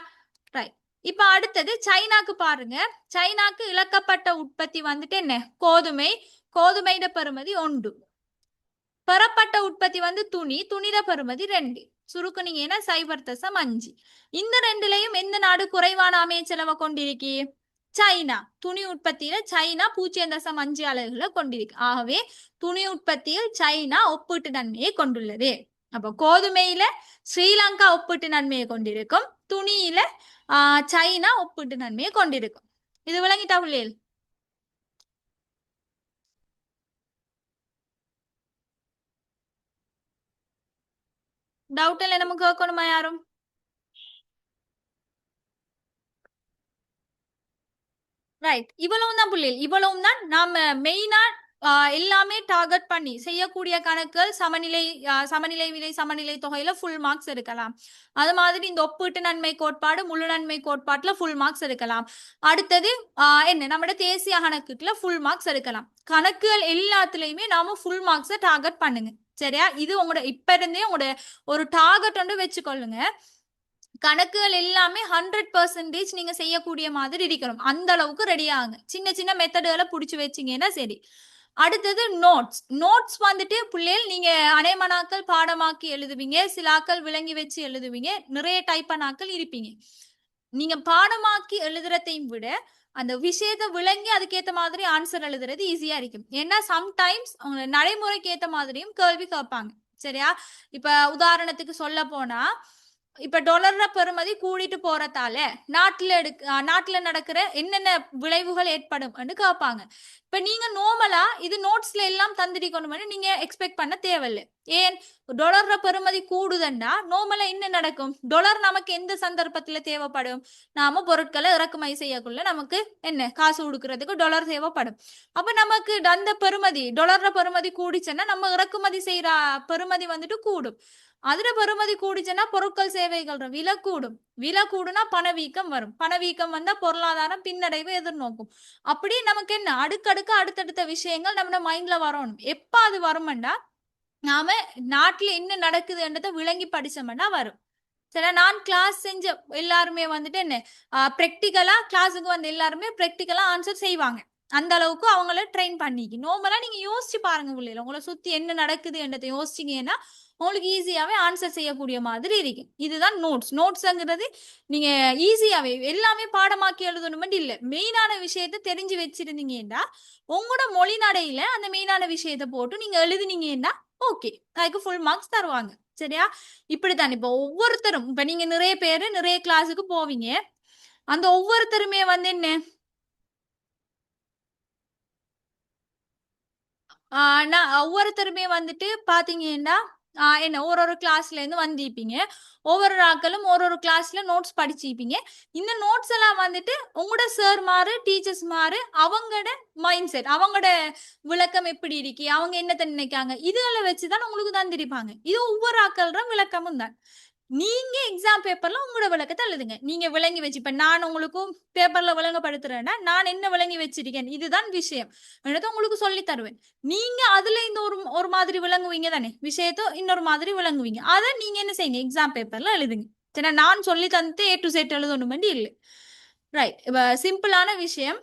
ரைட் இப்ப அடுத்தது சைனாக்கு பாருங்க சைனாக்கு இழக்கப்பட்ட உற்பத்தி வந்துட்டு என்ன கோதுமை கோதுமையிட பெறுமதி 1 பெறப்பட்ட உற்பத்தி வந்து துணி துணித பெறுமதி 2 சுருக்குனீங்கன்னா 0.5 இந்த ரெண்டுலயும் எந்த நாடு குறைவான அமையச்செலவை கொண்டிருக்கி சைனா துணி உற்பத்தியில சைனா 0.5 அலகுகளை கொண்டிருக்கு ஆகவே துணி உற்பத்தியில் சைனா ஒப்பீட்டு நன்மையை கொண்டுள்ளது அப்ப கோதுமையில ஸ்ரீலங்கா ஒப்பீட்டு நன்மையை கொண்டிருக்கும் துணியில சைனா ஒப்பீட்டு நன்மையை கொண்டிருக்கும் இது விளங்கிட்டா பிள்ளைகள் டவுட் இல்லை நமக்கு கேட்கணுமா யாரும் ரைட் இவ்வளவும் தான் புள்ளியல் இவ்வளவும் தான் நாம மெயினா எல்லாமே டார்கெட் பண்ணி செய்யக்கூடிய கணக்குகள் சமநிலை விலை சமநிலை தொகையில ஃபுல் மார்க்ஸ் எடுக்கலாம் அது மாதிரி இந்த ஒப்பீட்டு நன்மை கோட்பாடு முழு நன்மை கோட்பாட்டுல ஃபுல் மார்க்ஸ் எடுக்கலாம் அடுத்தது என்ன நம்ம தேசிய கணக்குல ஃபுல் மார்க்ஸ் எடுக்கலாம் கணக்குகள் எல்லாத்துலயுமே நாம ஃபுல் மார்க்ஸை டார்கெட் பண்ணுங்க சரியா இது உங்களோட இப்ப இருந்தே உங்களோட ஒரு டார்கெட் ஒன்று வச்சுக்கொள்ளுங்க கணக்குகள் எல்லாமே 100% நீங்க செய்யக்கூடிய மாதிரி இருக்கணும். அந்த அளவுக்கு ரெடி ஆகுங்க. சின்ன சின்ன மெத்தடுகளை பிடிச்சி வச்சீங்கன்னா சரி. அடுத்தது நோட்ஸ். நோட்ஸ் வந்துட்டு பிள்ளைகள் நீங்க அனைமனாக்கள் பாடமாக்கி எழுதுவீங்க, சிலாக்கள் விளங்கி வச்சு எழுதுவீங்க, நிறைய டைப்பானாக்கள் இருப்பீங்க. நீங்க பாடமாக்கி எழுதுறதையும் விட அந்த விஷயத்தை விளங்கி அதுக்கேத்த மாதிரி ஆன்சர் எழுதுறது ஈஸியா இருக்கும். ஏன்னா சம்டைம்ஸ் நடைமுறைக்கு ஏத்த மாதிரியும் கேள்வி கேட்பாங்க. சரியா? இப்ப உதாரணத்துக்கு சொல்ல போனா இப்ப டொலர்ல பெறுமதி கூடிட்டு போறதால நாட்டுல நடக்கிற என்னென்ன விளைவுகள் ஏற்படும் கேட்பாங்க. இப்ப நீங்க நார்மலா இது நோட்ஸ்ல எல்லாம் தந்திரிக்கணும்னு நீங்க எக்ஸ்பெக்ட் பண்ண தேவையில்லை. ஏன் டொலர்ல பெறுமதி கூடுதண்டா நார்மலா என்ன நடக்கும்? டொலர் நமக்கு எந்த சந்தர்ப்பத்துல தேவைப்படும்? நாம பொருட்களை இறக்குமதி செய்யக்குள்ள நமக்கு என்ன காசு கொடுக்கறதுக்கு டொலர் தேவைப்படும். அப்ப நமக்கு அந்த பெறுமதி டொலர்ல பெறுமதி கூடிச்சுன்னா நம்ம இறக்குமதி செய்யற பெறுமதி வந்துட்டு கூடும். அதுல பெறுமதி கூடிச்சுன்னா பொருட்கள் சேவைகள் விலை கூடும். விலை கூடுனா பணவீக்கம் வரும். பணவீக்கம் வந்தா பொருளாதாரம் பின்னடைவு எதிர்நோக்கும். அப்படி நமக்கு என்ன அடுக்கடுக்க அடுத்தடுத்த விஷயங்கள் நம்ம மைண்ட்ல வரணும். எப்ப அது வரும்னா நாம நாட்டுல என்ன நடக்குதுன்றதை விளங்கி படிச்சோம்னா வரும். சரி, நான் கிளாஸ் செஞ்ச எல்லாருமே வந்துட்டு என்ன ப்ராக்டிக்கலா கிளாஸுக்கு வந்து எல்லாருமே ப்ராக்டிக்கலா ஆன்சர் செய்வாங்க. அந்த அளவுக்கு அவங்கள ட்ரெயின் பண்ணிக்கு. நார்மலா நீங்க யோசிச்சு பாருங்க பிள்ளைல உங்களை சுத்தி என்ன நடக்குதுன்றதை யோசிச்சீங்கன்னா உங்களுக்கு ஈஸியாவே ஆன்சர் செய்யக்கூடிய மாதிரி இருக்கு. இதுதான் நோட்ஸ். நோட்ஸ்ங்கிறது நீங்க ஈஸியாவே எல்லாமே பாடமாக்கி எழுதணும் இல்ல, மெயினான விஷயத்த தெரிஞ்சு வச்சிருந்தீங்கன்னா உங்களோட மொழி நடையில அந்த மெயினான விஷயத்த போட்டு நீங்க எழுதுனீங்கன்னா ஓகே, அதுக்கு ஃபுல் மார்க்ஸ் தருவாங்க. சரியா? இப்படித்தான் இப்ப ஒவ்வொருத்தரும் இப்ப நீங்க நிறைய பேரு நிறைய கிளாஸுக்கு போவீங்க. அந்த ஒவ்வொருத்தருமே வந்து என்ன நான் ஒவ்வொருத்தருமே வந்துட்டு பாத்தீங்கன்னா என்ன ஒரு கிளாஸ்ல இருந்து வந்திருப்பீங்க. ஒவ்வொரு ஆட்களும் ஒரு கிளாஸ்ல நோட்ஸ் படிச்சிருப்பீங்க. இந்த நோட்ஸ் எல்லாம் வந்துட்டு உங்களோட சார் மாறு டீச்சர்ஸ் மாறு அவங்களோட மைண்ட் செட் அவங்களோட விளக்கம் எப்படி இருக்கு, அவங்க என்னத்த நினைக்காங்க, இதுகளை வச்சுதான் உங்களுக்கு தந்திருப்பாங்க. இது ஒவ்வொரு ஆட்களோட விளக்கமும் தான். நீங்க எக்ஸாம் பேப்பர்ல உங்களோட விளக்கத்தை எழுதுங்க. நீங்க விளங்கி வச்சு இப்ப நான் உங்களுக்கும் பேப்பர்ல விளங்கப்படுத்துறேன்னா நான் என்ன விளங்கி வச்சிருக்கேன் இதுதான் விஷயம் என்னது உங்களுக்கு சொல்லி தருவேன். நீங்க அதுல இந்த ஒரு ஒரு மாதிரி விளங்குவீங்க தானே, விஷயத்த இன்னொரு மாதிரி விளங்குவீங்க. அதை நீங்க என்ன செய்யுங்க எக்ஸாம் பேப்பர்ல எழுதுங்க. சரி, நான் சொல்லி தந்து A to Z எழுதணும் இல்லை. ரைட். இப்ப சிம்பிளான விஷயம்.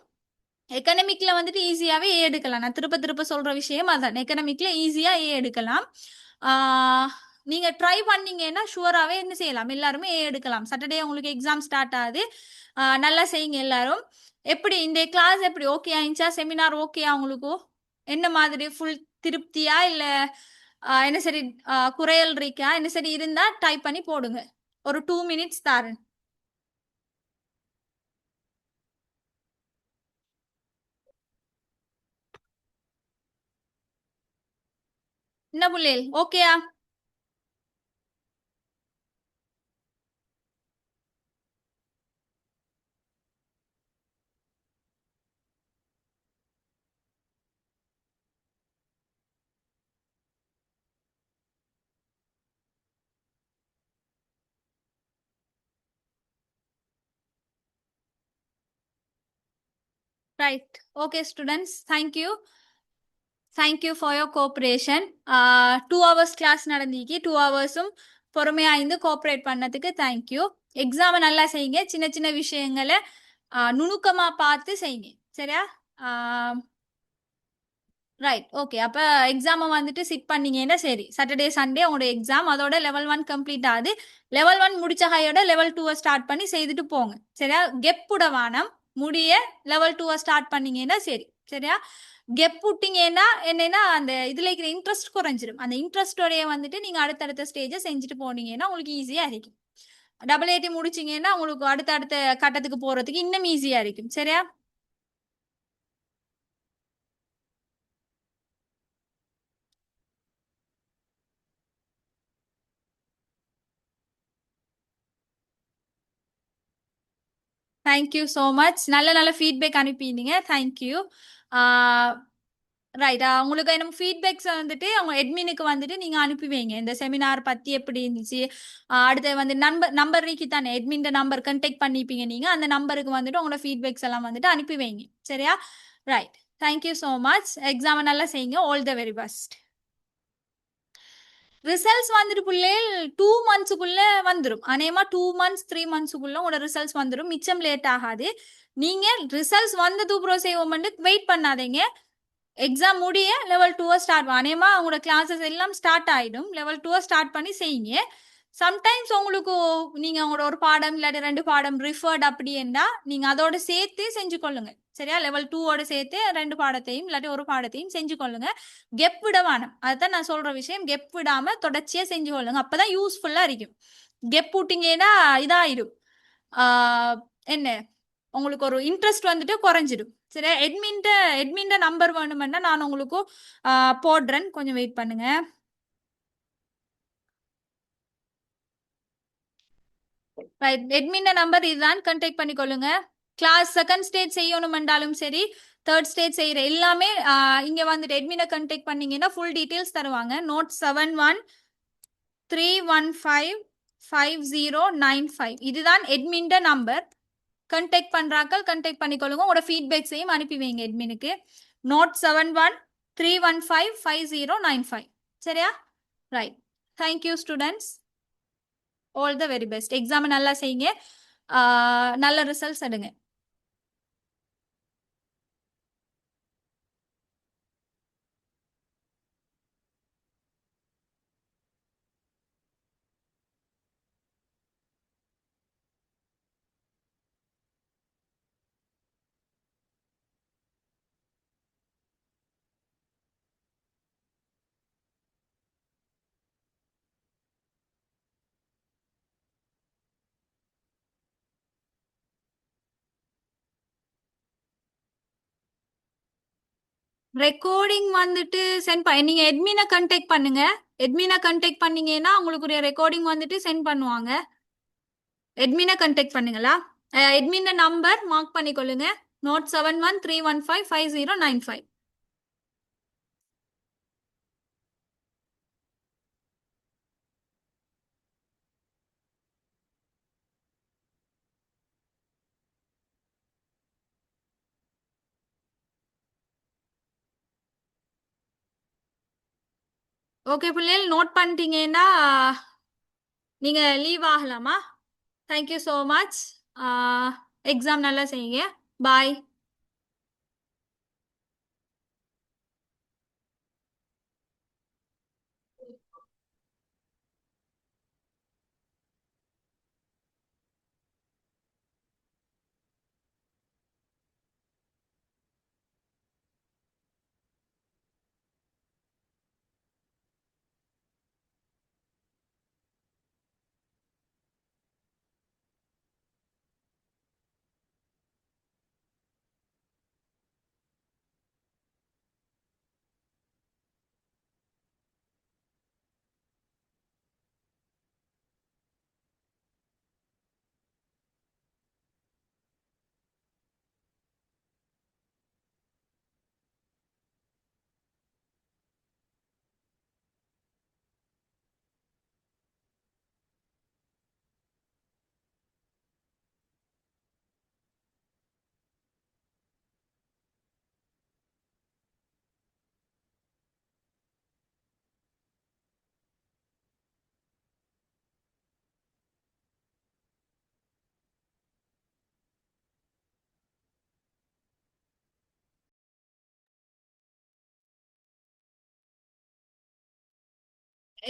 எக்கனாமிக்ல வந்துட்டு ஈஸியாவே ஏ எடுக்கலாம். நான் திருப்ப திருப்ப சொல்ற விஷயம் அதான். எக்கனாமிக்ல ஈஸியா ஏ எடுக்கலாம். நீங்க ட்ரை பண்ணீங்கன்னா ஷுவராகவே என்ன செய்யலாம், எல்லாருமே ஏ எடுக்கலாம். சாட்டர்டே உங்களுக்கு எக்ஸாம் ஸ்டார்ட் ஆகுது. நல்லா செய்யுங்க எல்லாரும். எப்படி இந்த கிளாஸ் எப்படி ஓகே ஆயிடுச்சா? செமினார் ஓகேயா உங்களுக்கு? என்ன மாதிரி ஃபுல் திருப்தியா இல்ல என்ன சரி குறையல் இருக்கா? என்ன சரி இருந்தா டைப் பண்ணி போடுங்க. ஒரு 2 மினிட்ஸ் தாரேன். என்ன புள்ளேல் ஓகேயா? Right. Okay students, thank you. Thank you for your cooperation. 2 hours class நடந்திக்கு. 2 hours பொறுமையா இருந்து கோஆப்ரேட் பண்ணதுக்கு தேங்க்யூ. எக்ஸாமை நல்லா செய்யுங்க. சின்ன சின்ன விஷயங்களை நுணுக்கமா பார்த்து செய்யுங்க. சரியா? ரைட். ஓகே. அப்ப எக்ஸாமை வந்துட்டு சிட் பண்ணீங்கன்னா சரி, சாட்டர்டே சண்டே உங்களோட எக்ஸாம் அதோட லெவல் 1 கம்ப்ளீட் ஆகுது. லெவல் 1 முடிச்ச ஹையோட லெவல் 2 ஸ்டார்ட் பண்ணி செய்துட்டு போங்க. சரியா? கெப்புட வானம் முடிய லெவல் 2 ஸ்டார்ட் பண்ணீங்கன்னா சரி. சரியா? கெப் விட்டீங்கன்னா என்னன்னா அந்த இதுல இருக்கிற இன்ட்ரெஸ்ட் குறைஞ்சிரும். அந்த இன்ட்ரெஸ்டோடைய வந்துட்டு நீங்க அடுத்தடுத்த ஸ்டேஜை செஞ்சுட்டு போனீங்கன்னா உங்களுக்கு ஈஸியா இருக்கும். AA முடிச்சீங்கன்னா உங்களுக்கு அடுத்த கட்டத்துக்கு போறதுக்கு இன்னும் ஈஸியா இருக்கும். சரியா? Thank you so much. நல்ல நல்ல ஃபீட்பேக் அனுப்பியிருந்தீங்க. தேங்க்யூ. ரைட். உங்களுக்கு நம்ம ஃபீட்பேக்ஸ் வந்துட்டு அவங்க அட்மினுக்கு வந்துட்டு நீங்க அனுப்பி வைங்க. இந்த செமினார் பத்தி எப்படி இருந்துச்சு, அடுத்து வந்து நம்பர் ரீக்கி தானே அட்மின் நம்பர் கண்டெக்ட் பண்ணிப்பீங்க நீங்க. அந்த நம்பருக்கு வந்துட்டு உங்களோட ஃபீட்பேக்ஸ் எல்லாம் வந்துட்டு அனுப்பி வைங்க. சரியா? Right. Thank you so much. Exam நல்லா செய்யுங்க. All the very best. Results வந்துட்டு பிள்ளைகள் 2 மந்த்ஸுக்குள்ள வந்துடும். அநேகமா 2 மந்த்ஸ் 3 மந்த்ஸுக்குள்ள உங்களோட ரிசல்ட்ஸ் வந்துடும். மிச்சம் லேட் ஆகாது. நீங்க ரிசல்ட்ஸ் வந்தது அப்புறம் செய்வோம்னு வெயிட் பண்ணாதீங்க. எக்ஸாம் முடிய லெவல் 2 ஸ்டார்ட் அநேகமா உங்களோட கிளாஸஸ் எல்லாம் ஸ்டார்ட் ஆயிடும். லெவல் 2 ஸ்டார்ட் பண்ணி செய்யுங்க. சம்டைம்ஸ் உங்களுக்கு நீங்க உங்களோட ஒரு பாடம் இல்லாட்டி 2 பாடம் ரிஃபர்ட் அப்படி என்றா நீங்க அதோட சேர்த்து செஞ்சு கொள்ளுங்க. சரியா? லெவல் 2ஓட சேர்த்து 2 பாடத்தையும் இல்லாட்டி ஒரு பாடத்தையும் செஞ்சு கொள்ளுங்க. கெப் விட வேணும். அதுதான் நான் சொல்ற விஷயம். கெப் விடாம தொடர்ச்சியா செஞ்சு கொள்ளுங்க. அப்பதான் யூஸ்ஃபுல்லா இருக்கும். கெப் விட்டீங்கன்னா இதாயிடும். என்ன உங்களுக்கு ஒரு இன்ட்ரெஸ்ட் வந்துட்டு குறைஞ்சிடும். சரியா? எட்மின்ட நம்பர் வேணுமென்னா நான் உங்களுக்கு போடுறேன். கொஞ்சம் வெயிட் பண்ணுங்க. ரைட், எட்மின் நம்பர் இதுதான். கான்டாக்ட் பண்ணிக்கொள்ளுங்க. கிளாஸ் செகண்ட் ஸ்டேஜ் செய்யணுமென்றாலும் சரி, தேர்ட் ஸ்டேஜ் செய்யற எல்லாமே இங்க வந்துட்டு எட்மினை கான்டாக்ட் பண்ணீங்கன்னா ஃபுல் டீட்டெயில்ஸ் தருவாங்க. நோட் 7113155095 இதுதான் எட்மின் நம்பர். கான்டாக்ட் பண்றாக்கள் கான்டாக்ட் பண்ணிக்கொள்ளுங்க. உங்களோட ஃபீட்பேக்ஸையும் அனுப்பி வைங்க எட்மினுக்கு. நோட் 7113155095. சரியா? Right. Thank you students. All the very best. Exam நல்லா செய்யுங்க. நல்ல ரிசல்ட்ஸ் எடுங்க. ரெக்கார்டிங் வந்துட்டு சென்ட் பண்ண நீங்க எட்மினை கான்டாக்ட் பண்ணுங்க. எட்மினை கான்டாக்ட் பண்ணீங்கன்னா உங்களுக்கு ரெக்கார்டிங் வந்துட்டு சென்ட் பண்ணுவாங்க. எட்மினை கான்டாக்ட் பண்ணுங்களா? எட்மின் நம்பர் மார்க் பண்ணிக்கொள்ளுங்க. நோட் 7113155095. ஓகே பிள்ளைகள், நோட் பண்ணிட்டீங்கன்னா நீங்க லீவ் ஆகலாமா? Thank you so much. எக்ஸாம் நல்லா செய்யுங்க. பாய்.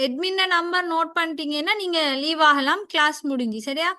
எட்மின் நம்பர் நோட் பண்ணிட்டீங்கன்னா நீங்க லீவ் ஆகலாம். கிளாஸ் முடிஞ்சு. சரியா?